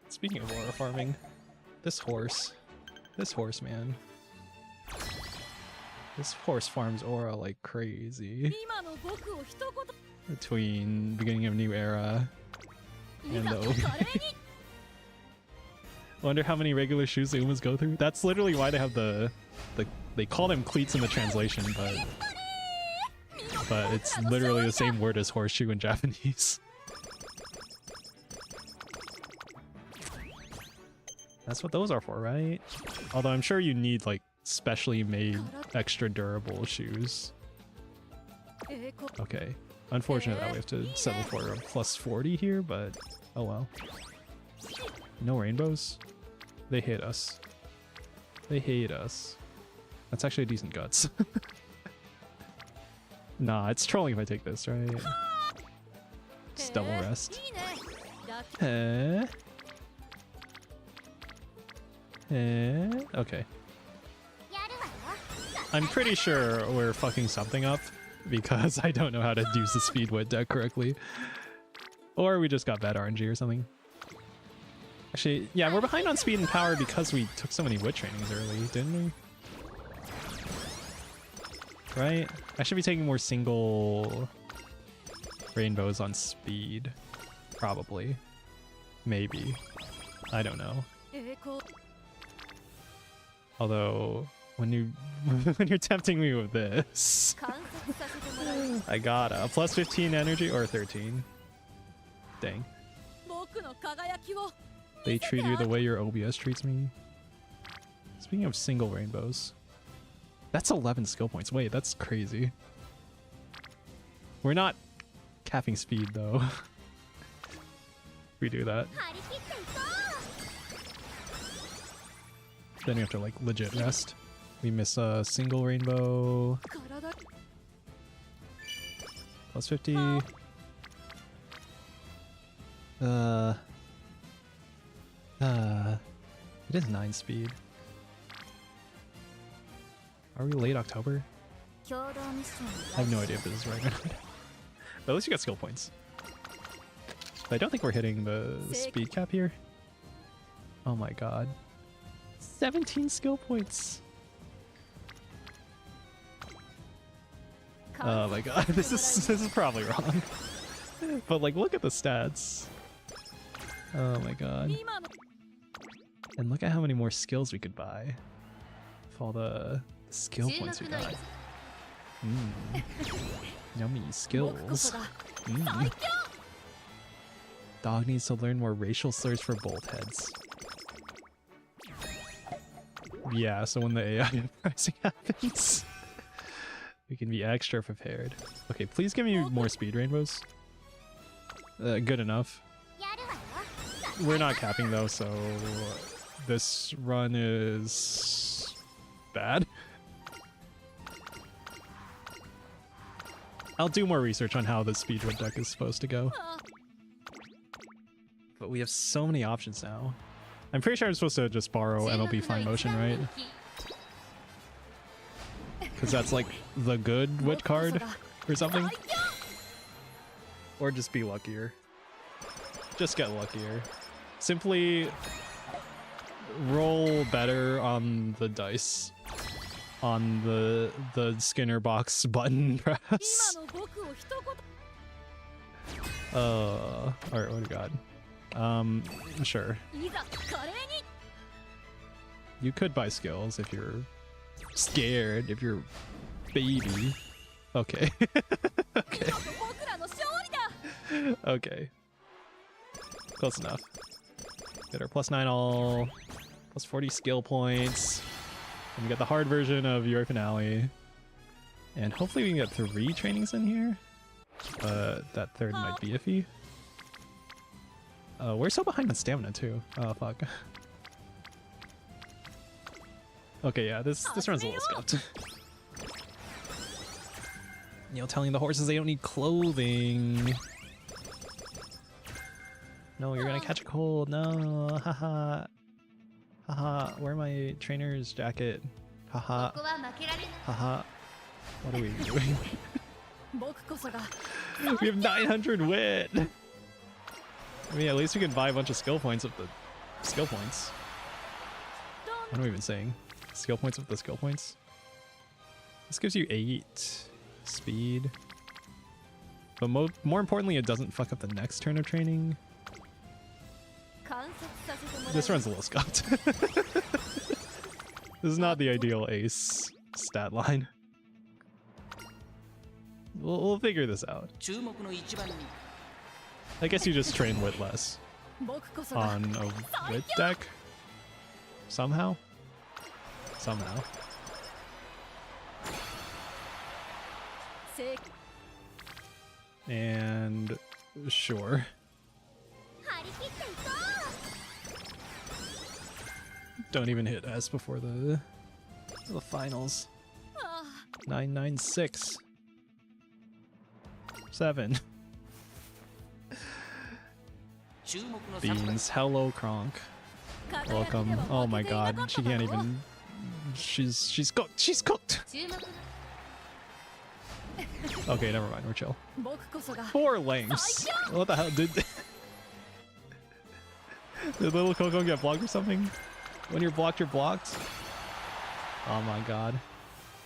Speaking of aura farming, this horse, man. This horse farms aura like crazy. Between beginning of new era and the OB. Wonder how many regular shoes the Umas go through. That's literally why they have they call them cleats in the translation, but it's literally the same word as horseshoe in Japanese. That's what those are for, right? Although I'm sure you need like specially made extra durable shoes. Okay. Unfortunate that we have to settle for a plus 40 here, but oh well. No rainbows? They hate us. They hate us. That's actually a decent guts. Nah, it's trolling if I take this, right? Just double rest. Okay. I'm pretty sure we're fucking something up because I don't know how to use the speed wit deck correctly. Or we just got bad RNG or something. Actually, yeah, we're behind on speed and power because we took so many wit trainings early, didn't we? Right? I should be taking more single rainbows on speed. Probably. Maybe. I don't know. Although, when you're tempting me with this, I got a plus 15 energy or 13. Dang. They treat you the way your OBS treats me. Speaking of single rainbows, that's 11 skill points. Wait, that's crazy. We're not capping speed though. We do that. Then you have to like legit rest. We miss a single rainbow. Plus 50. It is 9 speed. Are we late October? I have no idea if this is right or not. But at least you got skill points. But I don't think we're hitting the speed cap here. Oh my god. 17 skill points. Oh my god, this is probably wrong. But like, look at the stats. Oh my god. And look at how many more skills we could buy. With all the skill points we got. Yummy skills. Dog needs to learn more racial slurs for both heads. Yeah, so when the AI pricing happens, we can be extra prepared. Okay, please give me more speed rainbows. Good enough. We're not capping though, so this run is bad. I'll do more research on how the speedrun deck is supposed to go. But we have so many options now. I'm pretty sure I'm supposed to just borrow MLB Fine Motion, right? Because that's like the good wit card or something. Or just be luckier. Just get luckier. Simply roll better on the dice. On the Skinner box button press. Alright, what do we got? Sure. You could buy skills if you're scared, if you're baby. Okay. Okay. Okay. Close enough. Get our +9 all, +40 skill points. And we got the hard version of your finale. And hopefully we can get 3 trainings in here. That third might be iffy. We're so behind on stamina too. Oh fuck. Okay, yeah, this run's a little scuffed. You know, telling the horses they don't need clothing. No, you're gonna catch a cold. No, haha. Haha, where my trainer's jacket? Haha. Haha. What are we doing? We have 900 wit! I mean, at least we can buy a bunch of skill points with the skill points. What am I even saying? Skill points with the skill points? This gives you 8 speed. But more importantly, it doesn't fuck up the next turn of training. This run's a little scuffed. This is not the ideal ace stat line. We'll figure this out. I guess you just train wit less on a wit deck. Somehow. Somehow. And sure. Don't even hit S before the finals. 996. 7. Beans, hello Kronk. Welcome. Oh my god, she can't even. She's cooked. She's cooked. Okay, never mind. We're chill. 4 lengths. What the hell did? Did little Coco get blocked or something? When you're blocked, you're blocked. Oh my god.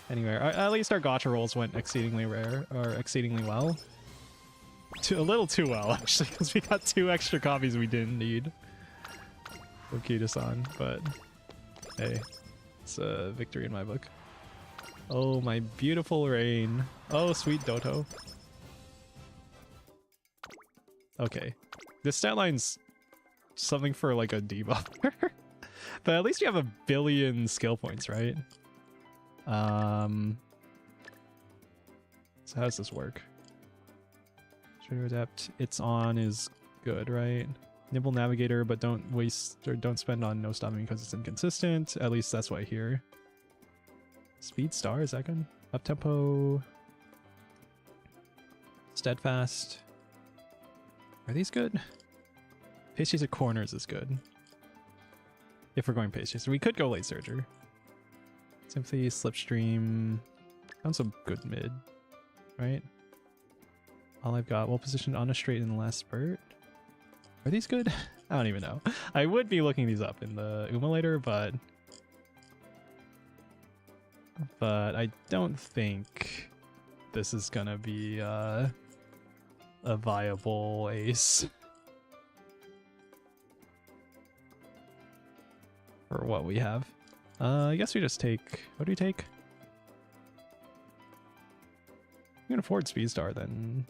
Anyway, at least our gacha rolls went exceedingly rare, or exceedingly well. A little too well, actually, because we got 2 extra copies we didn't need for Kitasan, but hey, it's a victory in my book. Oh, my beautiful rain. Oh, sweet Doto. Okay. This stat line's something for like a debuffer. But at least you have 1 billion skill points, right? So how does this work? Trader Adept, it's on is good, right? Nimble Navigator, but don't waste or don't spend on no stopping because it's inconsistent. At least that's what I hear. Speed Star, is that good? Up tempo. Steadfast. Are these good? Pace Chaser Corners is good. If we're going Pace Chaser. We could go Late Surger. Simply Slipstream. Sounds a good mid, right? All I've got, well positioned on a straight in the last spurt. Are these good? I don't even know. I would be looking these up in the emulator, but I don't think this is gonna be a viable ace. For what we have. I guess we just take... What do we take? We can afford Speed Star, then...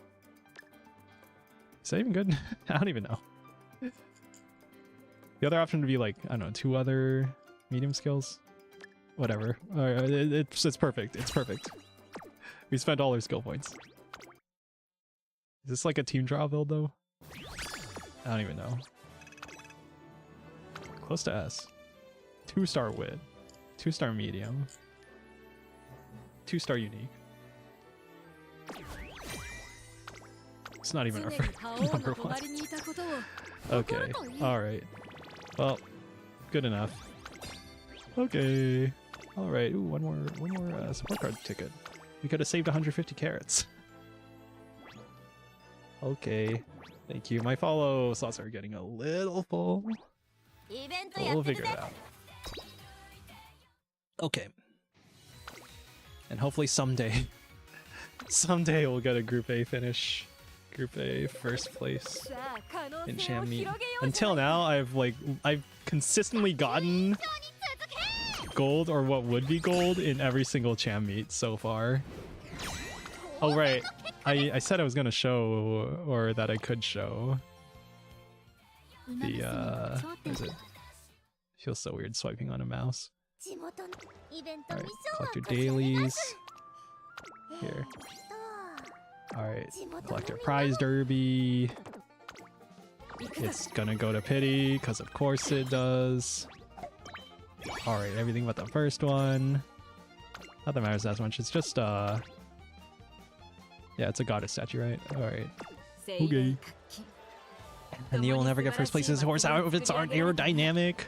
Is that even good? I don't even know. The other option would be like, I don't know, 2 other medium skills? Whatever. It's perfect. It's perfect. We spent all our skill points. Is this like a team draw build, though? I don't even know. Close to S. 2-star wit. 2-star medium. 2-star unique. It's not even our first number 1. Okay. Alright. Well, good enough. Okay. Alright. Ooh, one more support card ticket. We could have saved 150 carats. Okay. Thank you. My follow slots are getting a little full. But we'll figure it out. Okay. And hopefully someday we'll get a Group A finish. Group A first place in Cham Meet. Until now, I've consistently gotten gold or what would be gold in every single Cham Meet so far. Oh right, I said I was gonna show, or that I could show the what is it? Feels so weird swiping on a mouse. Alright, collector dailies. Here. Alright, collector prize derby. It's gonna go to pity, because of course it does. Alright, everything but the first one. Not that matters as much, it's just yeah, it's a goddess statue, right? Alright. Okay. And you'll never get first place as horse outfits aren't aerodynamic.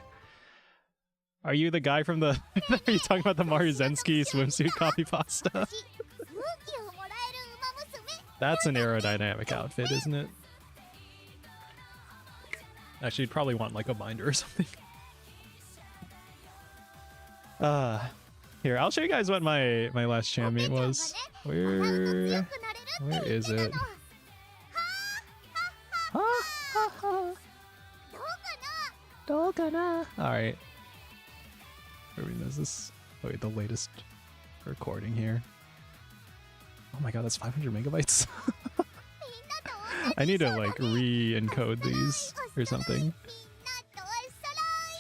Are you the guy from the are you talking about the Maruzensky swimsuit copy pasta? That's an aerodynamic outfit, isn't it? Actually, you'd probably want like a binder or something. Here, I'll show you guys what my last Cham Meet was. Where is it? Alright. Is this? Oh wait, the latest recording here. Oh my god, that's 500 megabytes. I need to like re-encode these or something.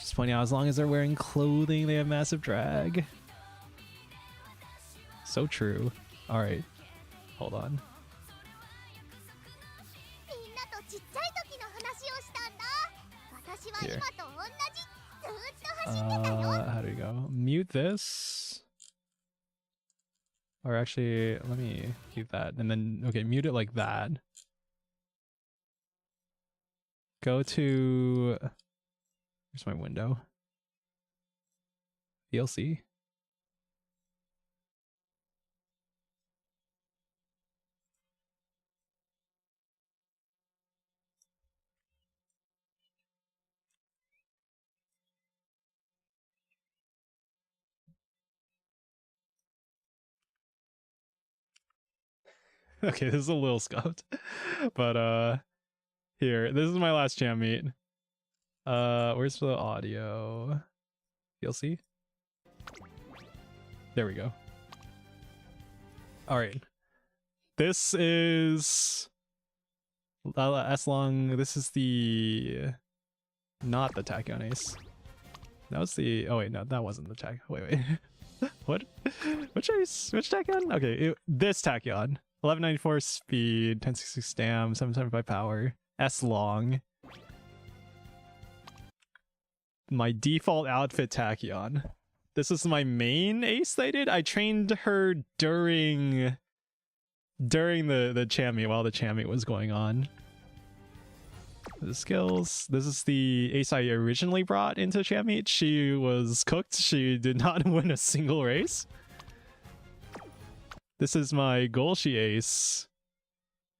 Just pointing out, as long as they're wearing clothing, they have massive drag. So true. Alright. Hold on. Here. How do we go? Mute this. Or actually, let me keep that. And then, okay, mute it like that. Go to... Where's my window? VLC? Okay, this is a little scuffed. But here, this is my last Cham Meet. Where's the audio? You'll see. There we go. Alright. This is S-Long. This is the not the Tachyon Ace. That was the oh wait, no, that wasn't the Tachyon. Wait. What? Which ace? Which Tachyon? Okay, this Tachyon. 1194 speed, 1066 stam, 775 power, S-Long. My default outfit Tachyon. This is my main ace they did. I trained her during the Cham Meet while the Cham Meet was going on. The skills. This is the ace I originally brought into Cham Meet. She was cooked. She did not win a single race. This is my Golshi ace.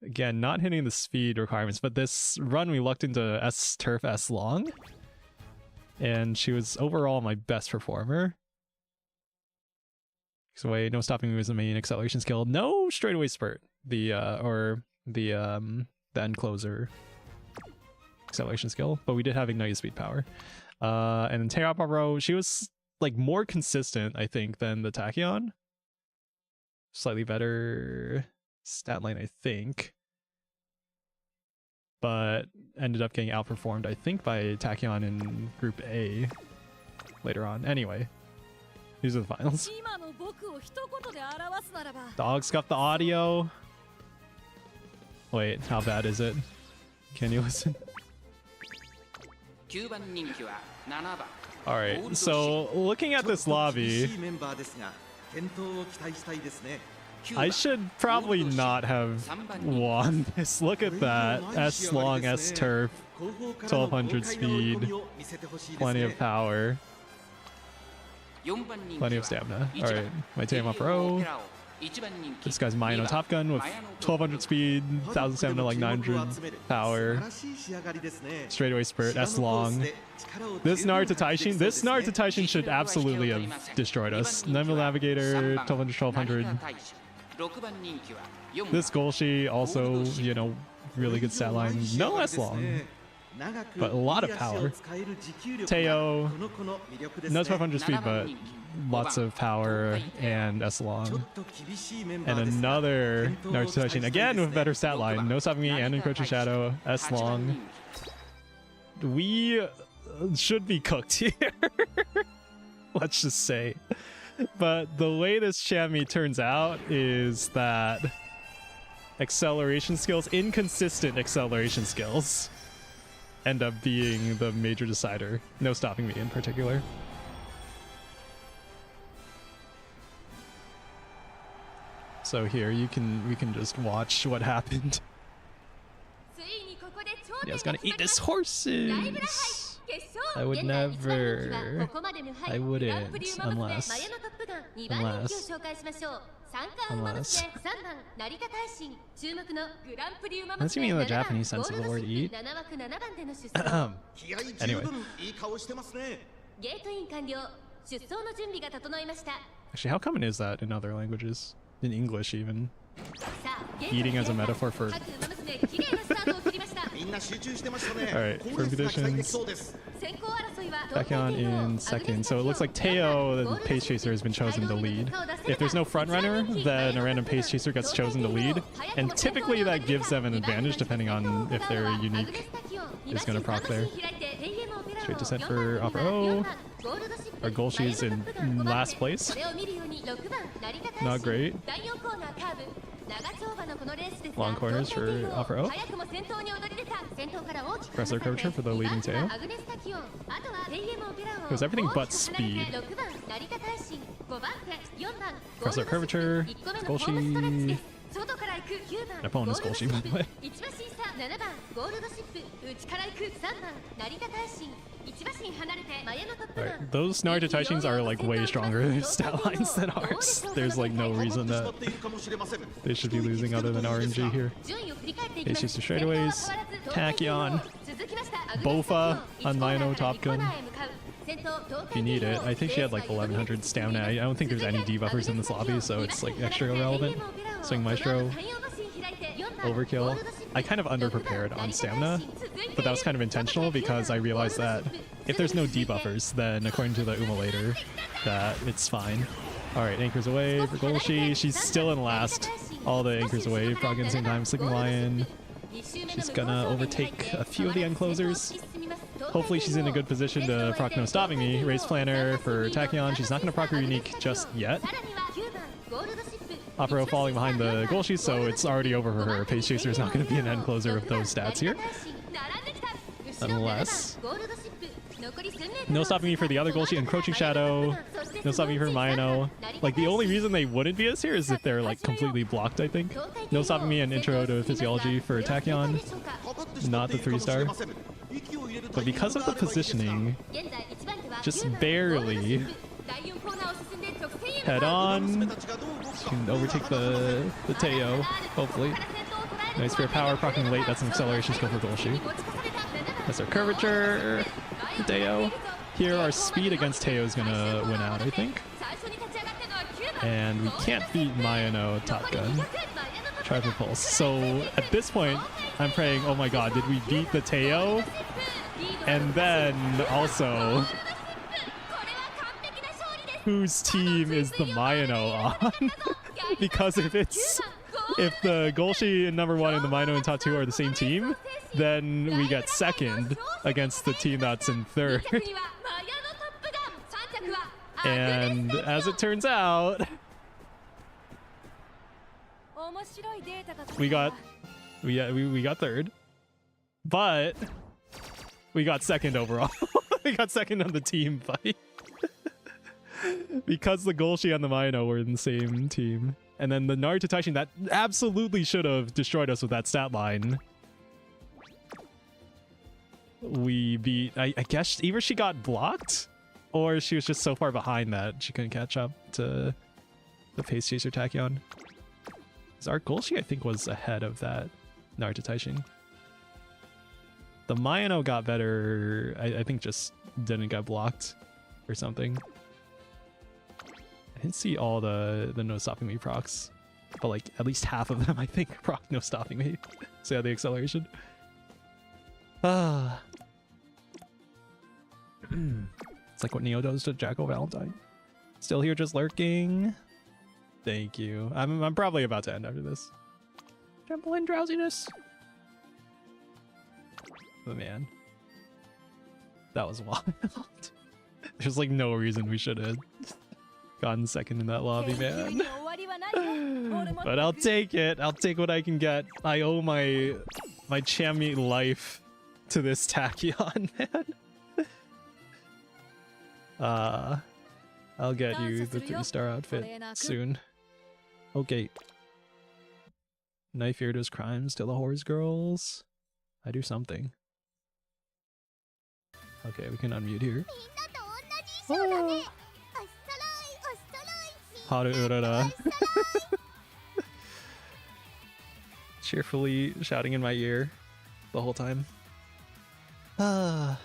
Again, not hitting the speed requirements, but this run we lucked into S-Turf S-Long. And she was overall my best performer. Because away. No stopping me was the main acceleration skill. No straightaway spurt. The end closer acceleration skill, but we did have ignited speed power. And then Teo Aparo, she was like more consistent, I think, than the Tachyon. Slightly better stat line, I think. But ended up getting outperformed, I think, by Tachyon in Group A later on. Anyway, these are the finals. Dog scuffed the audio. Wait, how bad is it? Can you listen? Alright, so looking at this lobby, I should probably not have won this. Look at that. S long, S turf, 1200 speed, plenty of power, plenty of stamina. Alright, my team up row. This guy's Maino Top Gun with 1200 speed, 1000 stamina, like 900 power. Straightaway spurt, S long. This Naruto Taishin should absolutely have destroyed us. Nebula Navigator, 1200. This Golshi also, you know, really good stat line. No S long, but a lot of power. Teo, no 1200 speed, but lots of power and S long. And another Naruto Taishin, again with better stat line. No stopping me and encroaching shadow, S long. We should be cooked here. Let's just say. But the way this Chami turns out is that acceleration skills, inconsistent acceleration skills, end up being the major decider. No stopping me in particular. So here we can just watch what happened. Yeah, I was gonna eat this horses. I would never. I wouldn't unless. That's even the Japanese sense of the word eat. Anyway. Actually, how common is that in other languages? In English, even. Eating as a metaphor for. Alright, firm conditions. Tachyon in second. So it looks like Teo, the pace chaser, has been chosen to lead. If there's no front runner, then a random pace chaser gets chosen to lead. And typically that gives them an advantage depending on if their unique is going to proc there. Straight descent for Opera O. Our Golshi's in last place. Not great. Long corners for Opera O. Wrestler curvature for the leading Teo. It was everything but speed. Wrestler curvature. Golshi. An opponent's Golshi, by the way. Alright, those Naruto Taishins are like way stronger stat lines than ours. There's like no reason that they should be losing other than RNG here. Ace Chaser straightaways, Tachyon, Bofa on Maino Top Gun. If you need it. I think she had like 1100 stamina. I don't think there's any debuffers in this lobby, so it's like extra irrelevant. Swing Maestro. Overkill. I kind of underprepared on stamina, but that was kind of intentional because I realized that if there's no debuffers, then according to the Umalator, that it's fine. Alright, anchors away for Golshi. She's still in last. All the anchors away. Frog at the same time. Sleeping Lion. She's gonna overtake a few of the end closers. Hopefully she's in a good position to proc No Stopping Me. Raise Planner for Tachyon. She's not gonna proc her unique just yet. Opera falling behind the Golshi, so it's already over for her. Pace Chaser is not going to be an end closer with those stats here. Unless... No Stopping Me for the other Golshi, Encroaching Shadow. No Stopping Me for Maino. Like, the only reason they wouldn't be as here is if they're, like, completely blocked, I think. No Stopping Me and Intro to Physiology for Tachyon. Not the 3-star. But because of the positioning, just barely... Head on. She can overtake the Teo, hopefully. Nice fair power, proccing late. That's an acceleration skill for Golshi. That's our curvature. Teo. Here, our speed against Teo is gonna win out, I think. And we can't beat Mayano Top Gun. Triple Pulse. So at this point, I'm praying, oh my god, did we beat the Teo? And then also, whose team is the Mayano on? Because if the Golshi in number 1 and the Mayano in top 2 are the same team, then we get second against the team that's in third. And as it turns out, we got third, but we got second overall. We got second on the team fight because the Golshi and the Mayano were in the same team. And then the Naruto Taishin that absolutely should have destroyed us with that stat line. We beat, I guess either she got blocked or she was just so far behind that she couldn't catch up to the Pace Chaser Tachyon. Because our Golshi, I think, was ahead of that Naruto Taishin. The Mayano got better, I think just didn't get blocked or something. I didn't see all the no stopping me procs, but like at least half of them I think proc no stopping me. So yeah, the acceleration. It's like what Neo does to Jacko Valentine. Still here just lurking. Thank you. I'm probably about to end after this. Temple in drowsiness. But man, that was wild. There's like no reason we should have gotten second in that lobby, man. But I'll take it. I'll take what I can get. I owe my Chami life to this Tachyon, man. I'll get you the 3-star outfit soon. Okay. Knife Ear does crimes to the horse girls. I do something. Okay, we can unmute here. Oh. Haru Urara. Cheerfully shouting in my ear the whole time. Oh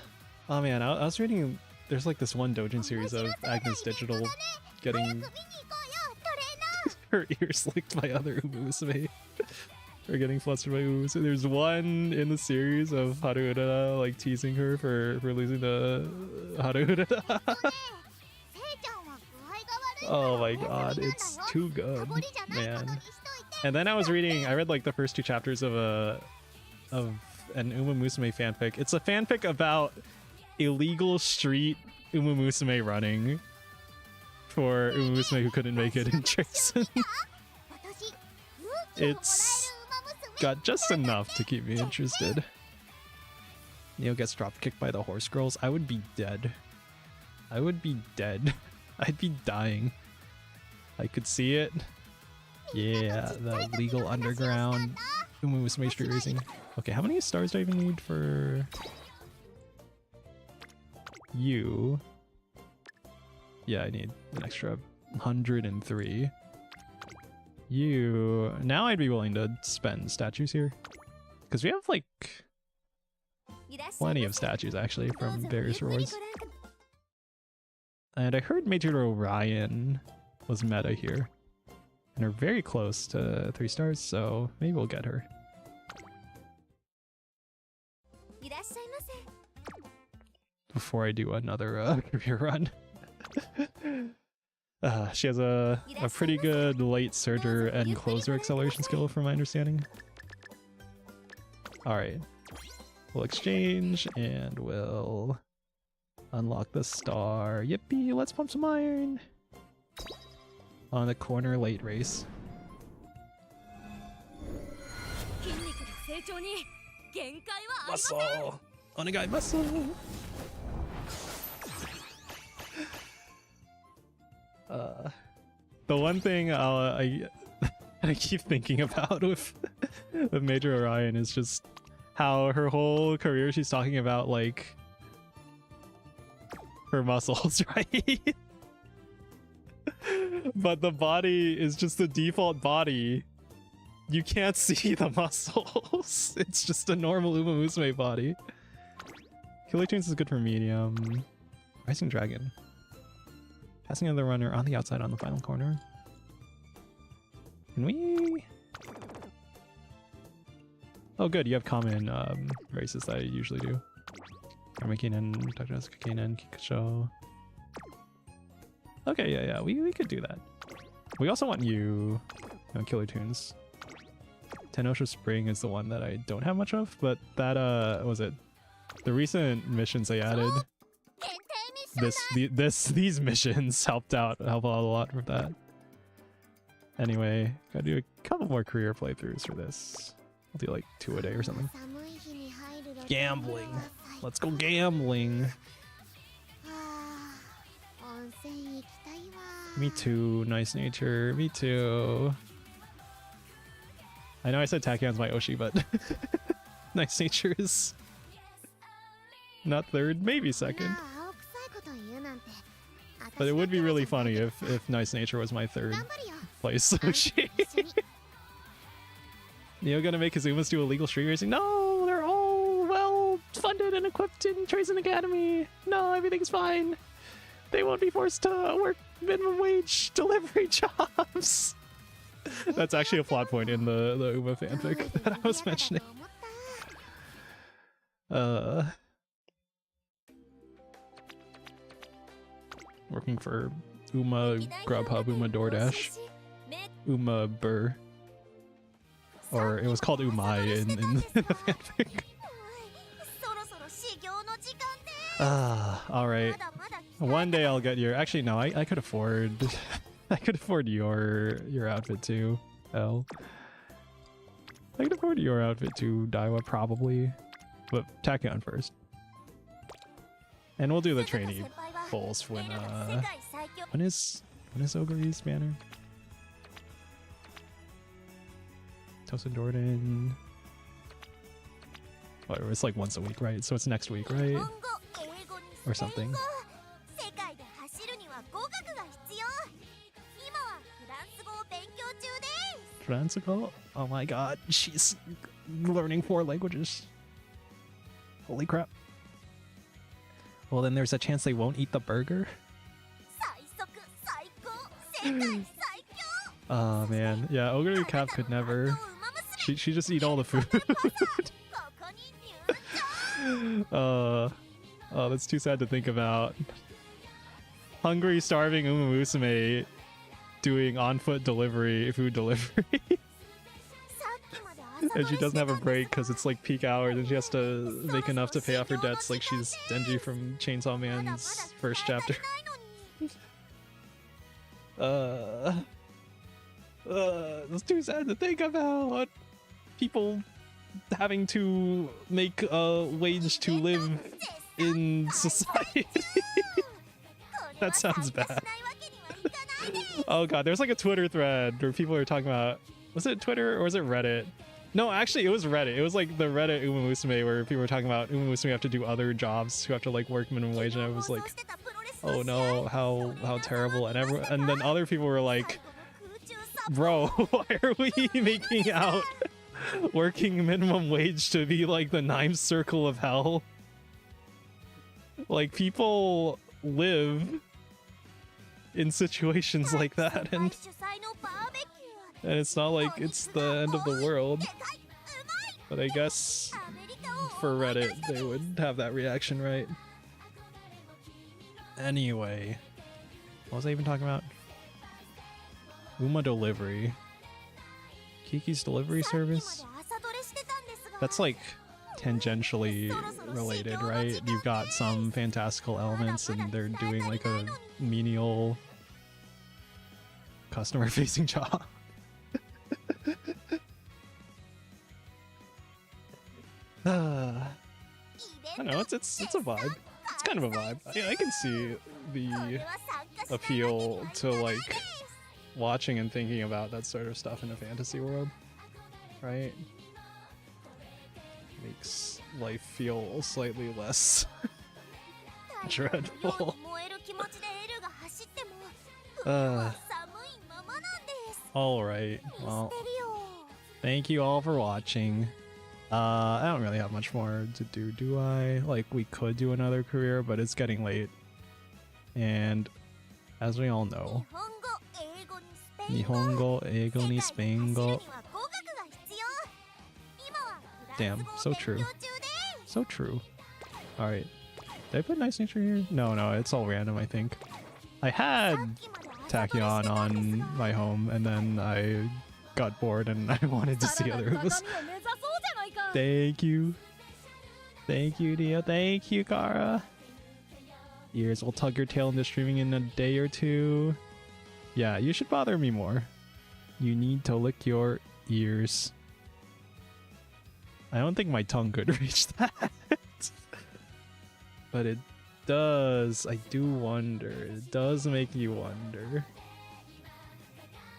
man, I was reading, there's like this one doujin series of Agnes Digital getting her ears licked by other Musume. Or getting flustered by Musume. There's one in the series of Haru Urara like teasing her for losing to Haru Urara. Oh my god, it's too good, man. And then I read like the first 2 chapters of an Uma Musume fanfic. It's a fanfic about illegal street Uma Musume running for Uma Musume who couldn't make it in Tracen. It's got just enough to keep me interested. Neo gets drop kicked by the horse girls. I would be dead. I would be dead. I'd be dying. I could see it. Yeah, the legal underground Uma Musume street racing. Okay, how many stars do I even need for you? Yeah, I need an extra 103. You... Now I'd be willing to spend statues here. Because we have like plenty of statues actually from various rewards. And I heard Major Orion was meta here. And are very close to 3 stars, so maybe we'll get her. Before I do another career run. She has a pretty good late surger and closer acceleration skill from my understanding. Alright. We'll exchange and we'll unlock the star. Yippee, let's pump some iron! On the corner late race. Muscle! Onegai muscle! The one thing I keep thinking about with Major Orion is just how her whole career she's talking about like her muscles, right? But the body is just the default body. You can't see the muscles. It's just a normal Uma Musume body. Killer Tunes is good for medium. Rising Dragon. Passing another runner on the outside on the final corner. Can we? Oh, good. You have common races that I usually do. Armakinen, Kakinen, Kikasho. Okay, yeah, we could do that. We also want you Killer Tunes. Tenosha Spring is the one that I don't have much of, but that was it. The recent missions they added. These missions help out a lot with that. Anyway, gotta do a couple more career playthroughs for this. I'll do like 2 a day or something. Gambling. Let's go gambling. Me too, nice nature. Me too. I know I said Takian's my Oshi, but nice nature is not third, maybe second. But it would be really funny if nice nature was my third place Oshi. Neo gonna make Kazumas do illegal street racing? No, they're all well funded and equipped in Trazen Academy. No, everything's fine. They won't be forced to work minimum wage delivery jobs. That's actually a plot point in the Uma fanfic that I was mentioning. Working for Uma Grubhub, Uma DoorDash, Uma Burr. Or it was called Umai in the fanfic. Alright. One day I'll get your... Actually, no, I could afford... I could afford your outfit too, L. I could afford your outfit too, Daiwa, probably. But Tachyon first. And we'll do the trainee polls when is Ogre's banner? Tosin Jordan. Whatever, it's like once a week, right? So it's next week, right? Or something. Fransical? Oh my god, she's learning 4 languages. Holy crap. Well, then there's a chance they won't eat the burger? Oh man, yeah, Ogre Cap could never. She just eat all the food. Oh, that's too sad to think about. Hungry, starving Uma Musume doing on-foot delivery, food delivery. And she doesn't have a break because it's like peak hours and she has to make enough to pay off her debts like she's Denji from Chainsaw Man's first chapter. It's too sad to think about. People having to make a wage to live in society. That sounds bad. Oh god, there's like a Twitter thread where people are talking about... Was it Twitter or was it Reddit? No, actually it was Reddit. It was like the Reddit Uma Musume where people were talking about Uma Musume have to do other jobs who have to like work minimum wage, and I was like, oh no, how terrible. And then other people were like, bro, why are we making out working minimum wage to be like the 9th circle of hell? Like, people live in situations like that, and it's not like it's the end of the world. But I guess for Reddit they would have that reaction, right? Anyway, what was I even talking about? Uma Delivery. Kiki's delivery service? That's like tangentially related, right? You've got some fantastical elements and they're doing like a menial customer facing job. I don't know, it's a vibe. It's kind of a vibe. I can see the appeal to like watching and thinking about that sort of stuff in a fantasy world, right? Makes life feel slightly less dreadful. Alright, well, thank you all for watching. I don't really have much more to do I? Like, we could do another career, but it's getting late. And as we all know, Nihongo, Eigo ni Spaingo. Damn, so true. So true. Alright. Did I put nice nature here? No, it's all random, I think. I had Tachyon on my home, and then I got bored and I wanted to see other moves. Thank you. Thank you, Dio. Thank you, Kara. Ears will tug your tail into streaming in a day or two. Yeah, you should bother me more. You need to lick your ears. I don't think my tongue could reach that. But it does. I do wonder. It does make you wonder.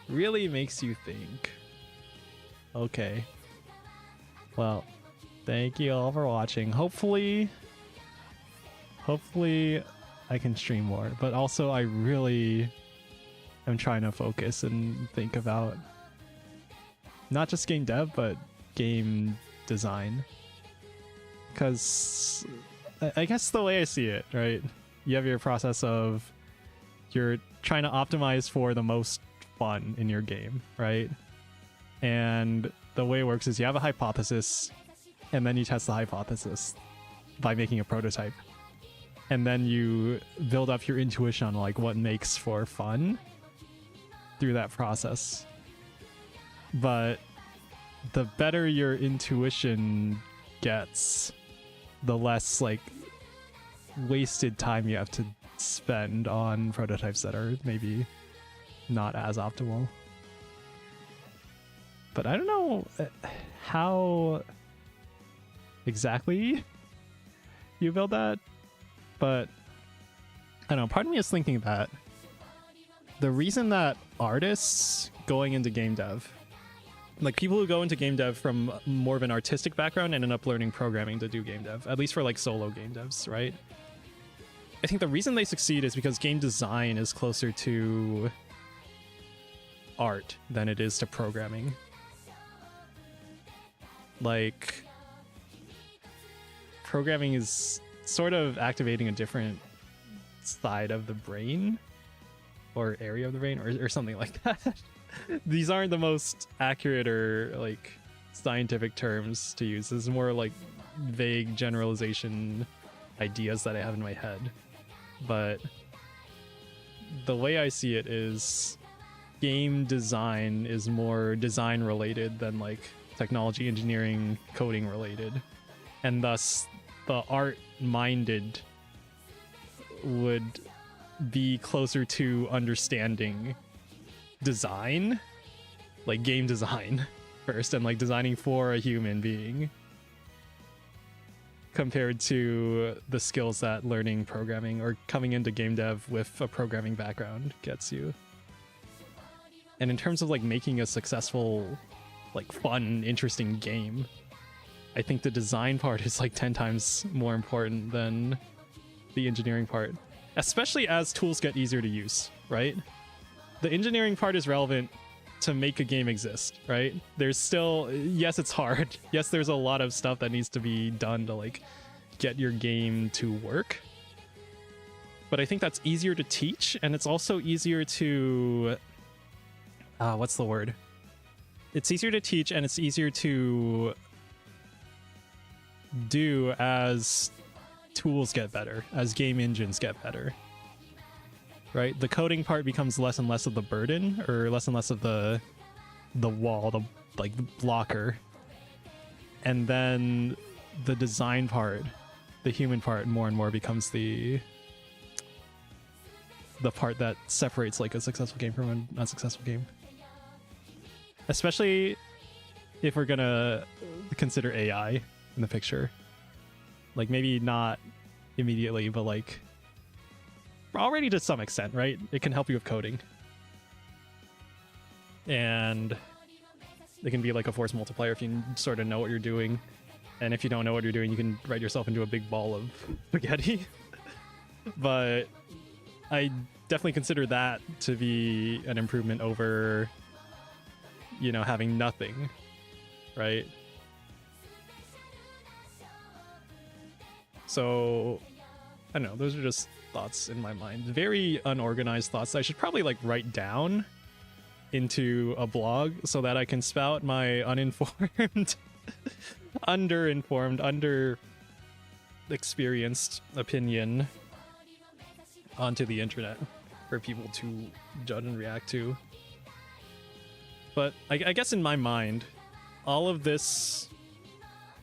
Really makes you think. Okay. Well, thank you all for watching. Hopefully I can stream more. But also I really am trying to focus and think about not just game dev, but game design. Because I guess the way I see it, right? You have your process of you're trying to optimize for the most fun in your game, right? And the way it works is you have a hypothesis, and then you test the hypothesis by making a prototype. And then you build up your intuition on like what makes for fun through that process. But the better your intuition gets, the less like wasted time you have to spend on prototypes that are maybe not as optimal. But I don't know how exactly you build that, but I don't know, part of me is thinking that the reason that artists going into game dev, like people who go into game dev from more of an artistic background and end up learning programming to do game dev, at least for like solo game devs, right? I think the reason they succeed is because game design is closer to art than it is to programming. Like, programming is sort of activating a different side of the brain or area of the brain or something like that. These aren't the most accurate or like scientific terms to use. This is more like vague generalization ideas that I have in my head. But the way I see it is game design is more design related than like technology, engineering, coding related. And thus the art minded would be closer to understanding design, like game design first, and like designing for a human being, compared to the skills that learning programming or coming into game dev with a programming background gets you. And in terms of like making a successful, like fun, interesting game, I think the design part is like 10 times more important than the engineering part, especially as tools get easier to use, right? The engineering part is relevant to make a game exist, right? There's still, yes, it's hard. Yes, there's a lot of stuff that needs to be done to like get your game to work. But I think that's easier to teach, and it's also easier to, what's the word? It's easier to teach and it's easier to do as tools get better, as game engines get better. Right? The coding part becomes less and less of the burden, or less and less of the wall, the like the blocker. And then the design part, the human part, more and more becomes the part that separates like a successful game from an unsuccessful game. Especially if we're gonna consider AI in the picture. Like maybe not immediately, but like already to some extent, right? It can help you with coding. And it can be like a force multiplier if you sort of know what you're doing. And if you don't know what you're doing, you can write yourself into a big ball of spaghetti. But I definitely consider that to be an improvement over, you know, having nothing, right? So, I don't know, those are just thoughts in my mind. Very unorganized thoughts I should probably like write down into a blog so that I can spout my uninformed, under-experienced opinion onto the internet for people to judge and react to. But I guess in my mind, all of these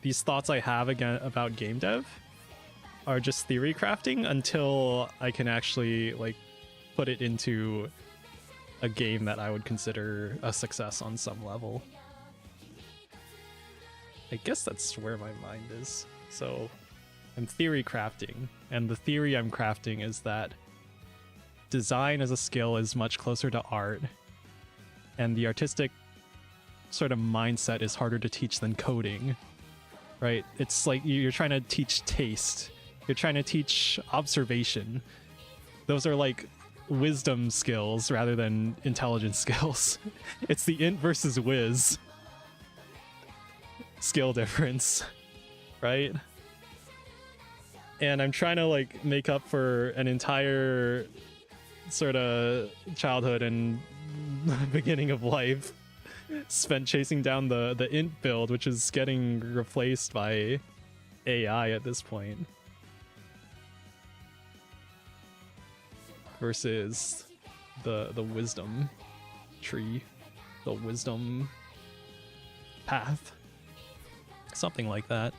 thoughts I have again about game dev are just theory crafting until I can actually like put it into a game that I would consider a success on some level. I guess that's where my mind is. So I'm theory crafting, and the theory I'm crafting is that design as a skill is much closer to art, and the artistic sort of mindset is harder to teach than coding, right? It's like you're trying to teach taste. You're trying to teach observation. Those are like wisdom skills rather than intelligence skills. It's the int versus whiz skill difference, right? And I'm trying to like make up for an entire sort of childhood and beginning of life spent chasing down the int build, which is getting replaced by AI at this point, versus the wisdom tree, the wisdom path, something like that.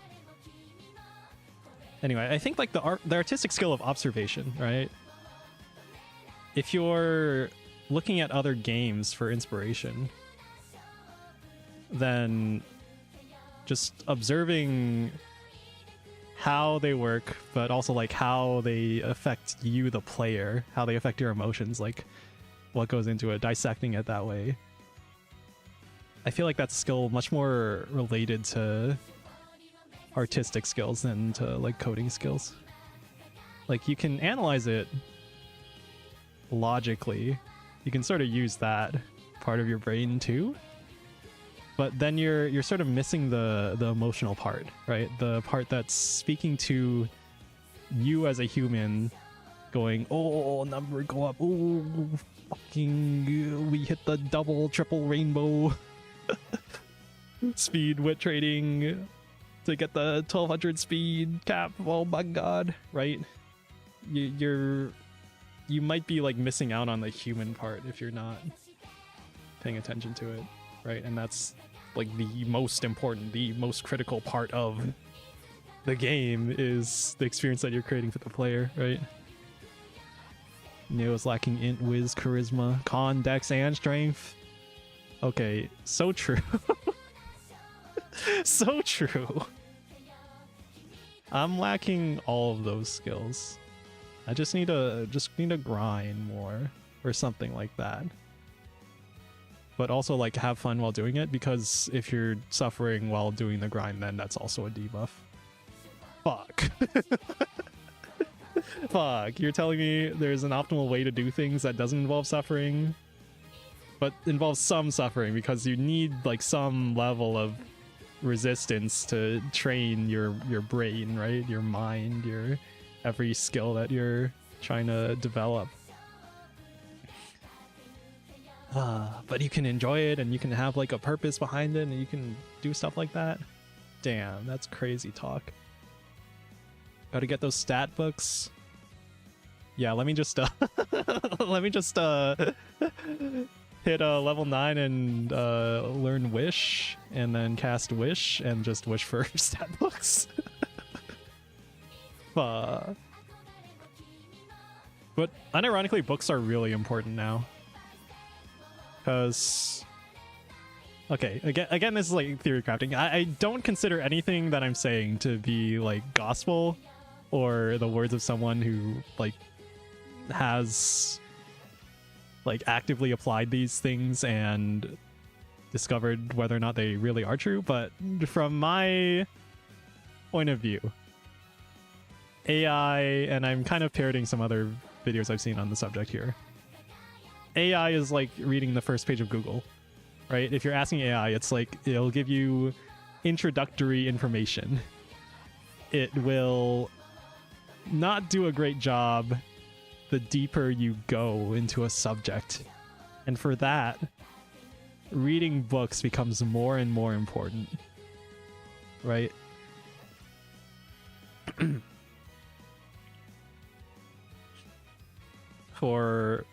Anyway, I think like the artistic skill of observation, right? If you're looking at other games for inspiration, then just observing how they work, but also like how they affect you, the player, how they affect your emotions, like what goes into it, dissecting it that way. I feel like that's skill much more related to artistic skills than to like coding skills. Like you can analyze it logically, you can sort of use that part of your brain too, but then you're sort of missing the emotional part, right? The part that's speaking to you as a human, going, oh, number go up, oh, fucking, we hit the double, triple rainbow speed wit trading to get the 1200 speed cap. Oh my god, right? You might be like missing out on the human part if you're not paying attention to it, right? And that's like the most important, the most critical part of the game is the experience that you're creating for the player, right? Neo is lacking int, whiz, charisma, con, dex, and strength. Okay, so true. So true. I'm lacking all of those skills. I just need to grind more or something like that. But also like have fun while doing it, because if you're suffering while doing the grind, then that's also a debuff. Fuck. Fuck, you're telling me there's an optimal way to do things that doesn't involve suffering, but involves some suffering, because you need like some level of resistance to train your brain, right? Your mind, your every skill that you're trying to develop. But you can enjoy it, and you can have like a purpose behind it, and you can do stuff like that. Damn, that's crazy talk. Gotta get those stat books. Yeah, let me just hit level 9 and learn Wish, and then cast Wish, and just wish for stat books. But unironically, books are really important now. Because, okay, again, this is like theory crafting. I don't consider anything that I'm saying to be like gospel or the words of someone who like has like actively applied these things and discovered whether or not they really are true. But from my point of view, AI, and I'm kind of parroting some other videos I've seen on the subject here, AI is like reading the first page of Google, right? If you're asking AI, it's like it'll give you introductory information. It will not do a great job the deeper you go into a subject. And for that, reading books becomes more and more important, right? For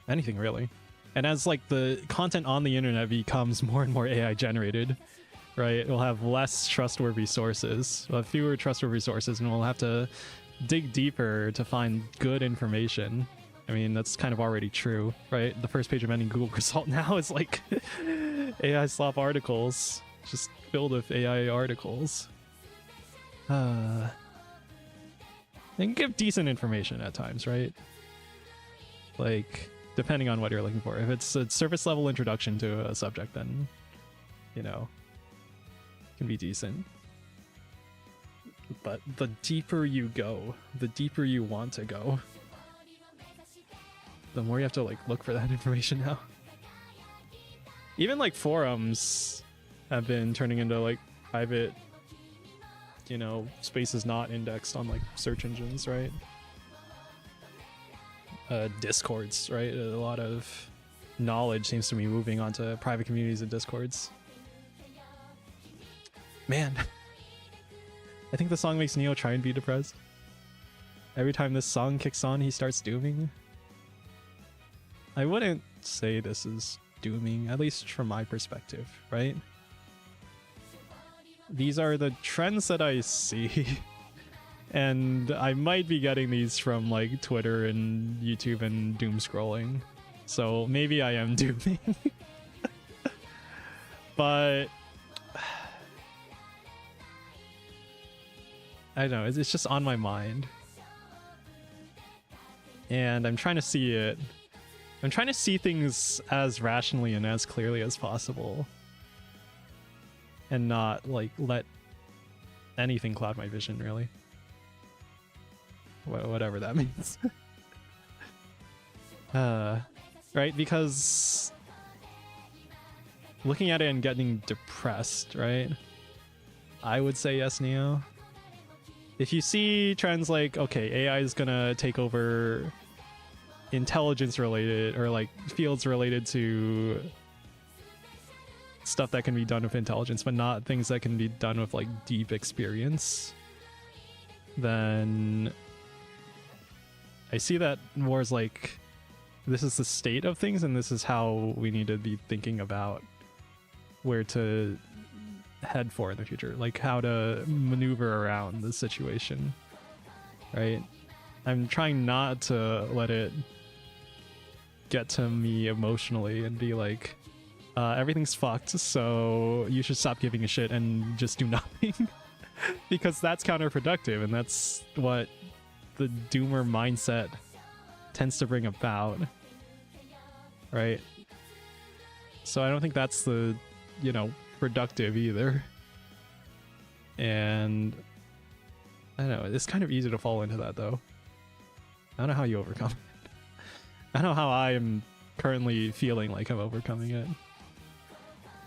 anything really. And as like the content on the internet becomes more and more AI generated, right, we'll have less trustworthy sources, we'll have fewer trustworthy sources, and we'll have to dig deeper to find good information. I mean, that's kind of already true, right? The first page of any Google result now is like AI slop articles, just filled with AI articles. They can give decent information at times, right? Like, depending on what you're looking for. If it's a surface level introduction to a subject, then, you know, it can be decent. But the deeper you go, the deeper you want to go, the more you have to like look for that information now. Even like forums have been turning into like private, you know, spaces not indexed on like search engines, right? Discords, right? A lot of knowledge seems to be moving onto private communities and discords. Man, I think the song makes Neo try and be depressed. Every time this song kicks on, he starts dooming. I wouldn't say this is dooming, at least from my perspective, right? These are the trends that I see. And I might be getting these from like Twitter and YouTube and doom scrolling. So maybe I am dooming. But I don't know, it's just on my mind. And I'm trying to see it. I'm trying to see things as rationally and as clearly as possible. And not like let anything cloud my vision, really. Whatever that means. Right? Because looking at it and getting depressed, right? I would say yes, Neo. If you see trends like, okay, AI is gonna take over intelligence related or like fields related to stuff that can be done with intelligence, but not things that can be done with like deep experience, then I see that more as like, this is the state of things and this is how we need to be thinking about where to head for in the future, like how to maneuver around the situation, right? I'm trying not to let it get to me emotionally and be like, everything's fucked, so you should stop giving a shit and just do nothing. Because that's counterproductive, and that's what the doomer mindset tends to bring about, right? So I don't think that's the, you know, productive either. And I don't know, it's kind of easy to fall into that though. I don't know how you overcome it. I don't know how I am currently feeling like I'm overcoming it.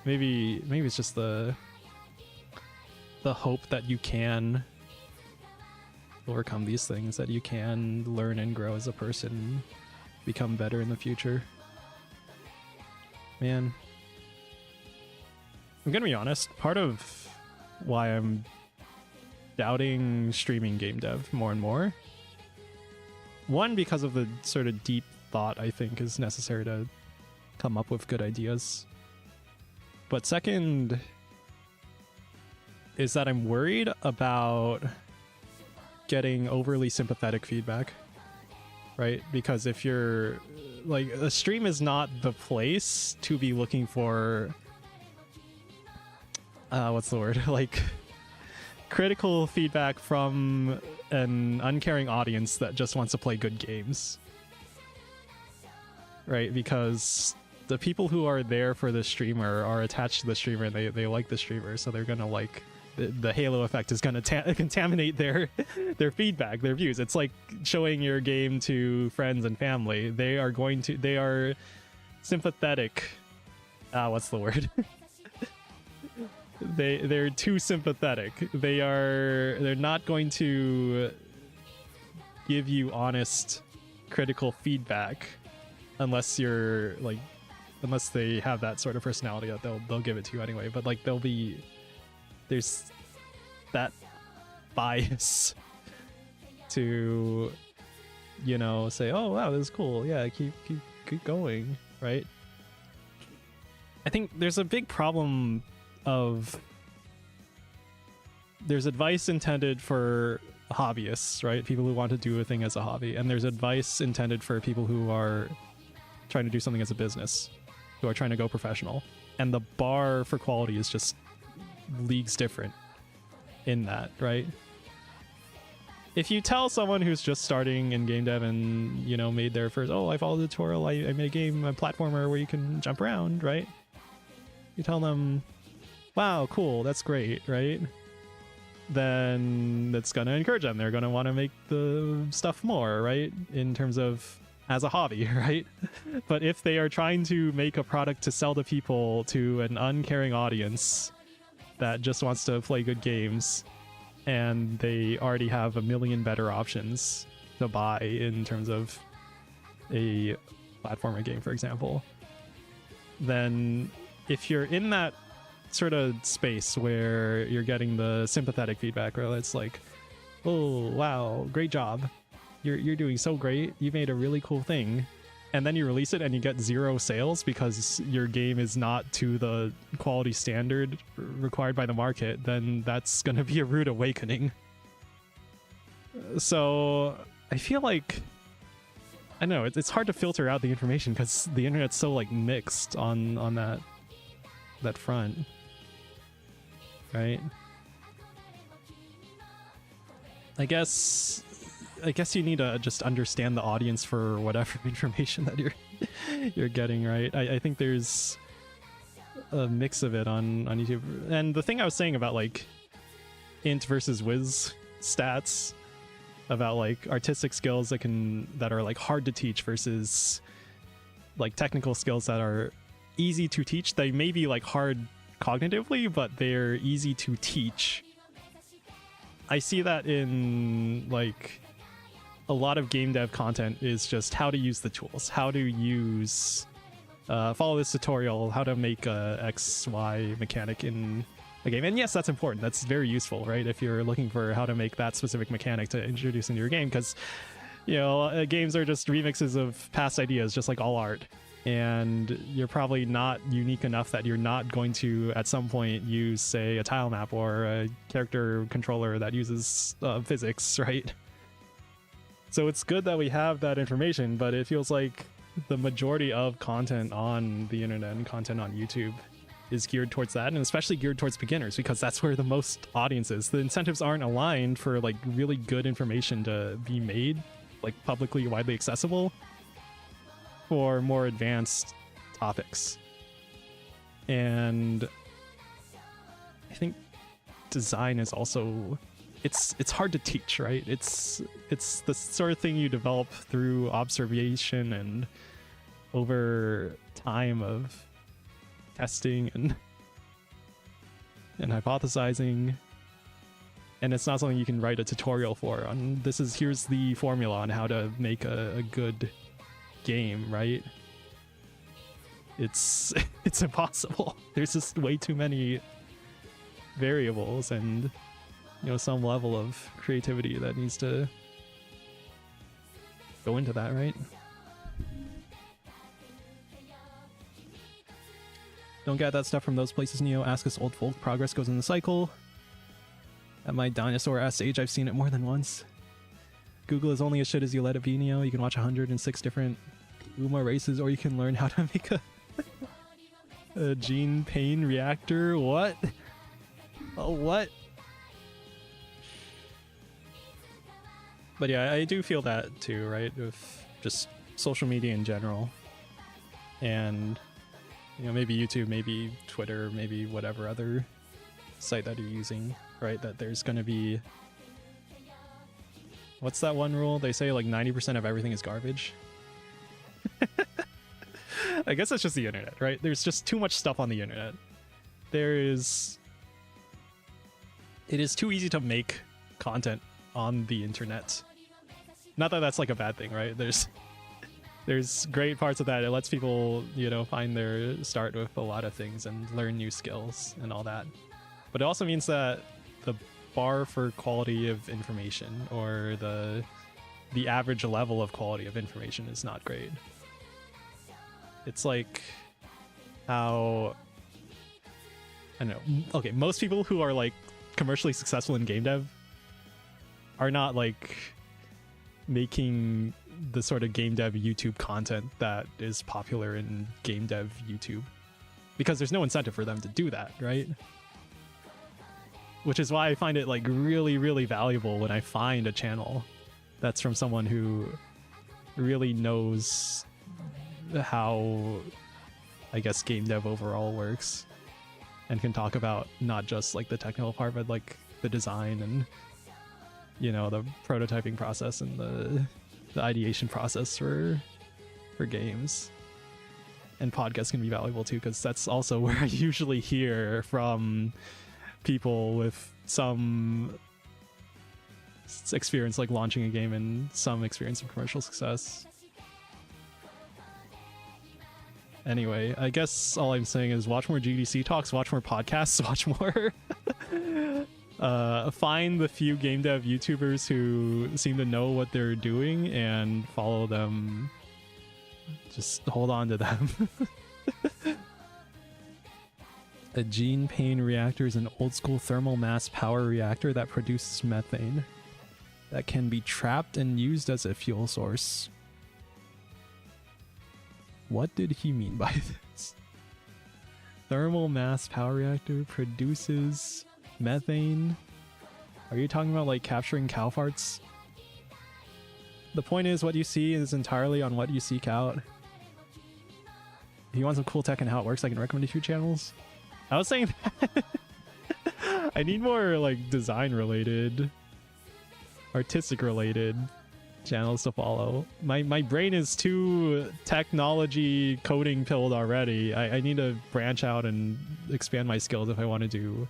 Maybe it's just the hope that you can overcome these things, that you can learn and grow as a person, become better in the future. Man, I'm gonna be honest, part of why I'm doubting streaming game dev more and more, one, because of the sort of deep thought I think is necessary to come up with good ideas, but second is that I'm worried about getting overly sympathetic feedback, right? Because if you're like, a stream is not the place to be looking for what's the word, like critical feedback from an uncaring audience that just wants to play good games, right? Because the people who are there for the streamer are attached to the streamer and they like the streamer, so they're gonna like the halo effect is gonna contaminate their feedback, their views. It's like showing your game to friends and family. They are sympathetic. What's the word? They're too sympathetic. They're not going to give you honest critical feedback unless you're like unless they have that sort of personality that they'll give it to you anyway. But like there's that bias to, you know, say, oh wow, this is cool, yeah, keep going, right? I think there's a big problem of there's advice intended for hobbyists, right? People who want to do a thing as a hobby, and there's advice intended for people who are trying to do something as a business, who are trying to go professional, and the bar for quality is just leagues different in that, right? If you tell someone who's just starting in game dev and, you know, made their first, oh, I followed the tutorial, I made a game, a platformer where you can jump around, right? You tell them, wow, cool, that's great, right? Then that's gonna encourage them. They're gonna want to make the stuff more, right? In terms of as a hobby, right? But if they are trying to make a product to sell to people, to an uncaring audience that just wants to play good games, and they already have a million better options to buy in terms of a platformer game, for example, then if you're in that sort of space where you're getting the sympathetic feedback, where it's like, oh wow, great job, you're doing so great, you made a really cool thing, and then you release it and you get 0 sales because your game is not to the quality standard required by the market, then that's gonna be a rude awakening. So I feel like, I know it's hard to filter out the information because the internet's so like mixed on that front, right? I guess you need to just understand the audience for whatever information that you're getting, right? I think there's a mix of it on YouTube. And the thing I was saying about like int versus whiz stats, about like artistic skills that are like hard to teach versus like technical skills that are easy to teach. They may be like hard cognitively, but they're easy to teach. I see that in like a lot of game dev content is just how to use the tools, how to use follow this tutorial, how to make a XY mechanic in a game. And yes, that's important, that's very useful, right? If you're looking for how to make that specific mechanic to introduce into your game, because, you know, games are just remixes of past ideas, just like all art, and you're probably not unique enough that you're not going to at some point use, say, a tile map or a character controller that uses physics, right? So it's good that we have that information, but it feels like the majority of content on the internet and content on YouTube is geared towards that, and especially geared towards beginners, because that's where the most audience is. The incentives aren't aligned for like really good information to be made like publicly widely accessible for more advanced topics. And I think design is also, it's hard to teach, right? It's the sort of thing you develop through observation and over time of testing and hypothesizing, and it's not something you can write a tutorial for on here's the formula on how to make a good game, right? It's impossible. There's just way too many variables and, you know, some level of creativity that needs to go into that, right? Don't get that stuff from those places, Neo. Ask us old folk. Progress goes in the cycle. At my dinosaur-ass age, I've seen it more than once. Google is only as shit as you let it be, Neo. You can watch 106 different Uma races, or you can learn how to make a gene pain reactor. What? Oh, what? But yeah, I do feel that too, right? With just social media in general. And, you know, maybe YouTube, maybe Twitter, maybe whatever other site that you're using, right? That there's going to be... What's that one rule? They say like 90% of everything is garbage. I guess that's just the internet, right? There's just too much stuff on the internet. It is too easy to make content on the internet. Not that that's like a bad thing, right? there's great parts of that. It lets people, you know, find their start with a lot of things and learn new skills and all that. But it also means that the bar for quality of information, or the average level of quality of information, is not great. It's like how, I don't know, okay, most people who are like commercially successful in game dev are not like making the sort of game dev YouTube content that is popular in game dev YouTube, because there's no incentive for them to do that, right? Which is why I find it like really, really valuable when I find a channel that's from someone who really knows how, I guess, game dev overall works, and can talk about not just like the technical part, but like the design and, you know, the prototyping process and the ideation process for games. And podcasts can be valuable too, because that's also where I usually hear from people with some experience like launching a game and some experience of commercial success. Anyway, I guess all I'm saying is watch more GDC talks, watch more podcasts, watch more find the few game dev YouTubers who seem to know what they're doing and follow them. Just hold on to them. A gene pain reactor is an old school thermal mass power reactor that produces methane that can be trapped and used as a fuel source. What did he mean by this? Thermal mass power reactor produces methane? Are you talking about like capturing cow farts? The point is, what you see is entirely on what you seek out. If you want some cool tech and how it works, I can recommend a few channels. I was saying that I need more like design related, artistic related channels to follow. My brain is too technology coding pilled already. I need to branch out and expand my skills if I want to do,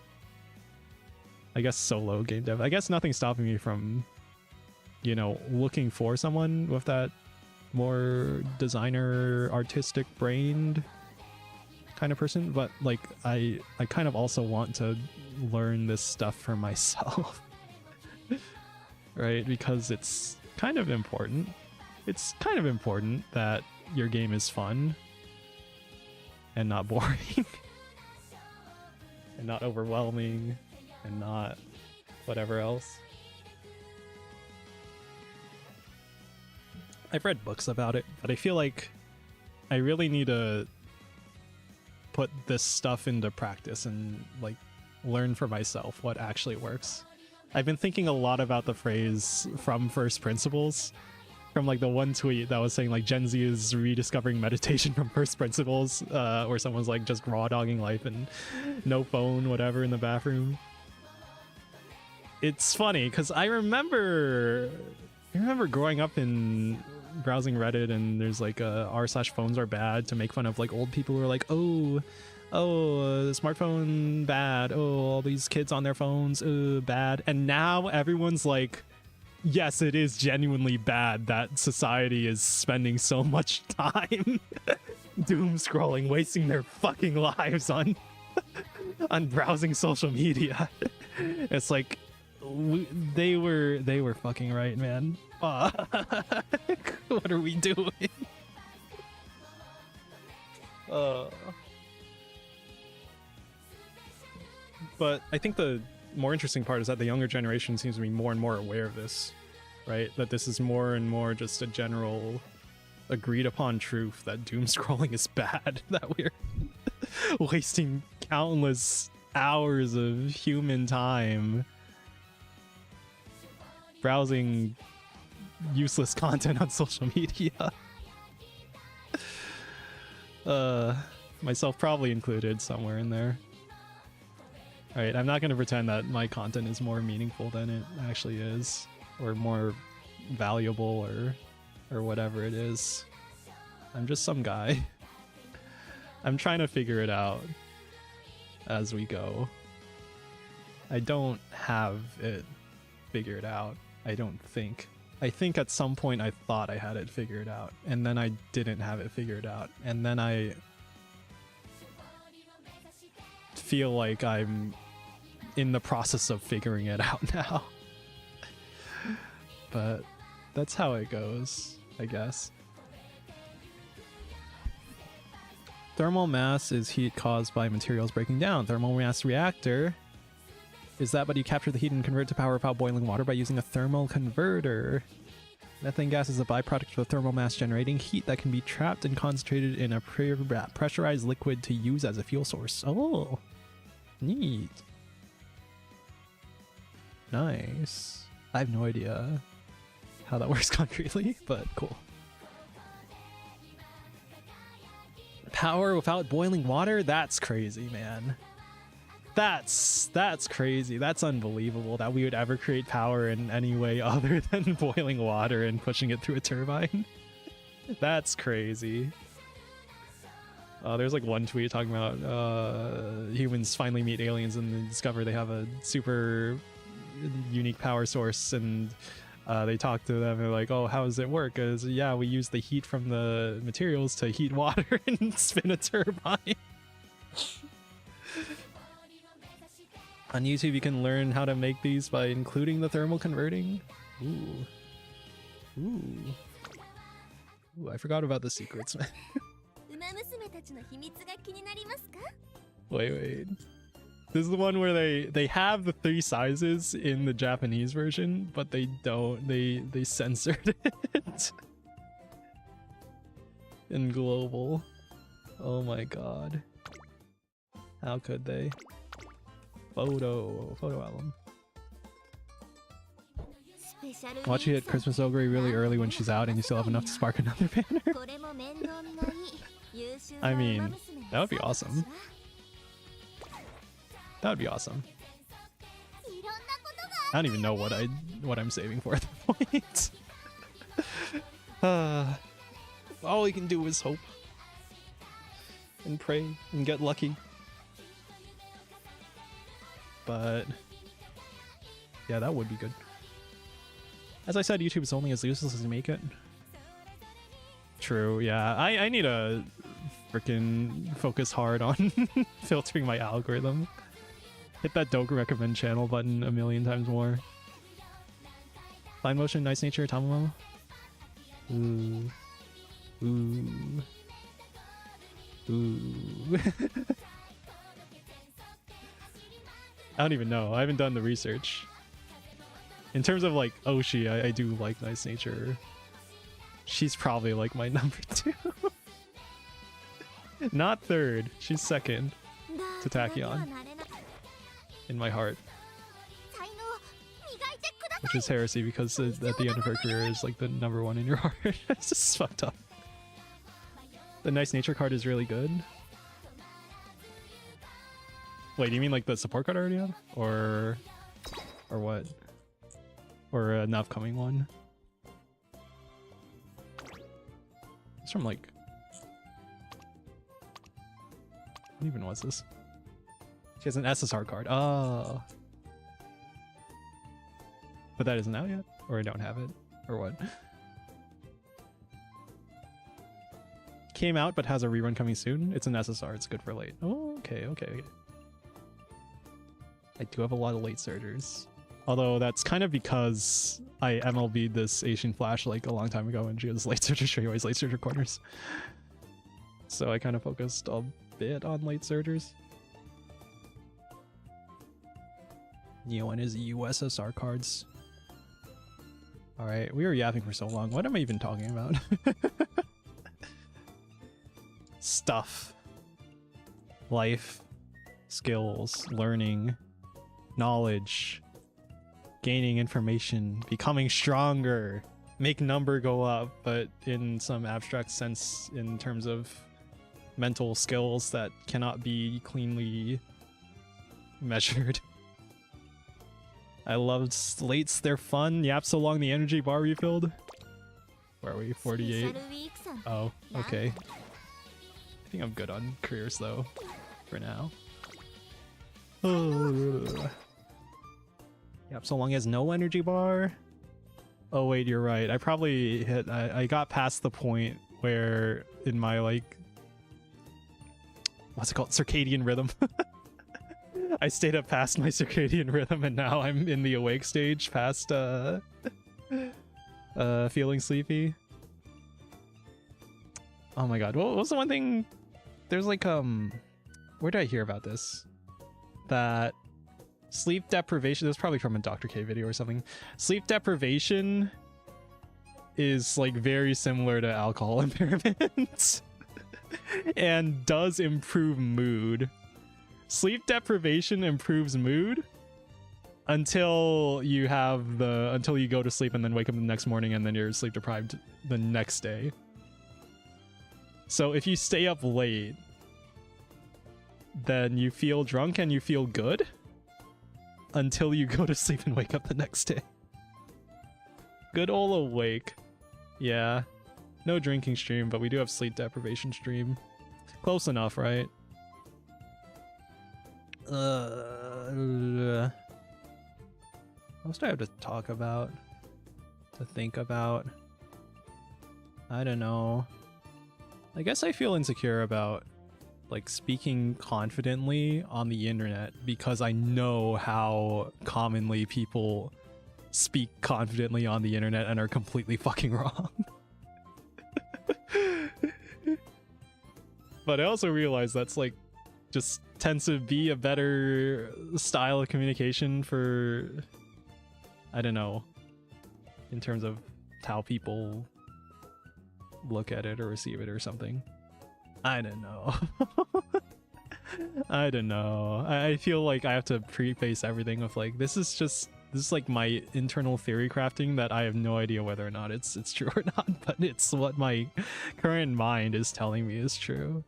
I guess, solo game dev. I guess nothing's stopping me from, you know, looking for someone with that more designer, artistic brained kind of person, but like I kind of also want to learn this stuff for myself. Right? Because it's kind of important. It's kind of important that your game is fun and not boring and not overwhelming and not whatever else. I've read books about it, but I feel like I really need to put this stuff into practice and like learn for myself what actually works. I've been thinking a lot about the phrase "from first principles," from like the one tweet that was saying like Gen Z is rediscovering meditation from first principles, where someone's like just raw dogging life and no phone, whatever, in the bathroom. It's funny because I remember growing up in browsing Reddit, and there's like r/phones are bad to make fun of like old people who are like, oh, smartphone bad, oh, all these kids on their phones, bad. And now everyone's like, yes, it is genuinely bad that society is spending so much time doom scrolling, wasting their fucking lives on on browsing social media. It's like they were fucking right, man. What are we doing? But I think the more interesting part is that the younger generation seems to be more and more aware of this, right? That this is more and more just a general agreed upon truth that doom scrolling is bad, that we're wasting countless hours of human time browsing useless content on social media. Myself probably included somewhere in there. Alright, I'm not going to pretend that my content is more meaningful than it actually is, or more valuable, or whatever it is. I'm just some guy. I'm trying to figure it out as we go. I don't have it figured out, I don't think. I think at some point I thought I had it figured out, and then I didn't have it figured out, and then I feel like I'm in the process of figuring it out now. But that's how it goes, I guess. Thermal mass is heat caused by materials breaking down. Thermal mass reactor is that, but you capture the heat and convert it to power without boiling water by using a thermal converter. Methane gas is a byproduct of thermal mass generating heat that can be trapped and concentrated in a pressurized liquid to use as a fuel source. Oh, neat. Nice. I have no idea how that works concretely, but cool. Power without boiling water? That's crazy, man. That's crazy. That's unbelievable that we would ever create power in any way other than boiling water and pushing it through a turbine. That's crazy. There's like one tweet talking about humans finally meet aliens and they discover they have a super unique power source, and they talk to them and they're like, oh, how does it work? Because yeah, we use the heat from the materials to heat water and spin a turbine. On YouTube, you can learn how to make these by including the thermal converting. Ooh. Ooh. Ooh, I forgot about the secrets, man. Wait. This is the one where they have the 3 sizes in the Japanese version, but they don't. They censored it in global. Oh my god. How could they? Photo album. Watch you hit Christmas Ogre really early when she's out and you still have enough to spark another banner. I mean, that would be awesome. That would be awesome. I don't even know what I'm saving for at the point. All we can do is hope and pray and get lucky. But yeah, that would be good. As I said, YouTube is only as useless as you make it. True, yeah. I need to freaking focus hard on filtering my algorithm. Hit that don't recommend channel button a million times more. Fine motion, nice nature, Tamamo. Ooh. Ooh. Ooh. I don't even know. I haven't done the research. In terms of like Oshi, I do like nice nature. She's probably like my number 2. Not 3rd. She's 2nd to Tachyon. In my heart. Which is heresy because at the end of her career is like the number 1 in your heart. It's just fucked up. The nice nature card is really good. Wait, do you mean like the support card I already have? Or what? Or an upcoming one? It's from like... What even was this? She has an SSR card. Oh. But that isn't out yet? Or I don't have it? Or what? Came out but has a rerun coming soon. It's an SSR. It's good for late. Oh, okay. I do have a lot of late surgers. Although that's kind of because I MLB'd this Asian Flash like a long time ago and she was late surger straightaways, late surger corners. So I kind of focused a bit on late surgers. Neo and his USSR cards. Alright, we were yapping for so long. What am I even talking about? Stuff. Life. Skills. Learning. Knowledge. Gaining information. Becoming stronger. Make number go up, but in some abstract sense in terms of mental skills that cannot be cleanly measured. I love slates, they're fun. Yap so long the energy bar refilled. Where are we? 48? Oh, okay. I think I'm good on careers though, for now. Yap so long he has no energy bar. Oh wait, you're right. I probably I got past the point where in my like, what's it called, circadian rhythm. I stayed up past my circadian rhythm and now I'm in the awake stage past feeling sleepy. Oh my god, what was the one thing? There's like where did I hear about this? That sleep deprivation, this was probably from a Dr. K video or something. Sleep deprivation is like very similar to alcohol impairment and does improve mood. Sleep deprivation improves mood until you go to sleep and then wake up the next morning and then you're sleep deprived the next day. So if you stay up late, then you feel drunk and you feel good until you go to sleep and wake up the next day. Good ol' awake. Yeah. No drinking stream, but we do have sleep deprivation stream. Close enough, right? What else do I have to talk about? To think about? I don't know. I guess I feel insecure about like speaking confidently on the internet because I know how commonly people speak confidently on the internet and are completely fucking wrong. But I also realize that's like just tends to be a better style of communication for, I don't know, in terms of how people look at it or receive it or something. I don't know. I don't know. I feel like I have to preface everything with like, this is like my internal theory crafting that I have no idea whether or not it's true or not, but it's what my current mind is telling me is true.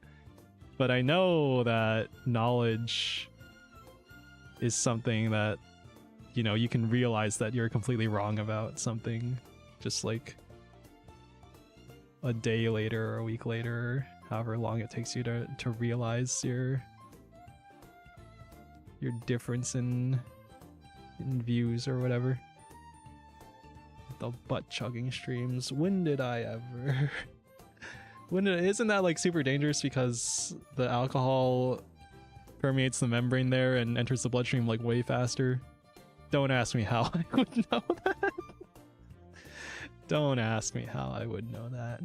But I know that knowledge is something that, you know, you can realize that you're completely wrong about something just like a day later or a week later, however long it takes you to realize your difference in views or whatever. The butt chugging streams. When did I ever? Isn't that like super dangerous because the alcohol permeates the membrane there and enters the bloodstream like way faster? Don't ask me how I would know that. Don't ask me how I would know that.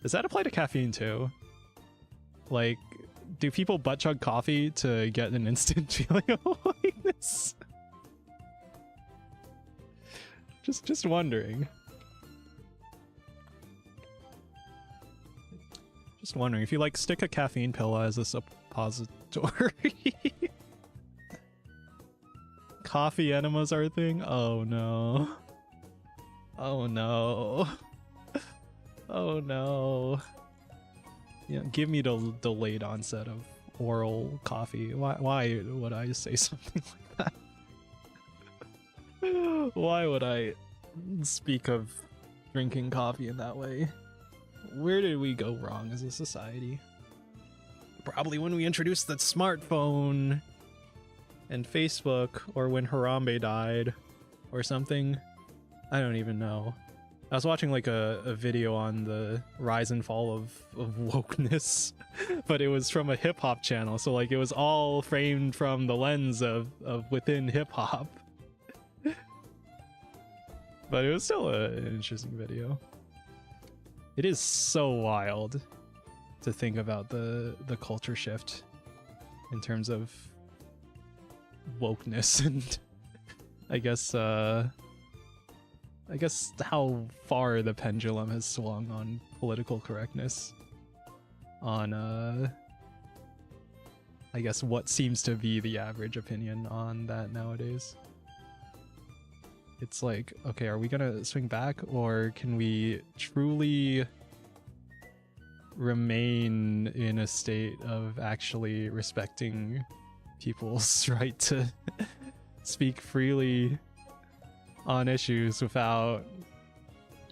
Does that apply to caffeine too? Like, do people butt chug coffee to get an instant feeling of awakeness? Just wondering. Just wondering if you like stick a caffeine pill as a suppository. Coffee enemas are a thing? Oh no. Oh no. Oh no. Yeah, give me the delayed onset of oral coffee. Why would I say something like that? Why would I speak of drinking coffee in that way? Where did we go wrong as a society? Probably when we introduced the smartphone and Facebook, or when Harambe died or something. I don't even know. I was watching like a video on the rise and fall of wokeness, but it was from a hip-hop channel, so like it was all framed from the lens of within hip-hop. But it was still an interesting video. It is so wild to think about the culture shift in terms of wokeness and I guess how far the pendulum has swung on political correctness, on I guess what seems to be the average opinion on that nowadays. It's like, okay, are we gonna swing back, or can we truly remain in a state of actually respecting people's right to speak freely on issues without,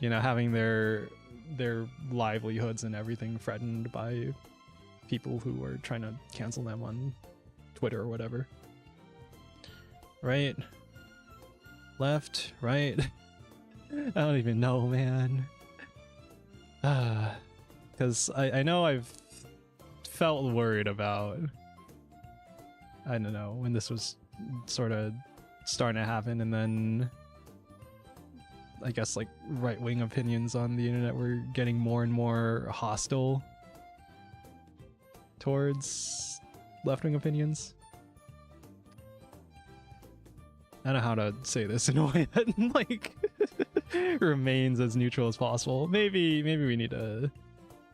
you know, having their livelihoods and everything threatened by people who are trying to cancel them on Twitter or whatever? Right? Left? Right? I don't even know, man. Because I know I've felt worried about, I don't know, when this was sort of starting to happen, and then I guess like right-wing opinions on the internet were getting more and more hostile towards left-wing opinions. I don't know how to say this in a way that like remains as neutral as possible. Maybe we need to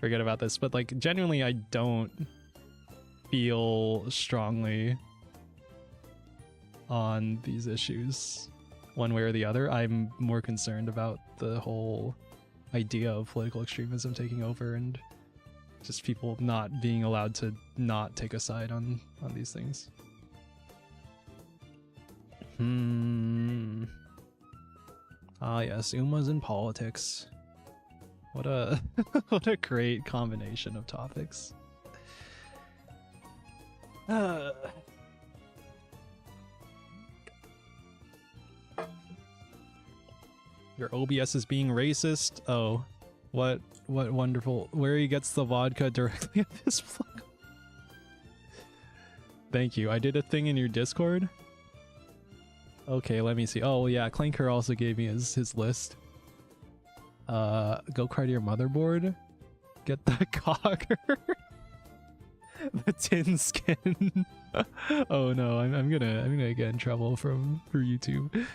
forget about this, but like genuinely I don't feel strongly on these issues one way or the other. I'm more concerned about the whole idea of political extremism taking over and just people not being allowed to not take a side on these things. Ah yes, Uma's in politics. What a what a great combination of topics. Your OBS is being racist. Oh, what wonderful. Where he gets the vodka directly at this plug. Thank you. I did a thing in your Discord. Okay, let me see. Oh yeah, Clanker also gave me his list. Go cry to your motherboard. Get the cogger. The tin skin. Oh no, I'm gonna get in trouble for YouTube.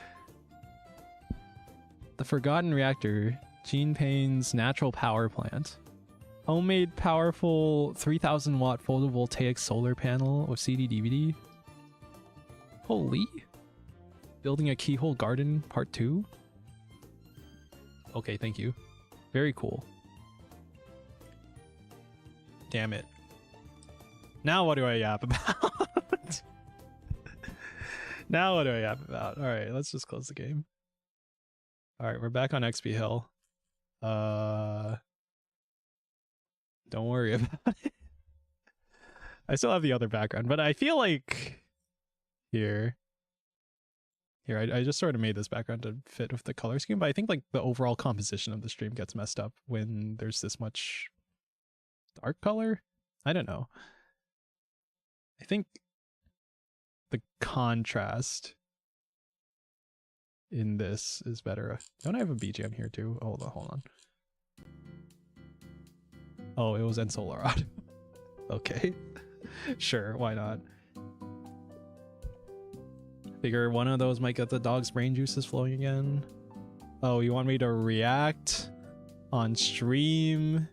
The Forgotten Reactor, Gene Payne's natural power plant. Homemade powerful 3000 watt photovoltaic solar panel with CD DVD. Holy. Building a keyhole garden part 2. Okay, thank you. Very cool. Damn it. Now what do I yap about? Now what do I yap about? Alright, let's just close the game. Alright, we're back on XP Hill. Don't worry about it. I still have the other background, but I feel like Here, I just sort of made this background to fit with the color scheme, but I think like the overall composition of the stream gets messed up when there's this much dark color. I don't know. I think the contrast in this is better. Don't I have a BGM here too? Oh, hold on. Oh, it was Ensolarad. Okay. Sure, why not? Figure one of those might get the dog's brain juices flowing again. Oh, you want me to react on stream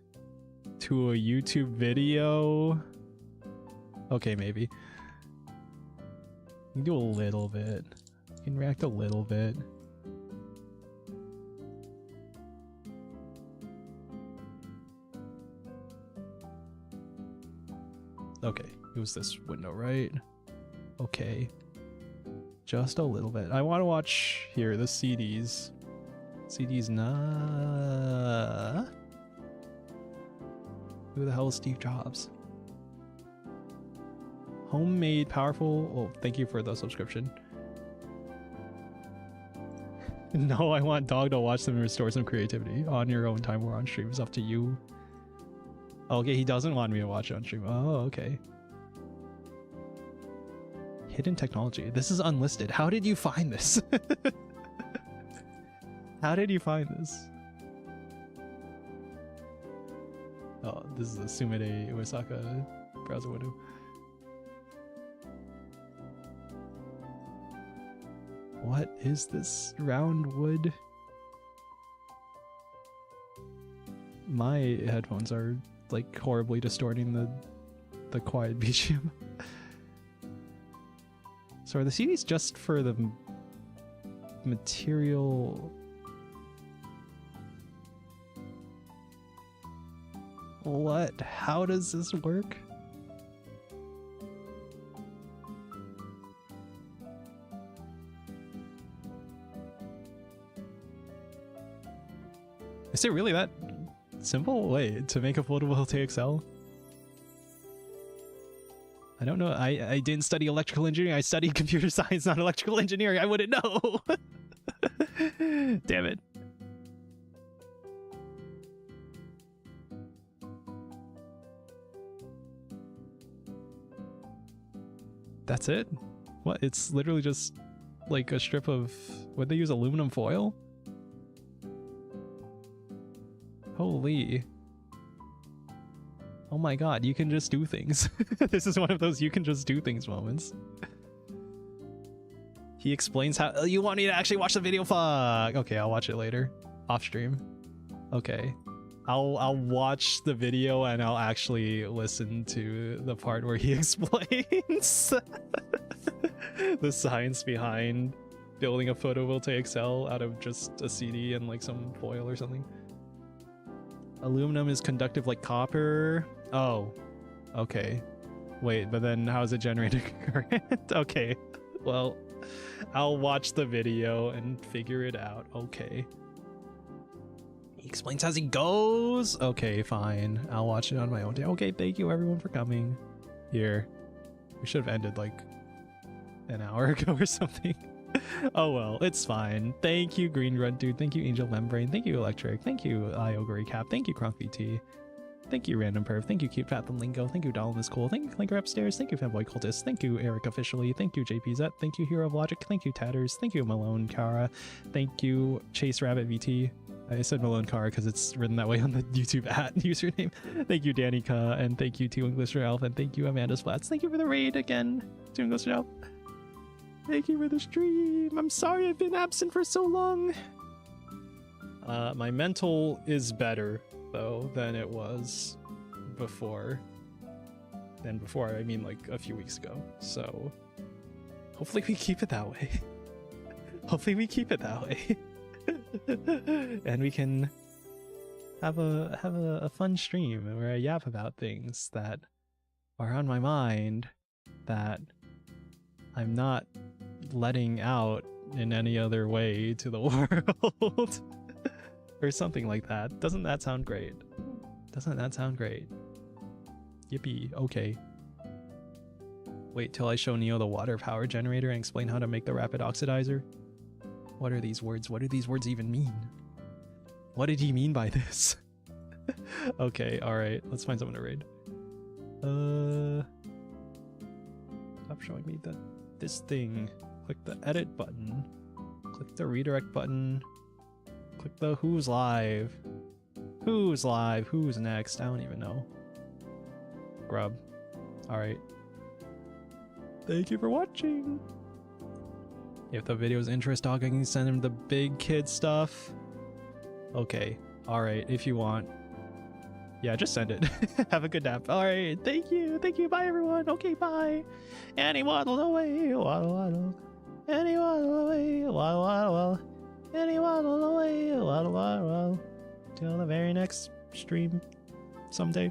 to a YouTube video? Okay, maybe. You can do a little bit. You can react a little bit. Okay, it was this window, right? Okay. Just a little bit. I want to watch here the CDs. CDs, nah. Who the hell is Steve Jobs? Homemade, powerful. Oh, thank you for the subscription. No, I want Dog to watch them and restore some creativity on your own time or on stream. It's up to you. Okay, he doesn't want me to watch it on stream. Oh, okay. Hidden technology. This is unlisted. How did you find this? How did you find this? Oh, this is a Sumide Uesaka browser window. What is this round wood? My headphones are like horribly distorting the quiet BGM. So are the CDs just for the material? What? How does this work? Is it really that simple? Wait, to make a photovoltaic cell? I don't know. I didn't study electrical engineering. I studied computer science, not electrical engineering. I wouldn't know. Damn it. That's it? What? It's literally just like a strip of... Would they use aluminum foil? Holy. Oh my god, you can just do things. This is one of those you can just do things moments. He explains how... Oh, you want me to actually watch the video? Fuck! Okay, I'll watch it later. Off stream. Okay. I'll watch the video and I'll actually listen to the part where he explains the science behind building a photovoltaic cell out of just a CD and like some foil or something. Aluminum is conductive like copper. Oh, okay. Wait, but then how is it generating current? Okay, well, I'll watch the video and figure it out. Okay. He explains as he goes. Okay, fine. I'll watch it on my own day. Okay, thank you everyone for coming. Here. We should have ended like an hour ago or something. Oh well, it's fine. Thank you, Green Grunt Dude. Thank you, Angel Membrane. Thank you, Electric. Thank you, Iogre Cap. Thank you, Kronk VT. Thank you, Random Perv. Thank you, Cute Path and Lingo. Thank you, Dolan is Cool. Thank you, Clinker Upstairs. Thank you, Fanboy Cultist. Thank you, Eric Officially. Thank you, JPZ. Thank you, Hero of Logic. Thank you, Tatters. Thank you, Malone Kara. Thank you, Chase Rabbit VT. I said Malone Kara because it's written that way on the YouTube username. Thank you, Danica, and thank you to English Ralph, and thank you, Amanda Splats. Thank you for the raid again to English Ralph. Thank you for the stream. I'm sorry I've been absent for so long. My mental is better though than it was before. And before, I mean like a few weeks ago. So hopefully we keep it that way. Hopefully we keep it that way. And we can have a fun stream where I yap about things that are on my mind that I'm not letting out in any other way to the world. Or something like that. Doesn't that sound great? Doesn't that sound great? Yippee, okay. Wait till I show Neo the water power generator and explain how to make the rapid oxidizer. What are these words? What do these words even mean? What did he mean by this? Okay, alright. Let's find someone to raid. Stop showing me this thing. Click the edit button. Click the redirect button. Click the who's live. Who's live? Who's next? I don't even know. Grub. Alright. Thank you for watching. If the video's interest dog, I can send him the big kid stuff. Okay. Alright, if you want. Yeah, just send it. Have a good nap. Alright, thank you. Thank you. Bye, everyone. Okay, bye. Annie waddle away. Waddle, waddle. Annie waddle away. Waddle, waddle, waddle. Annie waddle away. Waddle, waddle, waddle. Till the very next stream someday.